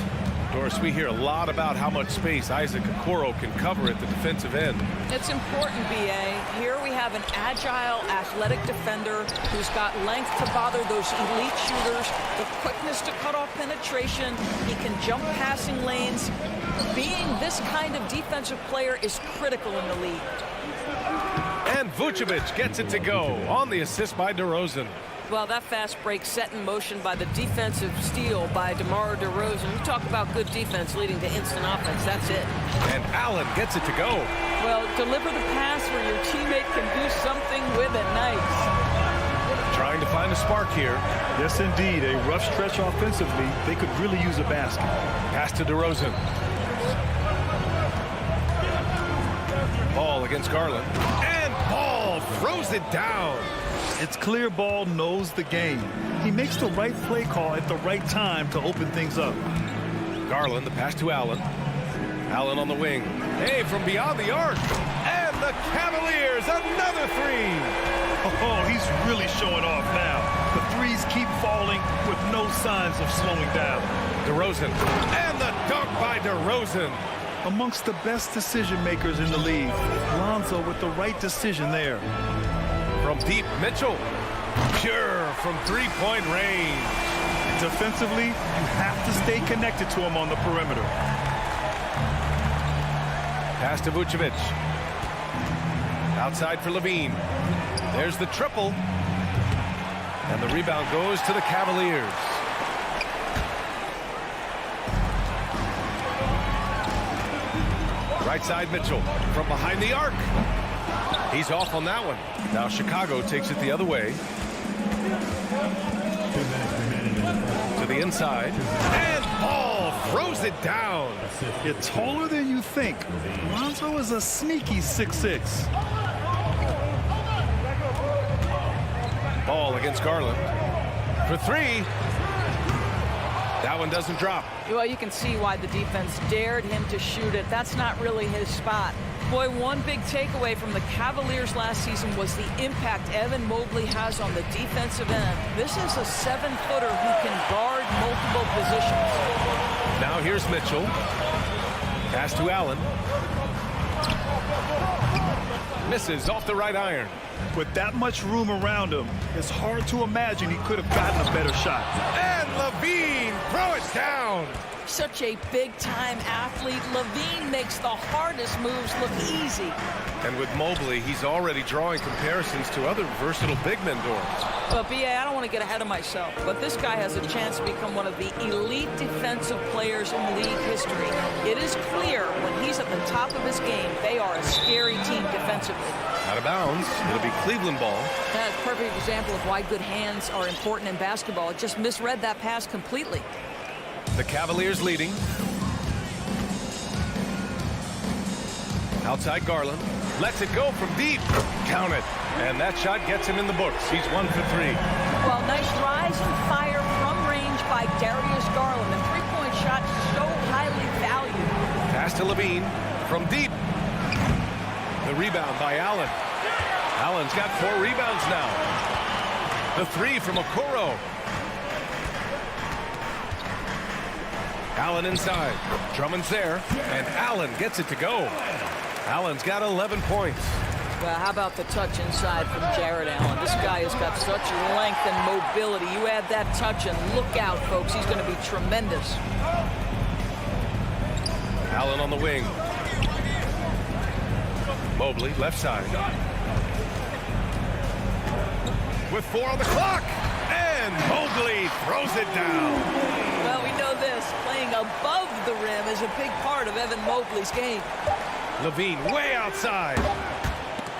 Doris, we hear a lot about how much space Isaac Okoro can cover at the defensive end. It's important, B.A. Here we have an agile, athletic defender who's got length to bother those elite shooters, the quickness to cut off penetration. He can jump passing lanes. Being this kind of defensive player is critical in the league. And Vucevic gets it to go on the assist by DeRozan. Well, that fast break set in motion by the defensive steal by DeMar DeRozan. You talk about good defense leading to instant offense. That's it. And Allen gets it to go. Well, deliver the pass where your teammate can do something with it. Nice. Trying to find a spark here. Yes, indeed. A rough stretch offensively. They could really use a basket. Pass to DeRozan. Ball against Garland. And Ball throws it down. It's clear Ball knows the game. He makes the right play call at the right time to open things up. Garland, the pass to Allen. Allen on the wing. Hey, from beyond the arc. And the Cavaliers, another three. Oh, he's really showing off now. The threes keep falling with no signs of slowing down. DeRozan. And the dunk by DeRozan. Amongst the best decision makers in the league. Lonzo with the right decision there. From deep, Mitchell. Pure from three-point range. Defensively, you have to stay connected to him on the perimeter. Pass to Vucevic. Outside for Levine. There's the triple. And the rebound goes to the Cavaliers. Right side, Mitchell. From behind the arc. He's off on that one. Now Chicago takes it the other way. To the inside. And Ball throws it down. It's taller than you think. Lonzo is a sneaky 6'6". Ball against Garland. For three. That one doesn't drop. Well, you can see why the defense dared him to shoot it. That's not really his spot. Boy, one big takeaway from the Cavaliers last season was the impact Evan Mobley has on the defensive end. This is a 7-footer who can guard multiple positions. Now here's Mitchell. Pass to Allen. Misses off the right iron. With that much room around him, it's hard to imagine he could have gotten a better shot. And Levine, throw it down. Such a big-time athlete. Levine makes the hardest moves look easy. And with Mobley, he's already drawing comparisons to other versatile big men, Doris. Well, B.A., I don't want to get ahead of myself, but this guy has a chance to become one of the elite defensive players in league history. It is clear when he's at the top of his game, they are a scary team defensively. Out of bounds. It'll be Cleveland ball. That's a perfect example of why good hands are important in basketball. It just misread that pass completely. The Cavaliers leading. Outside Garland. Lets it go from deep. Count it. And that shot gets him in the books. He's 1 for 3. Well, nice rise and fire from range by Darius Garland. The three-point shot so highly valued. Pass to Levine from deep. The rebound by Allen. Allen's got 4 rebounds now. The three from Okoro. Allen inside. Drummond's there, and Allen gets it to go. Allen's got 11 points. Well, how about the touch inside from Jared Allen? This guy has got such length and mobility. You add that touch, and look out, folks. He's going to be tremendous. Allen on the wing. Mobley, left side. With 4 on the clock, and Mobley throws it down. Well, we know this. Playing above the rim is a big part of Evan Mobley's game. Levine way outside.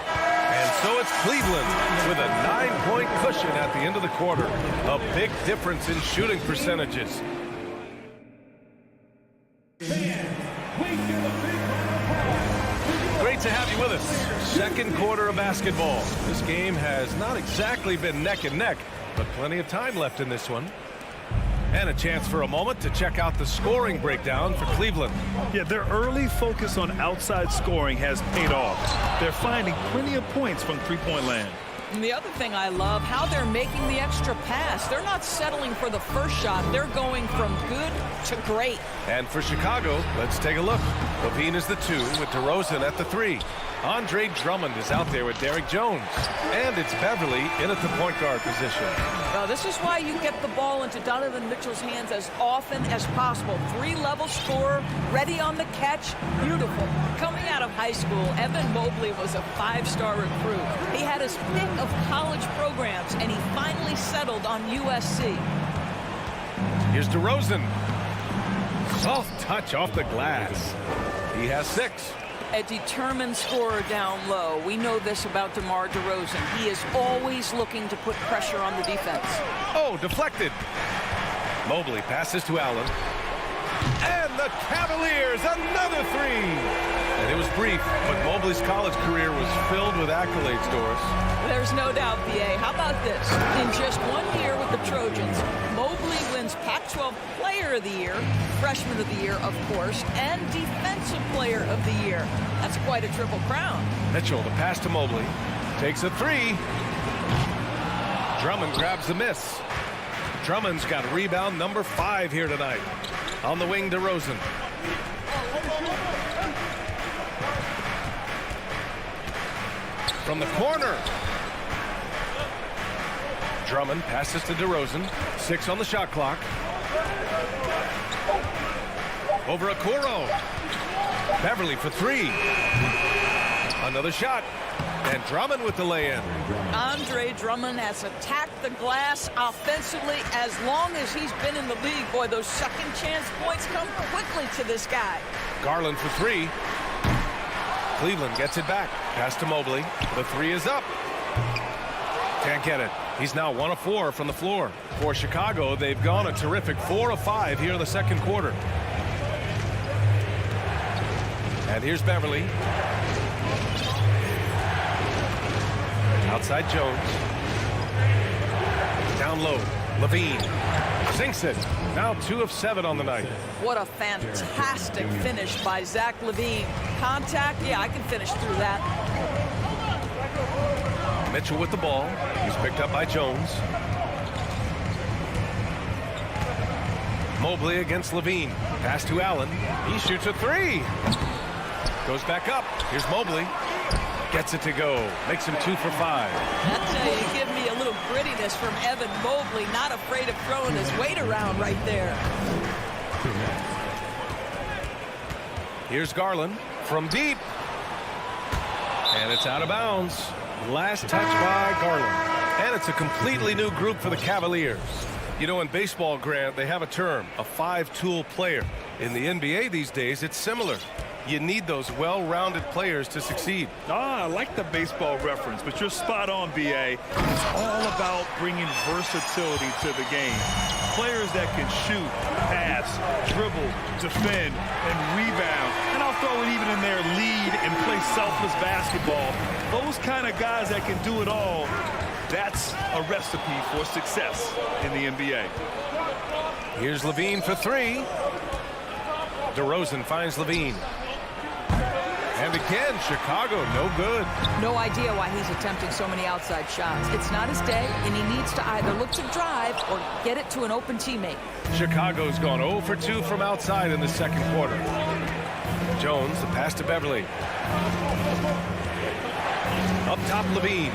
And so it's Cleveland with a 9-point cushion at the end of the quarter. A big difference in shooting percentages. Great to have you with us. Second quarter of basketball. This game has not exactly been neck and neck, but plenty of time left in this one. And a chance for a moment to check out the scoring breakdown for Cleveland. Yeah, their early focus on outside scoring has paid off. They're finding plenty of points from three-point land. And the other thing I love, how they're making the extra pass. They're not settling for the first shot. They're going from good to great. And for Chicago, let's take a look. Levine is the 2 with DeRozan at the 3. Andre Drummond is out there with Derrick Jones. And it's Beverly in at the point guard position. Well, this is why you get the ball into Donovan Mitchell's hands as often as possible. 3-level scorer, ready on the catch, beautiful. Coming out of high school, Evan Mobley was a 5-star recruit. He had his pick of college programs, and he finally settled on USC. Here's DeRozan. Soft touch off the glass. He has 6. A determined scorer down low. We know this about DeMar DeRozan. He is always looking to put pressure on the defense. Oh, deflected. Mobley passes to Allen. And the Cavaliers, another 3. And it was brief, but Mobley's college career was filled with accolades, Doris. There's no doubt, BA. How about this? In just 1 year with the Trojans, Mobley wins Pac-12 Player of the Year, Freshman of the Year, of course, and Defensive Player of the Year. That's quite a triple crown. Mitchell, the pass to Mobley. Takes a 3. Drummond grabs the miss. Drummond's got rebound number 5 here tonight. On the wing, DeRozan. From the corner. Drummond passes to DeRozan. 6 on the shot clock. Over Okoro. Beverly for 3. Another shot. And Drummond with the lay-in. Andre Drummond has attacked the glass offensively as long as he's been in the league. Boy, those second chance points come quickly to this guy. Garland for 3. Cleveland gets it back. Pass to Mobley. The 3 is up. Can't get it. He's now 1 of 4 from the floor. For Chicago, they've gone a terrific 4 of 5 here in the second quarter. And here's Beverly. Outside Jones. Down low. Levine. Sinks it. Now 2 of 7 on the night. What a fantastic finish by Zach LaVine. Contact, yeah, I can finish through that. Mitchell with the ball. He's picked up by Jones. Mobley against Levine. Pass to Allen. He shoots a 3. Goes back up. Here's Mobley. Gets it to go. Makes him 2 for 5. That's how you give me a little grittiness from Evan Mobley. Not afraid of throwing his weight around right there. Here's Garland from deep. And it's out of bounds. Last touch by Garland. And it's a completely new group for the Cavaliers. You know, in baseball, Grant, they have a term, a 5-tool player. In the NBA these days, it's similar. You need those well-rounded players to succeed. I like the baseball reference, but you're spot on, BA. It's all about bringing versatility to the game. Players that can shoot, pass, dribble, defend, and rebound. And I'll throw it even in there, lead and play selfless basketball. Those kind of guys that can do it all, that's a recipe for success in the NBA. Here's Levine for 3. DeRozan finds Levine. And again, Chicago, no good. No idea why he's attempting so many outside shots. It's not his day, and he needs to either look to drive or get it to an open teammate. Chicago's gone 0 for 2 from outside in the second quarter. Jones, the pass to Beverly. Up top, Levine.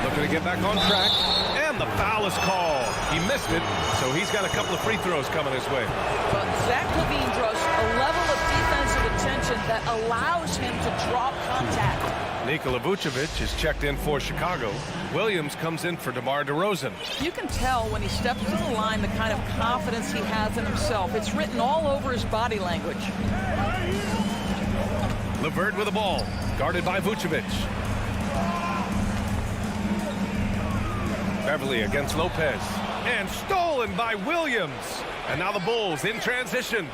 Looking to get back on track. And the foul is called. He missed it, so he's got a couple of free throws coming his way. But Zach Levine draws a level of defensive attention that allows him to drop contact. Nikola Vucevic is checked in for Chicago. Williams comes in for DeMar DeRozan. You can tell when he steps to the line the kind of confidence he has in himself. It's written all over his body language. LeVert with the ball, guarded by Vucevic. Beverly against Lopez, and stolen by Williams. And now the Bulls in transition.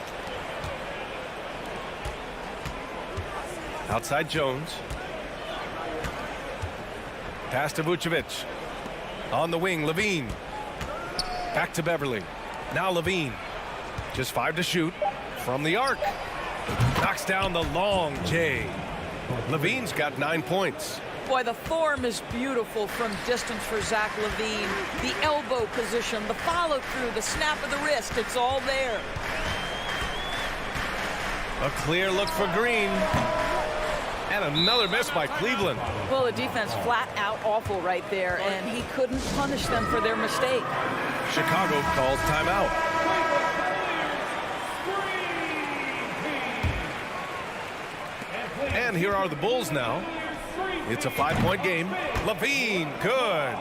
Outside Jones. Pass to Vucevic. On the wing, Levine. Back to Beverly. Now Levine. Just 5 to shoot from the arc. Knocks down the long J. Levine's got 9 points. Boy, the form is beautiful from distance for Zach Levine. The elbow position, the follow through, the snap of the wrist, it's all there. A clear look for Green. And another miss by Cleveland. Well, the defense flat out awful right there, and he couldn't punish them for their mistake. Chicago calls timeout. And here are the Bulls now. It's a 5-point game. Levine, good.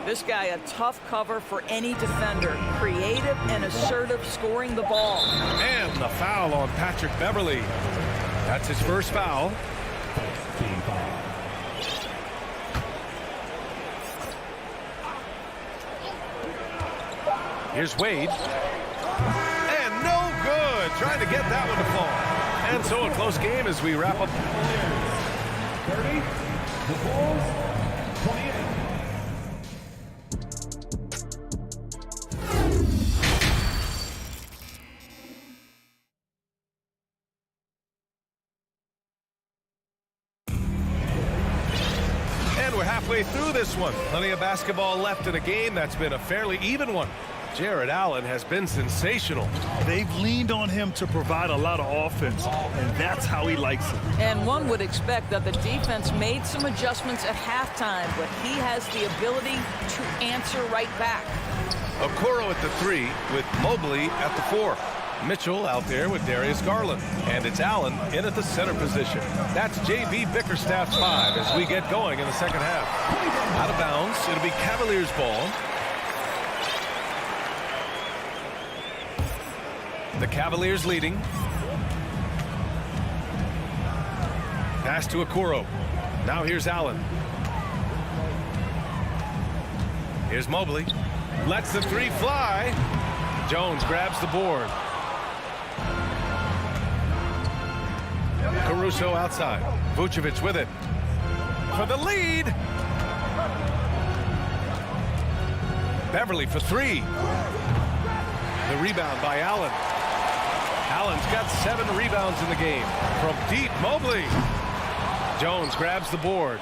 This guy a tough cover for any defender. Creative and assertive scoring the ball. And the foul on Patrick Beverly. That's his first foul. Here's Wade. And no good. Trying to get that one to fall. And so a close game as we wrap up. 30, the Bulls, 28. And we're halfway through this one. Plenty of basketball left in a game that's been a fairly even one. Jared Allen has been sensational. They've leaned on him to provide a lot of offense, and that's how he likes it. And one would expect that the defense made some adjustments at halftime, but he has the ability to answer right back. Okoro at the 3 with Mobley at the 4. Mitchell out there with Darius Garland. And it's Allen in at the center position. That's J.B. Bickerstaff's 5 as we get going in the second half. Out of bounds, it'll be Cavaliers ball. The Cavaliers leading. Pass to Okoro. Now here's Allen. Here's Mobley. Lets the 3 fly. Jones grabs the board. Caruso outside. Vucevic with it. For the lead. Beverly for 3. The rebound by Allen. Allen's got 7 rebounds in the game. From deep, Mobley. Jones grabs the board.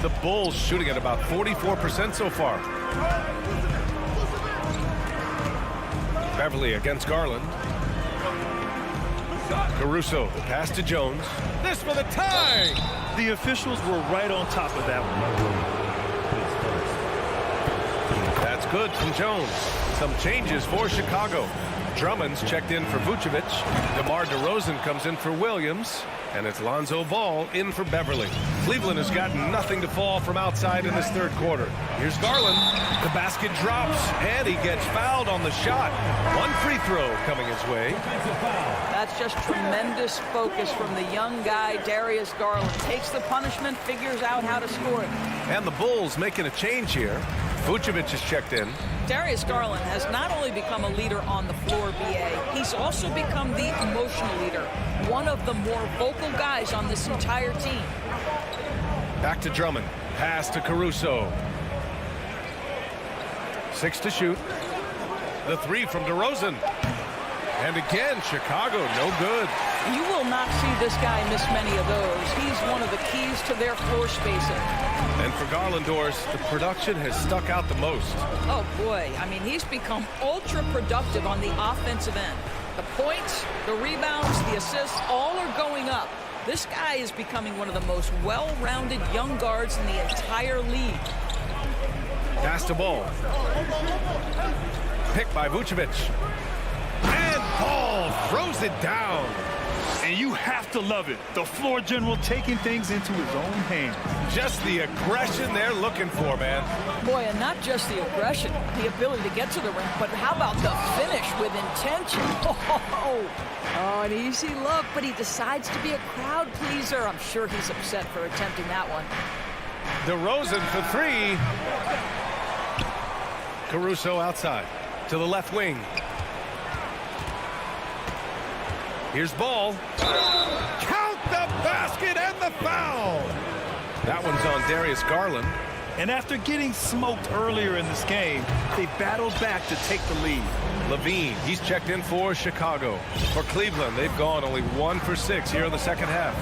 The Bulls shooting at about 44% so far. Beverly against Garland. Caruso, pass to Jones. This for the tie! The officials were right on top of that one. That's good from Jones. Some changes for Chicago. Drummond's checked in for Vucevic. DeMar DeRozan comes in for Williams. And it's Lonzo Ball in for Beverly. Cleveland has got nothing to fall from outside in this third quarter. Here's Garland. The basket drops, and he gets fouled on the shot. 1 free throw coming his way. That's just tremendous focus from the young guy, Darius Garland. Takes the punishment, figures out how to score it. And the Bulls making a change here. Vucevic is checked in. Darius Garland has not only become a leader on the floor, BA, he's also become the emotional leader. One of the more vocal guys on this entire team. Back to Drummond. Pass to Caruso. 6 to shoot. The 3 from DeRozan. And again, Chicago, no good. You will not see this guy miss many of those. He's one of the keys to their floor spacing. And for Garlandors, the production has stuck out the most. Oh, boy. I mean, he's become ultra productive on the offensive end. The points, the rebounds, the assists, all are going up. This guy is becoming one of the most well-rounded young guards in the entire league. Pass to Ball. Picked by Vucevic. And Ball throws it down. And you have to love it. The floor general taking things into his own hands. Just the aggression they're looking for, man. Boy, and not just the aggression, the ability to get to the rim, but how about the finish with intention? Oh, an easy look, but he decides to be a crowd pleaser. I'm sure he's upset for attempting that one. DeRozan for three. Caruso outside to the left wing. Here's Ball. Count the basket and the foul. That one's on Darius Garland. And after getting smoked earlier in this game, they battled back to take the lead. Levine, he's checked in for Chicago. For Cleveland, they've gone only 1 for 6 here in the second half.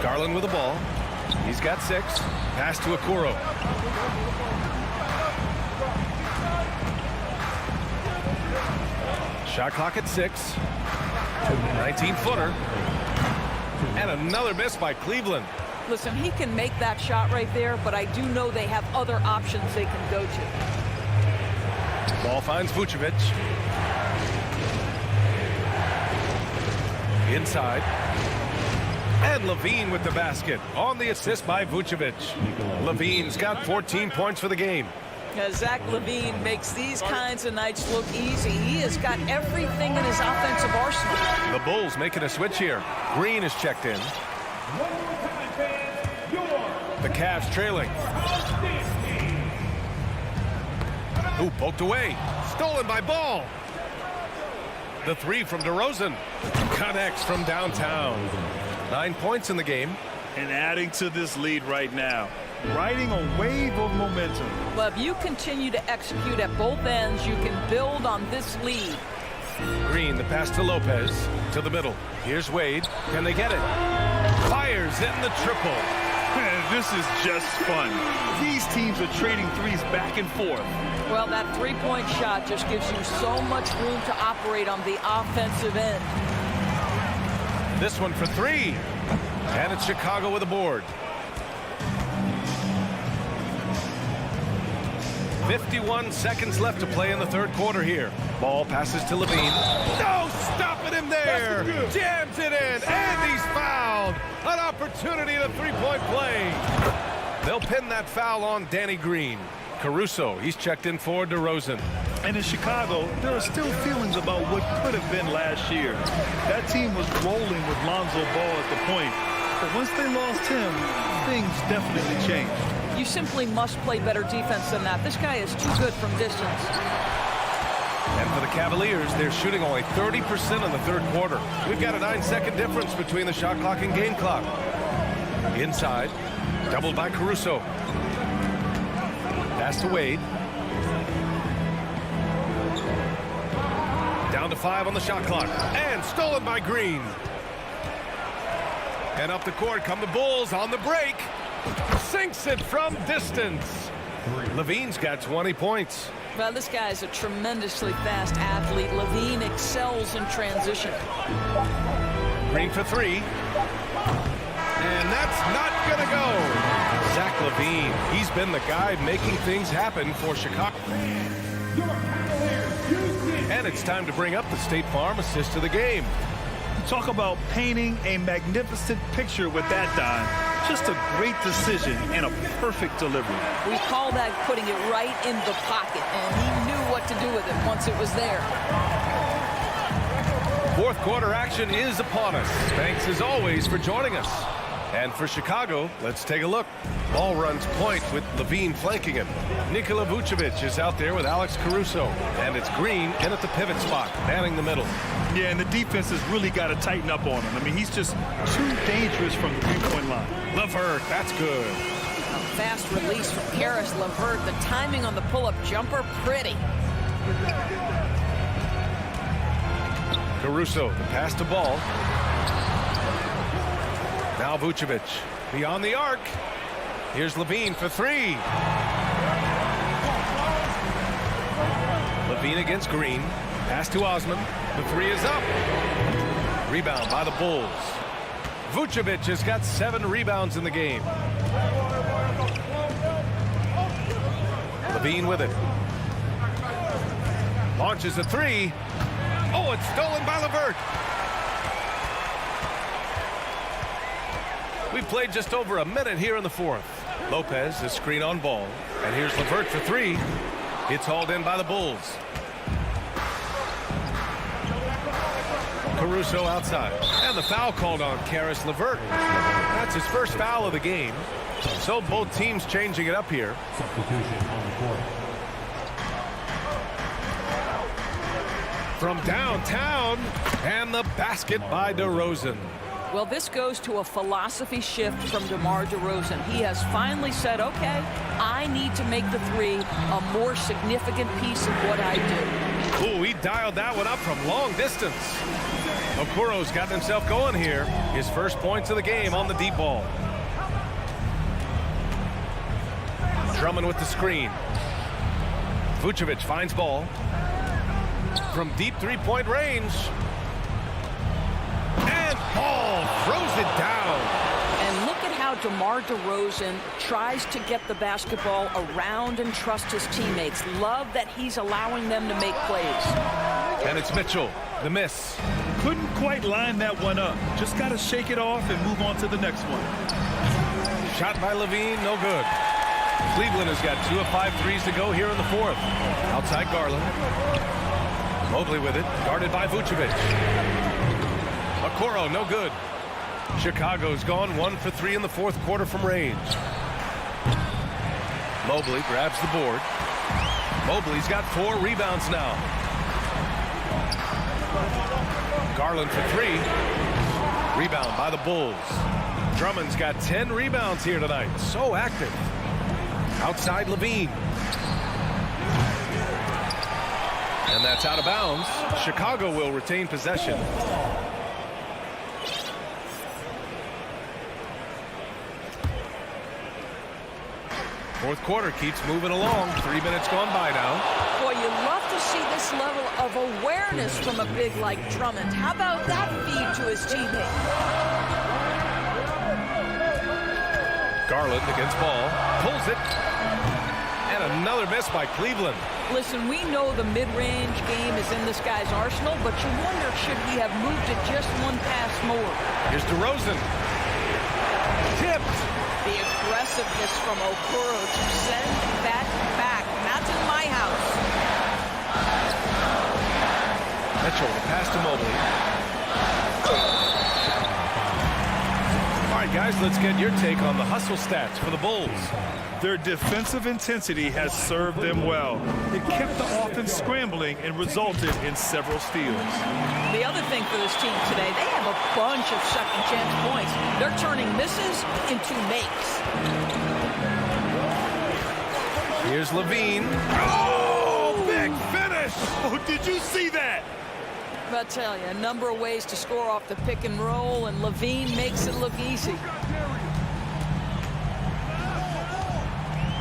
Garland with the ball. He's got 6. Pass to Okoro. Shot clock at 6. 19-footer. And another miss by Cleveland. Listen, he can make that shot right there, but I do know they have other options they can go to. Ball finds Vucevic. Inside. And Levine with the basket on the assist by Vucevic. Levine's got 14 points for the game. Zach LaVine makes these kinds of nights look easy. He has got everything in his offensive arsenal. The Bulls making a switch here. Green is checked in. The Cavs trailing. Ooh, poked away. Stolen by Ball. The three from DeRozan. Connects from downtown. 9 points in the game. And adding to this lead right now. Riding a wave of momentum. Well, if you continue to execute at both ends, you can build on this lead. Green, the pass to Lopez. To the middle. Here's Wade. Can they get it? Fires in the triple. This is just fun. These teams are trading threes back and forth. Well, that three-point shot just gives you so much room to operate on the offensive end. This one for 3. And it's Chicago with a board. 51 seconds left to play in the third quarter here. Ball passes to Levine. No stopping him there. Jams it in, and he's fouled. An opportunity at a three-point play. They'll pin that foul on Danny Green. Caruso, he's checked in for DeRozan. And in Chicago, there are still feelings about what could have been last year. That team was rolling with Lonzo Ball at the point. But once they lost him, things definitely changed. You simply must play better defense than that. This guy is too good from distance. And for the Cavaliers, they're shooting only 30% in the third quarter. We've got a 9-second difference between the shot clock and game clock. Inside, doubled by Caruso. Pass to Wade. Down to 5 on the shot clock. And stolen by Green. And up the court come the Bulls on the break. Sinks it from distance. Levine's got 20 points. Well, this guy is a tremendously fast athlete. Levine excels in transition. Green for 3. And that's not going to go. Zach LaVine, he's been the guy making things happen for Chicago. And it's time to bring up the State Farm assist of the game. Talk about painting a magnificent picture with that dime. Just a great decision and a perfect delivery. We call that putting it right in the pocket, and he knew what to do with it once it was there. Fourth quarter action is upon us. Thanks as always for joining us. And for Chicago, let's take a look. Ball runs point with Levine flanking him. Nikola Vucevic is out there with Alex Caruso. And it's Green in at the pivot spot, manning the middle. Yeah, and the defense has really got to tighten up on him. I mean, he's just too dangerous from the three-point line. LeVert, that's good. A fast release from Karis LeVert. The timing on the pull-up jumper, pretty. Caruso, the pass to Ball. Now Vucevic, beyond the arc. Here's Levine for three. Levine against Green. Pass to Osman. The three is up. Rebound by the Bulls. Vucevic has got 7 rebounds in the game. Levine with it. Launches a three. Oh, it's stolen by LeVert. We played just over a minute here in the fourth. Lopez is screen on Ball. And here's LeVert for three. It's hauled in by the Bulls. Caruso outside. And the foul called on Karis LeVert. That's his first foul of the game. So both teams changing it up here. Substitution on the court. From downtown. And the basket by DeRozan. Well, this goes to a philosophy shift from DeMar DeRozan. He has finally said, okay, I need to make the three a more significant piece of what I do. Ooh, he dialed that one up from long distance. Okuro's got himself going here. His first points of the game on the deep ball. Drummond with the screen. Vucevic finds Ball. From deep three-point range. And Ball throws it down. And look at how DeMar DeRozan tries to get the basketball around and trust his teammates. Love that he's allowing them to make plays. And it's Mitchell, the miss. Couldn't quite line that one up. Just got to shake it off and move on to the next one. Shot by Levine, no good. Cleveland has got 2 of 5 threes to go here in the fourth. Outside Garland. Mobley with it, guarded by Vucevic. Okoro, no good. Chicago's gone 1 for 3 in the fourth quarter from range. Mobley grabs the board. Mobley's got 4 rebounds now. Garland for 3. Rebound by the Bulls. Drummond's got 10 rebounds here tonight. So active. Outside Levine. And that's out of bounds. Chicago will retain possession. Fourth quarter keeps moving along. 3 minutes gone by now. Boy, you love to see this level of awareness from a big like Drummond. How about that feed to his teammate? Garland against Ball. Pulls it. And another miss by Cleveland. Listen, we know the mid-range game is in this guy's arsenal, but you wonder, should he have moved it just one pass more? Here's DeRozan. Tipped. The aggressiveness from Okoro to send that back. Not in my house. Mitchell, the pass to Mobley. All right, guys, let's get your take on the hustle stats for the Bulls. Their defensive intensity has served them well. It kept the offense scrambling and resulted in several steals. The other thing for this team today, they have a bunch of second chance points. They're turning misses into makes. Here's Levine. Oh, big finish! Oh, did you see that? I'll tell you, a number of ways to score off the pick and roll, and Levine makes it look easy.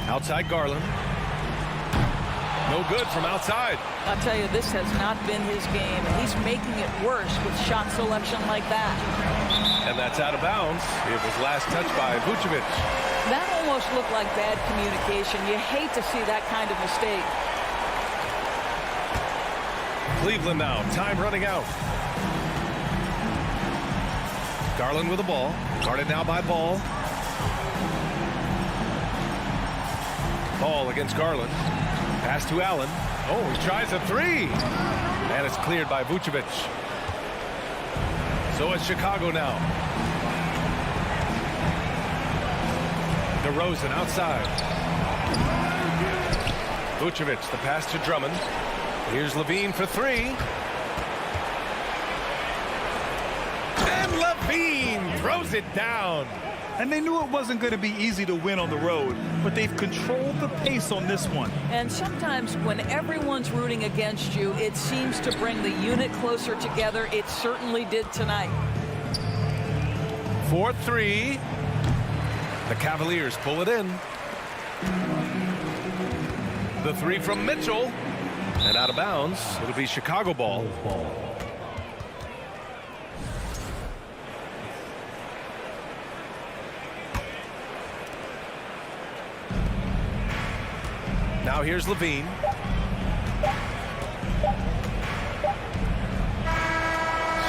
Outside Garland. No good from outside. I'll tell you, this has not been his game, and he's making it worse with shot selection like that. And that's out of bounds. It was last touched by Vucevic. That almost looked like bad communication. You hate to see that kind of mistake. Cleveland now, time running out. Garland with the ball. Guarded now by Ball. Ball against Garland. Pass to Allen. Oh, he tries a three. And it's cleared by Vucevic. So it's Chicago now. DeRozan outside. Vucevic, the pass to Drummond. Here's Levine for 3. And Levine throws it down. And they knew it wasn't going to be easy to win on the road, but they've controlled the pace on this one. And sometimes when everyone's rooting against you, it seems to bring the unit closer together. It certainly did tonight. 4-3. The Cavaliers pull it in. The three from Mitchell. And out of bounds. It'll be Chicago ball. Now here's Levine.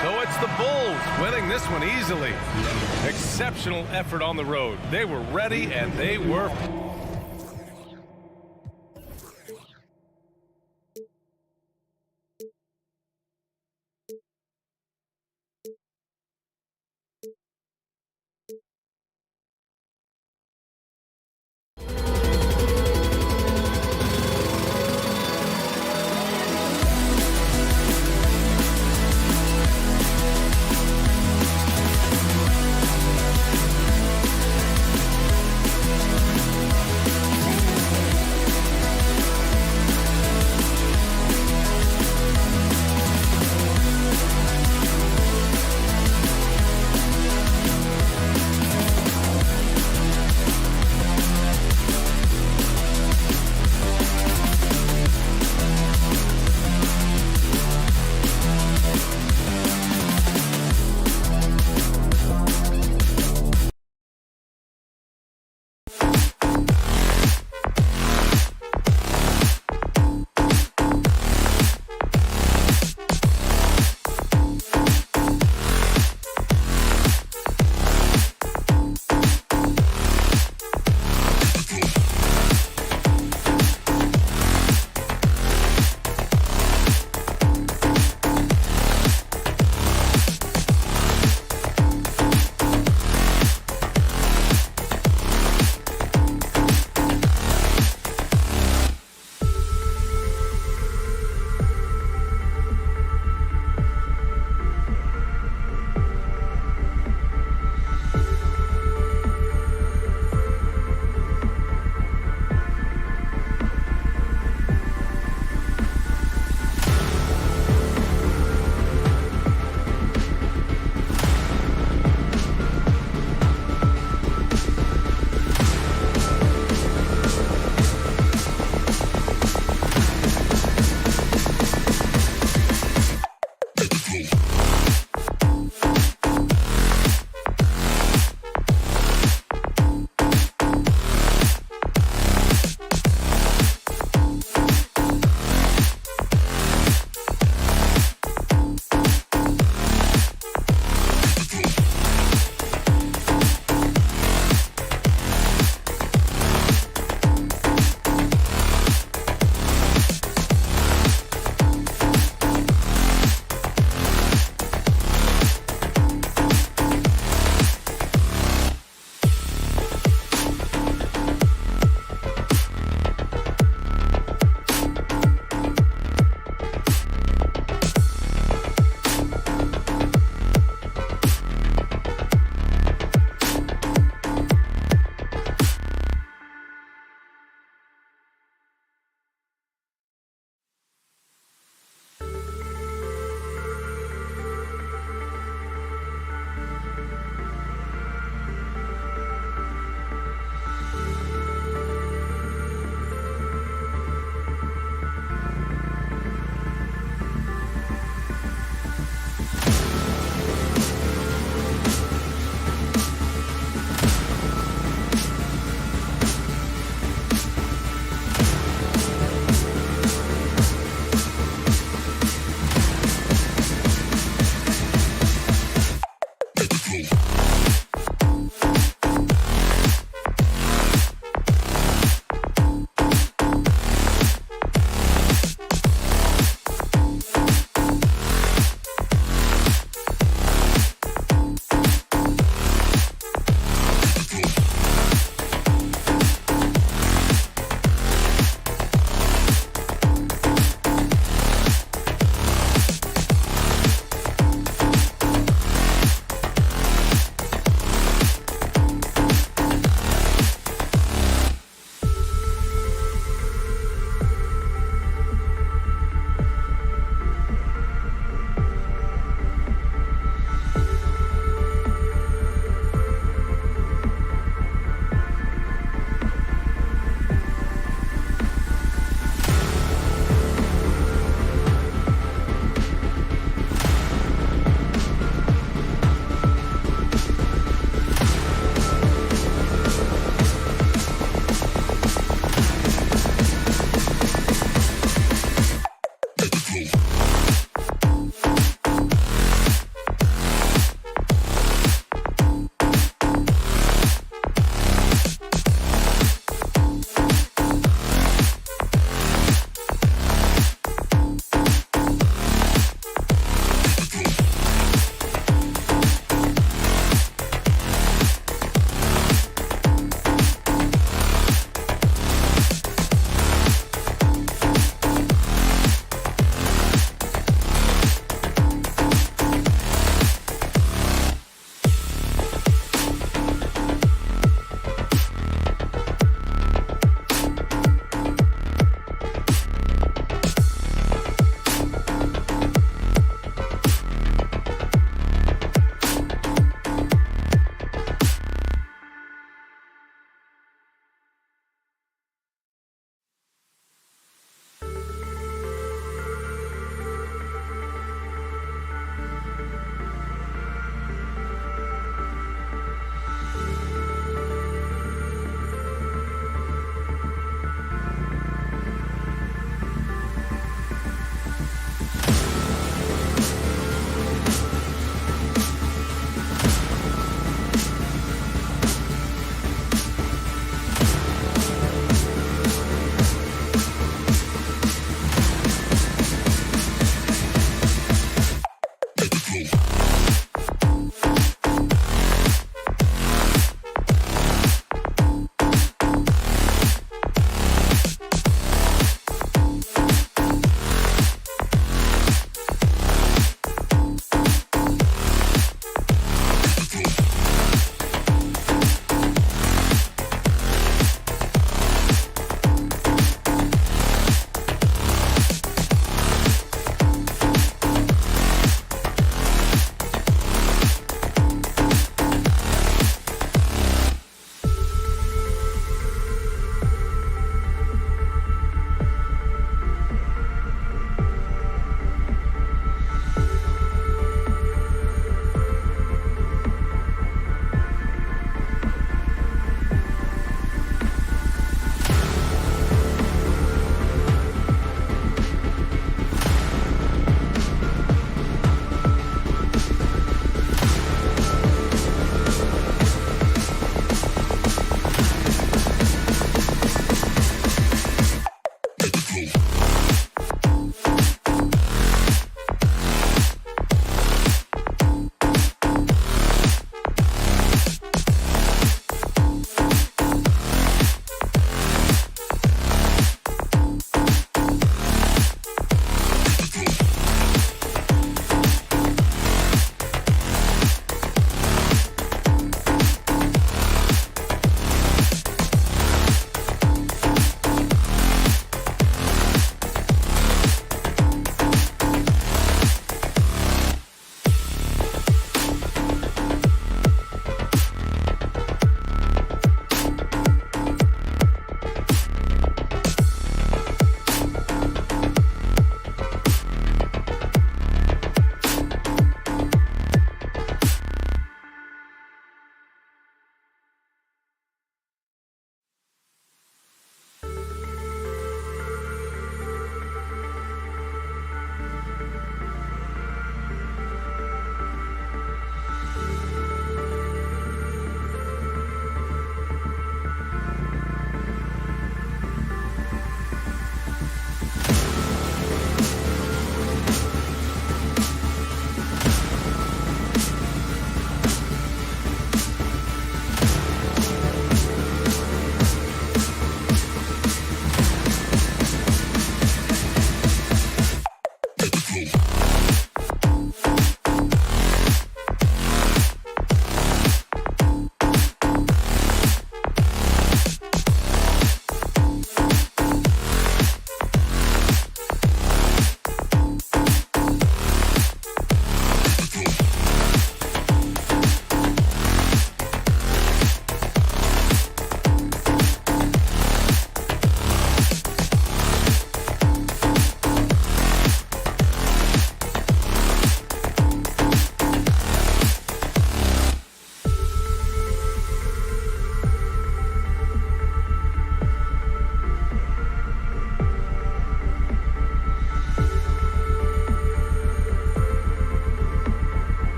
So it's the Bulls winning this one easily. Exceptional effort on the road. They were ready and they were...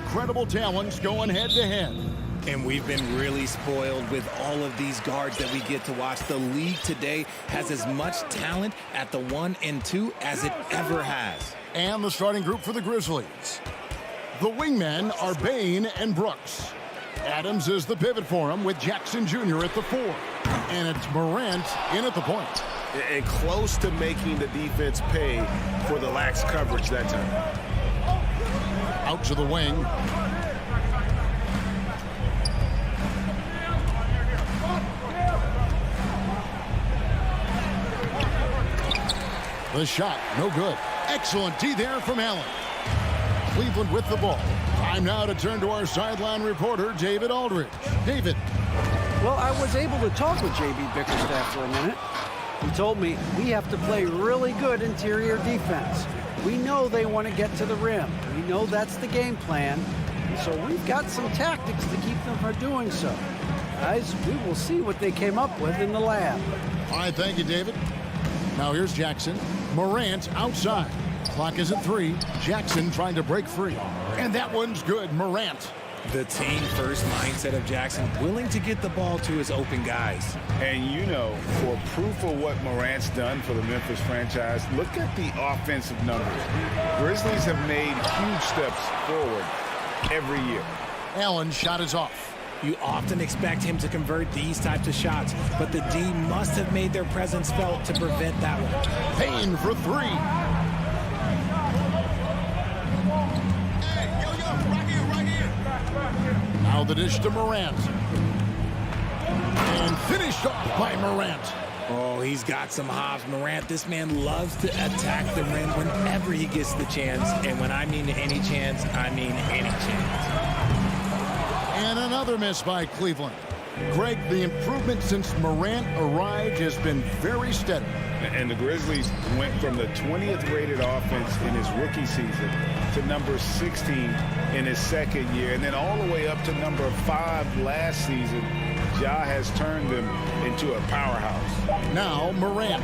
incredible talents going head-to-head. And we've been really spoiled with all of these guards that we get to watch. The league today has as much talent at the 1 and 2 as it ever has. And the starting group for the Grizzlies. The wingmen are Bain and Brooks. Adams is the pivot for him with Jackson Jr. at the 4. And it's Morant in at the point. And close to making the defense pay for the lax coverage that time. Out to the wing. The shot, no good. Excellent D there from Allen. Cleveland with the ball. Time now to turn to our sideline reporter, David Aldridge. David. Well, I was able to talk with J.B. Bickerstaff for a minute. He told me we have to play really good interior defense. We know they want to get to the rim. We know that's the game plan. And so we've got some tactics to keep them from doing so. Guys, we will see what they came up with in the lab. All right, thank you, David. Now here's Jackson. Morant outside. Clock is at 3. Jackson trying to break free. And that one's good. Morant. The team-first mindset of Jackson, willing to get the ball to his open guys. And you know, for proof of what Morant's done for the Memphis franchise, look at the offensive numbers. Grizzlies have made huge steps forward every year. Allen's shot is off. You often expect him to convert these types of shots, but the D must have made their presence felt to prevent that one. Payne for 3. Now the dish to Morant. And finished up by Morant. Oh, he's got some hops. Morant, this man loves to attack the rim whenever he gets the chance. And when I mean any chance, I mean any chance. And another miss by Cleveland. Greg, the improvement since Morant arrived has been very steady. And the Grizzlies went from the 20th rated offense in his rookie season to number 16 in his second year, and then all the way up to number 5 last season. Ja has turned them into a powerhouse. Now Morant,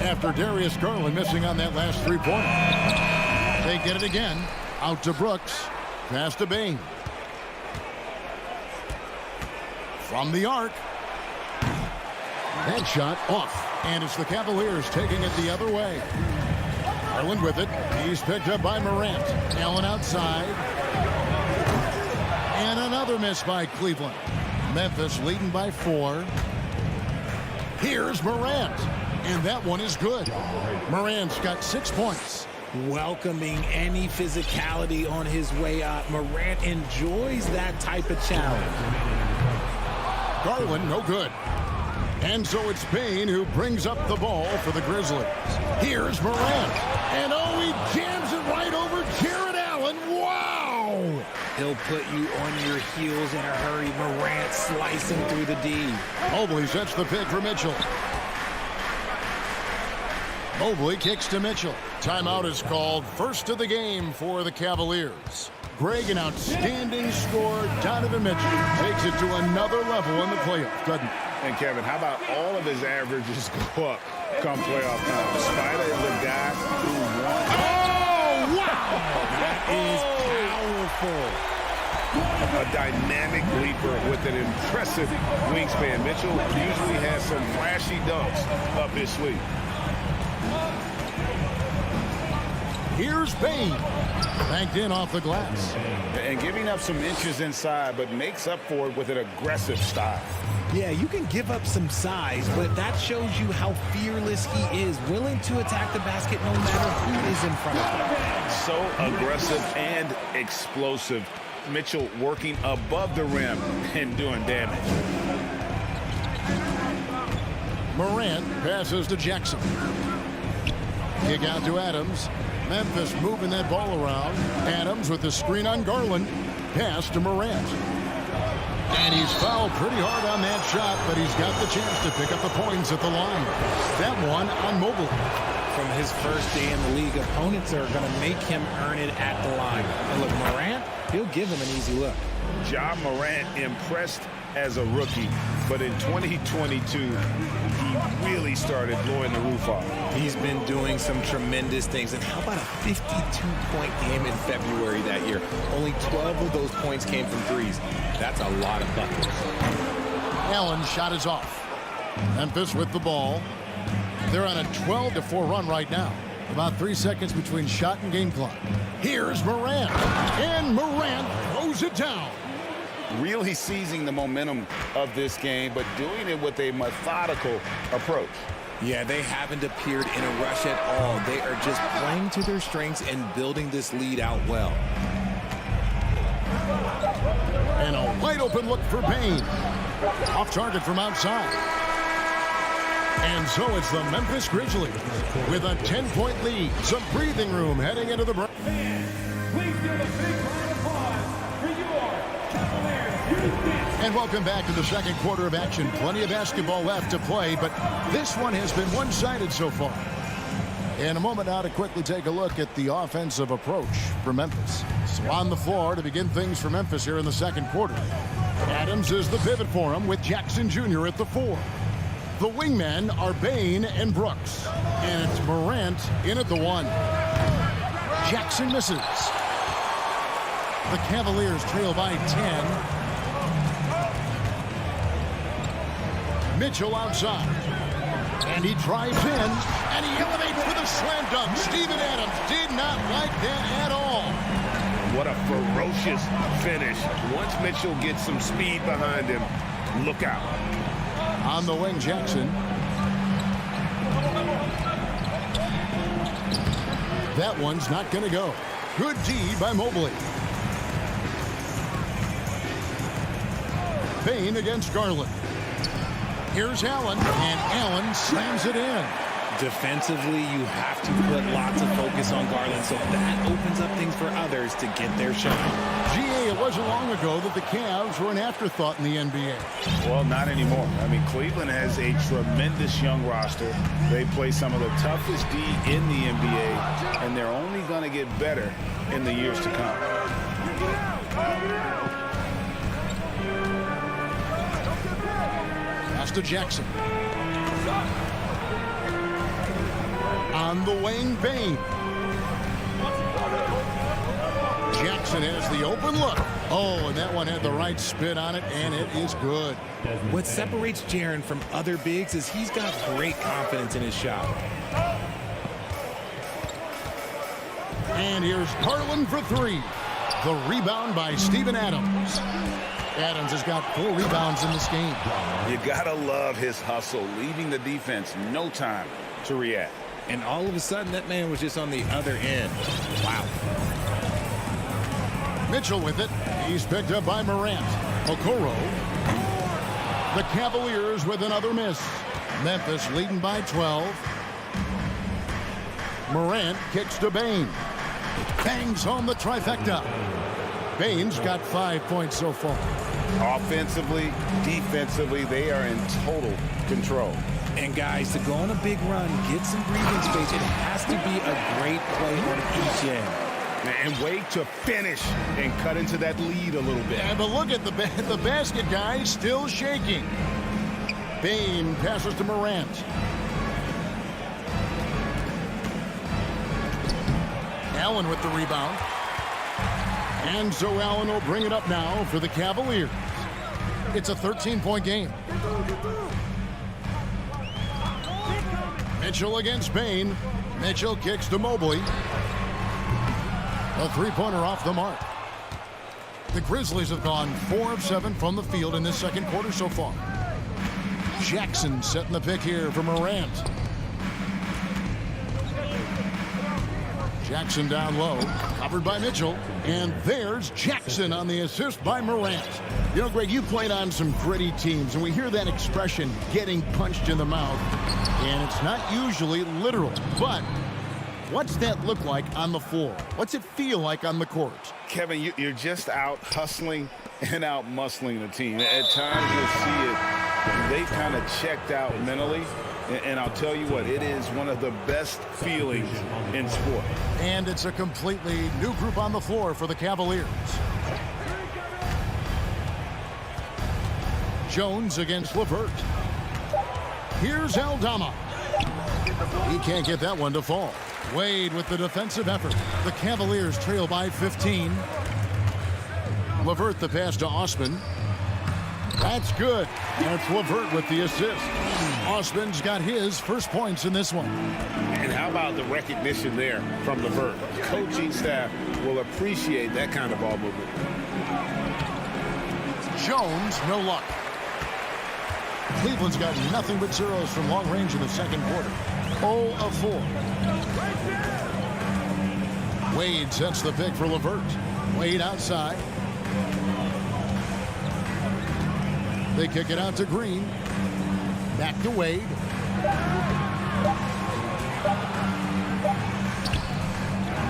after Darius Garland missing on that last 3-pointer. They get it again. Out to Brooks. Pass to Bain. From the arc. That shot off. And it's the Cavaliers taking it the other way. Garland with it. He's picked up by Morant. Allen outside. And another miss by Cleveland. Memphis leading by 4. Here's Morant. And that one is good. Morant's got 6 points. Welcoming any physicality on his way out. Morant enjoys that type of challenge. Garland, no good. And so it's Payne who brings up the ball for the Grizzlies. Here's Morant. And oh, he jams it right over Jared Allen. Wow! He'll put you on your heels in a hurry. Morant slicing through the D. Mobley sets the pick for Mitchell. Mobley kicks to Mitchell. Timeout is called. First of the game for the Cavaliers. Greg, an outstanding scorer. Donovan Mitchell takes it to another level in the playoffs, doesn't he? And Kevin, how about all of his averages go up come playoff time? Spider is a guy who won. Oh, wow! That is powerful. A dynamic leaper with an impressive wingspan. Mitchell usually has some flashy dunks up his sleeve. Here's Bain. Banked in off the glass. And giving up some inches inside, but makes up for it with an aggressive style. Yeah, you can give up some size, but that shows you how fearless he is, willing to attack the basket no matter who is in front of him. So aggressive and explosive. Mitchell working above the rim and doing damage. Morant passes to Jackson. Kick out to Adams. Memphis moving that ball around. Adams with the screen on Garland. Pass to Morant. And he's fouled pretty hard on that shot, but he's got the chance to pick up the points at the line. That one on Mobley. From his first day in the league, opponents are going to make him earn it at the line. And look, Morant, he'll give him an easy look. Ja Morant impressed as a rookie, but in 2022, he really he started blowing the roof off. He's been doing some tremendous things. And how about a 52-point game in February that year? Only 12 of those points came from threes. That's a lot of buckets. Allen's shot is off. Memphis with the ball. They're on a 12-4 run right now. About 3 seconds between shot and game clock. Here's Morant. And Morant throws it down. Really seizing the momentum of this game, but doing it with a methodical approach. Yeah, they haven't appeared in a rush at all. They are just playing to their strengths and building this lead out well. And a wide open look for Bane. Off target from outside. And so it's the Memphis Grizzlies with a 10-point lead. Some breathing room heading into the break. Please give a big round of applause for your Cavaliers. And welcome back to the second quarter of action. Plenty of basketball left to play, but this one has been one-sided so far. In a moment now to quickly take a look at the offensive approach for Memphis. So on the floor to begin things for Memphis here in the second quarter. Adams is the pivot for him with Jackson Jr. at the 4. The wingmen are Bane and Brooks. And it's Morant in at the 1. Jackson misses. The Cavaliers trail by 10. Mitchell outside. And he drives in. And he elevates with a slam dunk. Steven Adams did not like that at all. What a ferocious finish. Once Mitchell gets some speed behind him, look out. On the wing, Jackson. That one's not going to go. Good D by Mobley. Bane against Garland. Here's Allen, and Allen slams it in. Defensively, you have to put lots of focus on Garland, so that opens up things for others to get their shot. GA, it wasn't long ago that the Cavs were an afterthought in the NBA. Well, not anymore. I mean, Cleveland has a tremendous young roster. They play some of the toughest D in the NBA, and they're only going to get better in the years to come. Pass to Jackson. On the wing, Bane. Jackson has the open look. Oh, and that one had the right spin on it, and it is good. What separates Jaren from other bigs is he's got great confidence in his shot. And here's Garland for 3. The rebound by Steven Adams. Adams has got 4 rebounds in this game. You gotta love his hustle, leaving the defense no time to react. And all of a sudden, that man was just on the other end. Wow. Mitchell with it. He's picked up by Morant. Okoro. The Cavaliers with another miss. Memphis leading by 12. Morant kicks to Bane. Bangs home the trifecta. Bane's got 5 points so far. Offensively, defensively, they are in total control. And guys, to go on a big run, get some breathing space, it has to be a great play on each end. And wait to finish and cut into that lead a little bit. Yeah, but look at the basket, guys, still shaking. Bane passes to Morant. Allen with the rebound. And so Allen will bring it up now for the Cavaliers. It's a 13-point game. Mitchell against Bane. Mitchell kicks to Mobley. A three-pointer off the mark. The Grizzlies have gone 4 of 7 from the field in this second quarter so far. Jackson setting the pick here for Morant. Jackson down low, covered by Mitchell. And there's Jackson on the assist by Morant. You know, Greg, you played on some gritty teams, and we hear that expression, getting punched in the mouth. And it's not usually literal, but what's that look like on the floor? What's it feel like on the court? Kevin, you're just out hustling and out muscling the team. At times you'll see it, they've kind of checked out mentally. And I'll tell you what, it is one of the best feelings in sport. And it's a completely new group on the floor for the Cavaliers. Jones against LeVert. Here's Aldama. He can't get that one to fall. Wade with the defensive effort. The Cavaliers trail by 15. LeVert the pass to Osman. That's good. That's LeVert with the assist. Osman's got his first points in this one. And how about the recognition there from LeVert? Coaching staff will appreciate that kind of ball movement. Jones, no luck. Cleveland's got nothing but zeros from long range in the second quarter. 0 of 4. Wade sets the pick for LeVert. Wade outside. They kick it out to Green. Back to Wade.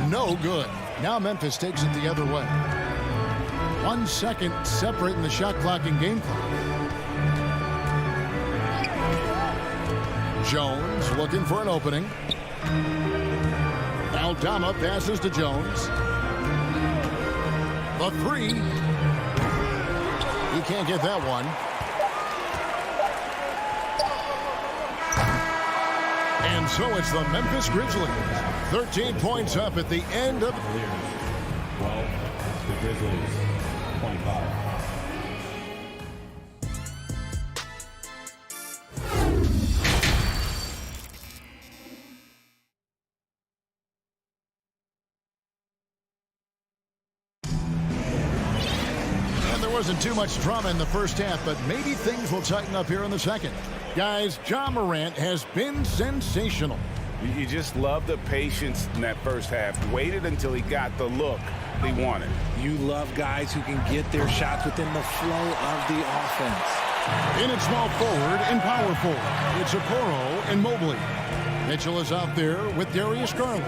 No good. Now Memphis takes it the other way. 1 second separating the shot clock and game clock. Jones looking for an opening. Aldama passes to Jones. The 3. He can't get that one. And so it's the Memphis Grizzlies. 13 points up at the end of... 12, the Grizzlies, 25. Wasn't too much drama in the first half, but maybe things will tighten up here in the second. Guys, Ja Morant has been sensational. You just love the patience in that first half. Waited until he got the look he wanted. You love guys who can get their shots within the flow of the offense. In at small forward and power forward, it's Okoro and Mobley. Mitchell is out there with Darius Garland.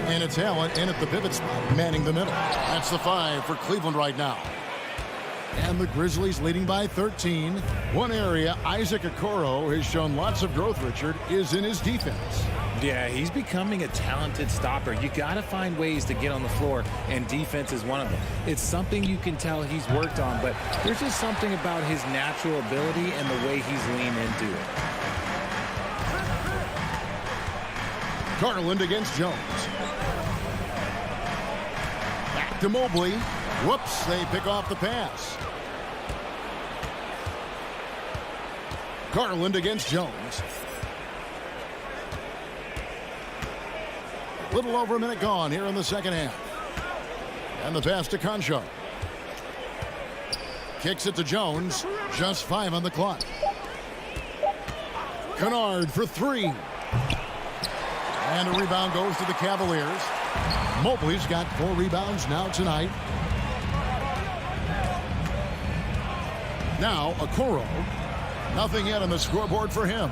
And it's Allen in at the pivot spot, manning the middle. That's the 5 for Cleveland right now. And the Grizzlies leading by 13. One area Isaac Okoro has shown lots of growth, Richard, is in his defense. Yeah, he's becoming a talented stopper. You got to find ways to get on the floor, and defense is one of them. It's something you can tell he's worked on, but there's just something about his natural ability and the way he's leaned into it. Garland against Jones. Back to Mobley. Whoops, they pick off the pass. Garland against Jones. Little over a minute gone here in the second half. And the pass to Concho. Kicks it to Jones. Just 5 on the clock. Kennard for 3. And a rebound goes to the Cavaliers. Mobley's got 4 rebounds now tonight. Now, Okoro. Nothing yet on the scoreboard for him.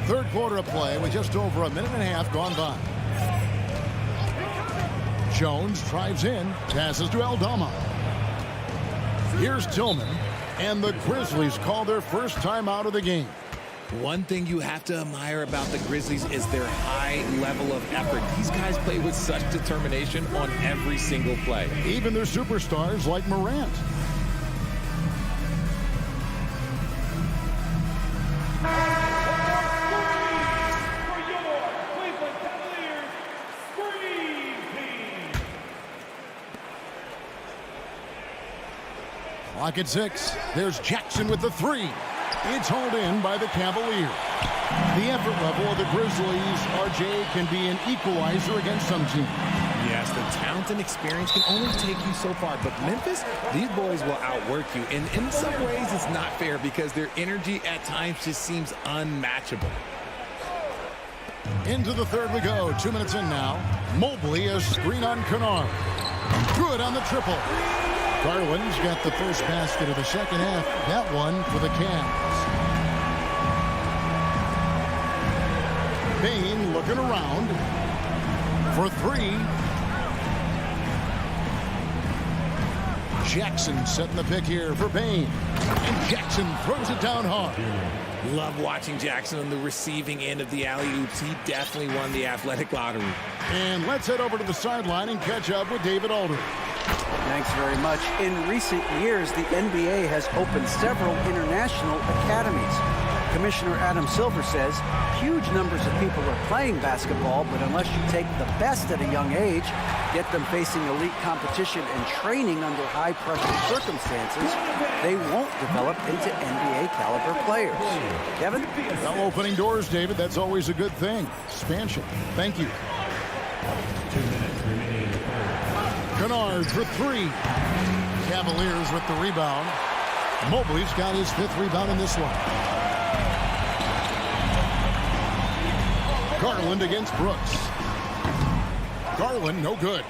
Third quarter of play with just over a minute and a half gone by. Jones drives in, passes to Aldama. Here's Tillman, and the Grizzlies call their first time out of the game. One thing you have to admire about the Grizzlies is their high level of effort. These guys play with such determination on every single play. Even their superstars like Morant. Clock at 6. There's Jackson with the 3. It's hauled in by the Cavaliers. The effort level of the Grizzlies, RJ, can be an equalizer against some teams. Yes, the talent and experience can only take you so far. But Memphis, these boys will outwork you. And in some ways, it's not fair because their energy at times just seems unmatchable. Into the third we go. 2 minutes in now. Mobley a screen on Kennard. Good on the triple. Garland's got the first basket of the second half. That one for the Cavs. Bain looking around for 3. Jackson setting the pick here for Bain. And Jackson throws it down hard. Love watching Jackson on the receiving end of the alley-oops. He definitely won the athletic lottery. And let's head over to the sideline and catch up with David Aldridge. Thanks very much. In recent years, the NBA has opened several international academies. Commissioner Adam Silver says huge numbers of people are playing basketball, but unless you take the best at a young age, get them facing elite competition and training under high-pressure circumstances, they won't develop into NBA-caliber players. Kevin? Well, opening doors, David, that's always a good thing. Expansion. Thank you. 2 minutes remaining. Kennard for three. Cavaliers with the rebound. Mobley's got his 5th rebound in this one. Garland against Brooks. Garland, no good.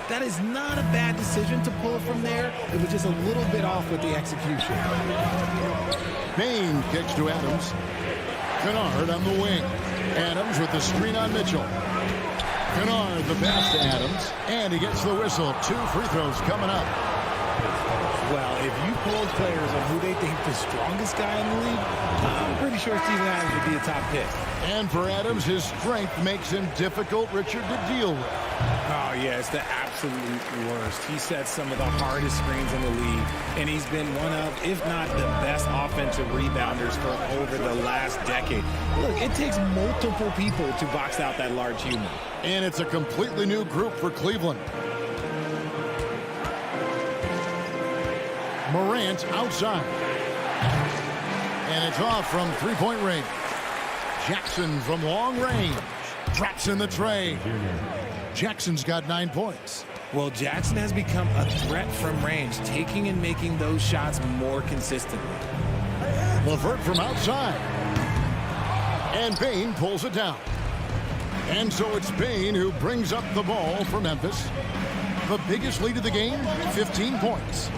That is not a bad decision to pull from there. It was just a little bit off with the execution. Bain kicks to Adams. Kennard on the wing. Adams with the screen on Mitchell. Kennard the pass to Adams. And he gets the whistle. 2 free throws coming up. Well, if you poll players on who they think the strongest guy in the league, I'm pretty sure Steven Adams would be a top pick. And for Adams, his strength makes him difficult, Richard, to deal with. Oh, yeah, it's the absolute worst. He sets some of the hardest screens in the league, and he's been one of, if not the best offensive rebounders for over the last decade. Look, it takes multiple people to box out that large human. And it's a completely new group for Cleveland. Morant outside. And it's off from three-point range. Jackson from long range. Drops in the tray. Jackson's got 9 points. Well, Jackson has become a threat from range, taking and making those shots more consistently. LeVert from outside. And Bain pulls it down. And so it's Bain who brings up the ball for Memphis. The biggest lead of the game, 15 points.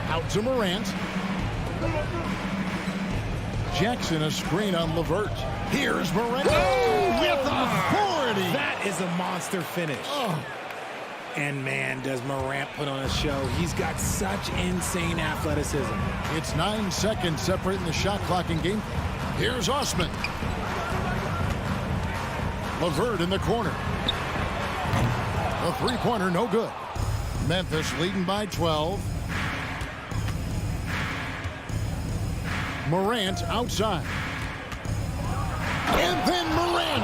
Out to Morant. Jackson a screen on LeVert. Here's Morant. Oh, with authority. That is a monster finish. Oh. And man, does Morant put on a show. He's got such insane athleticism. It's 9 seconds separating the shot clock in game. Here's Osman. LeVert in the corner. A three-pointer, no good. Memphis leading by 12. Morant outside. And then Morant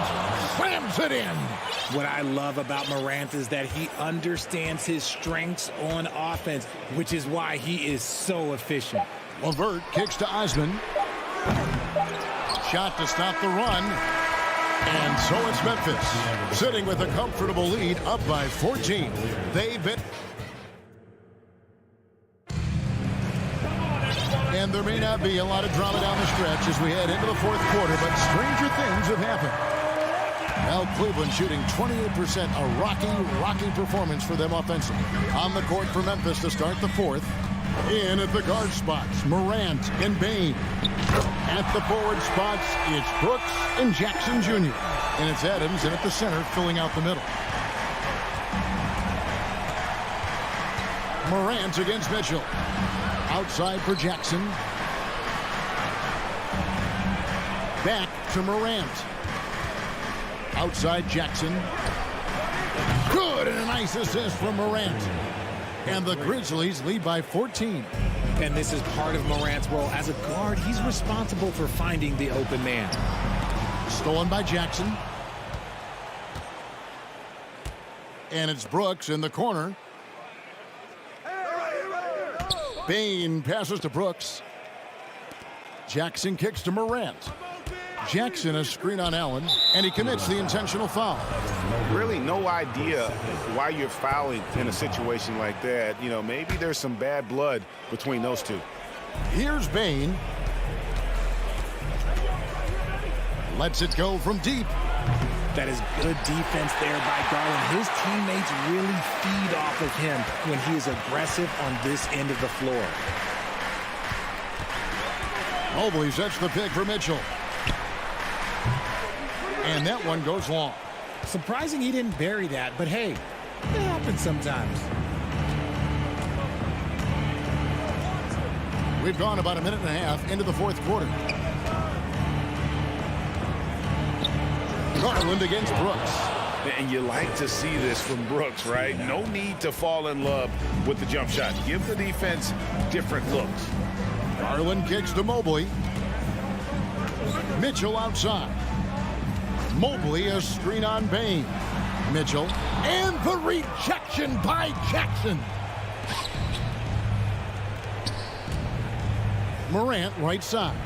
slams it in. What I love about Morant is that he understands his strengths on offense, which is why he is so efficient. LeVert kicks to Osman. Shot to stop the run. And so it's Memphis, sitting with a comfortable lead, up by 14. They've been... And there may not be a lot of drama down the stretch as we head into the 4th quarter, but stranger things have happened. Now Cleveland shooting 28%, a rocky performance for them offensively. On the court for Memphis to start the 4th. In at the guard spots, Morant and Bain. At the forward spots, it's Brooks and Jackson Jr. And it's Adams in at the center, filling out the middle. Morant against Mitchell. Outside for Jackson. Back to Morant. Outside Jackson. Good, and a nice assist from Morant. And the Grizzlies lead by 14. And this is part of Morant's role. As a guard, he's responsible for finding the open man. Stolen by Jackson. And it's Brooks in the corner. Bain passes to Brooks. Jackson kicks to Morant. Jackson a screen on Allen, and he commits the intentional foul. Really no idea why you're fouling in a situation like that. You know, maybe there's some bad blood between those two. Here's Bain. Lets it go from deep. That is good defense there by Garland. His teammates really feed off of him when he is aggressive on this end of the floor. Mobley sets the pick for Mitchell. And that one goes long. Surprising he didn't bury that, but hey, it happens sometimes. We've gone about a minute and a half into the 4th quarter. Garland against Brooks. And you like to see this from Brooks, right? No need to fall in love with the jump shot. Give the defense different looks. Garland kicks to Mobley. Mitchell outside. Mobley a screen on Bain. Mitchell. And the rejection by Jackson. Morant right side.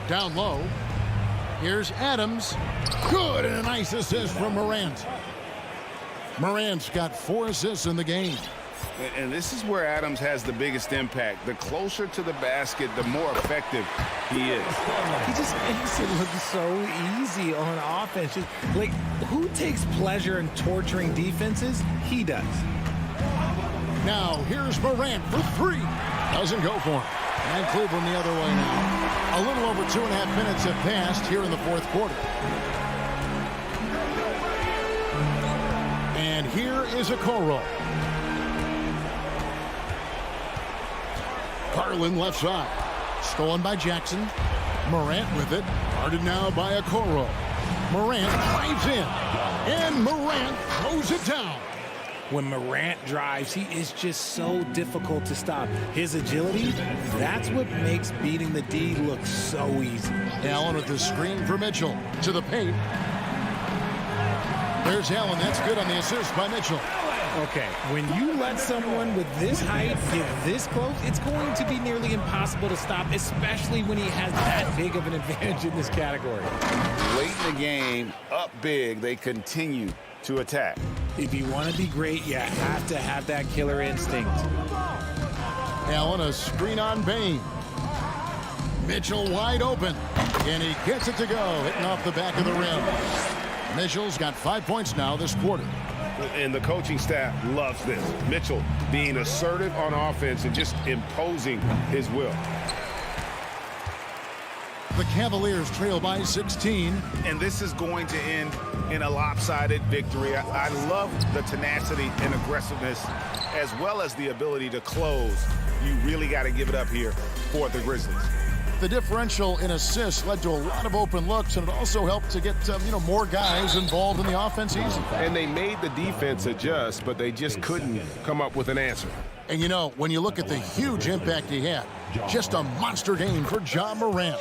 Down low. Here's Adams. Good, and a nice assist from Morant. Morant's got 4 assists in the game. And this is where Adams has the biggest impact. The closer to the basket, the more effective he is. He just makes it look so easy on offense. Like, who takes pleasure in torturing defenses? He does. Now, here's Morant for 3. Doesn't go for him. And Cleveland the other way now. A little over 2.5 minutes have passed here in the fourth quarter. And here is a Okoro. Garland left side. Stolen by Jackson. Morant with it. Guarded now by Okoro. Morant drives in. And Morant throws it down. When Morant drives, he is just so difficult to stop. His agility, that's what makes beating the D look so easy. Allen with the screen for Mitchell. To the paint. There's Allen. That's good on the assist by Mitchell. Okay, when you let someone with this height get this close, it's going to be nearly impossible to stop, especially when he has that big of an advantage in this category. Late in the game, up big, they continue to attack. If you want to be great, you have to have that killer instinct. Allen, a screen on Bain. Mitchell wide open. And he gets it to go, hitting off the back of the rim. Mitchell's got 5 points now this quarter. And the coaching staff loves this. Mitchell being assertive on offense and just imposing his will. The Cavaliers trail by 16. And this is going to end in a lopsided victory. I love the tenacity and aggressiveness as well as the ability to close. You really got to give it up here for the Grizzlies. The differential in assists led to a lot of open looks, and it also helped to get more guys involved in the offense easy. And they made the defense adjust, but they just couldn't come up with an answer. And when you look at the huge impact he had, just a monster game for Ja Morant.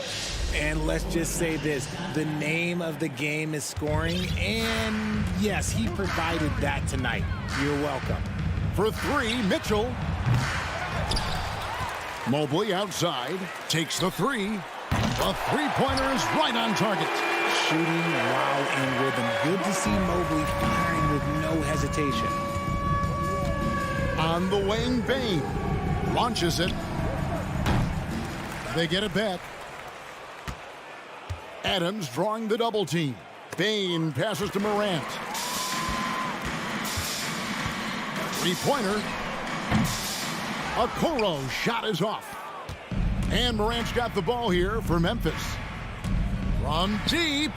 And let's just say this, the name of the game is scoring, and yes, he provided that tonight. You're welcome. For 3, Mitchell. Mobley outside, takes the 3. The three-pointer is right on target. Shooting while in rhythm. Good to see Mobley firing with no hesitation. On the wing, Bain launches it. They get it back. Adams drawing the double team. Bain passes to Morant. Three-pointer. Okoro shot is off. And Morant's got the ball here for Memphis. From deep.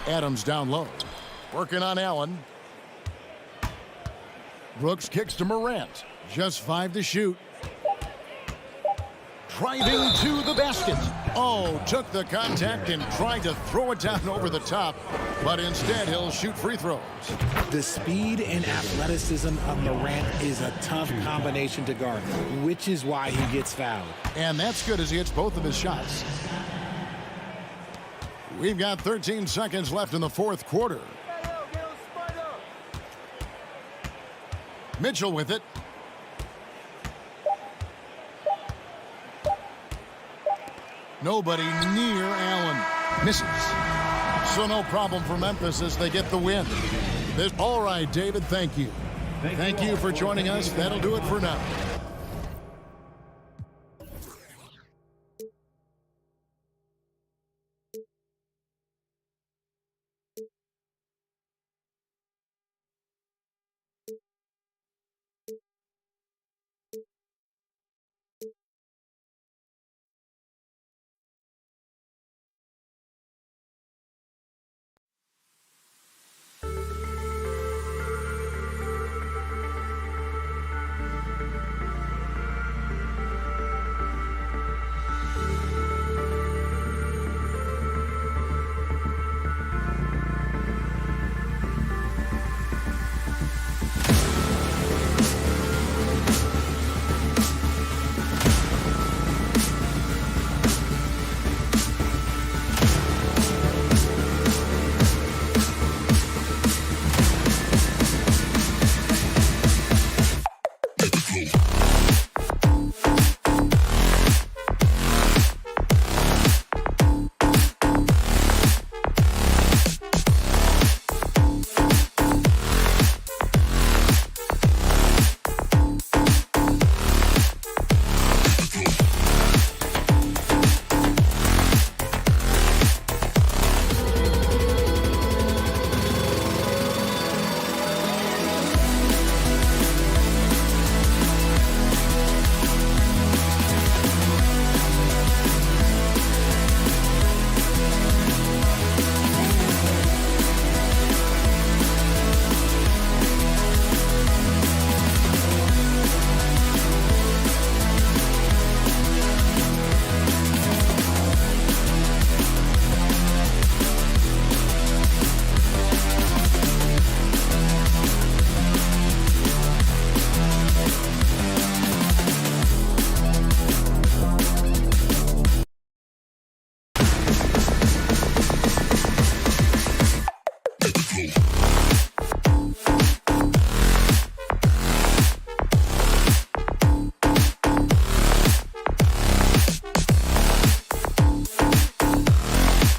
Adams down low. Working on Allen. Brooks kicks to Morant. Just 5 to shoot. Driving to the basket. Oh, took the contact and tried to throw it down over the top. But instead, he'll shoot free throws. The speed and athleticism of Morant is a tough combination to guard, which is why he gets fouled. And that's good as he hits both of his shots. We've got 13 seconds left in the fourth quarter. Mitchell with it. Nobody near Allen. Misses. So no problem for Memphis as they get the win. All right, David, thank you. Thank you for joining us. That'll do it for now.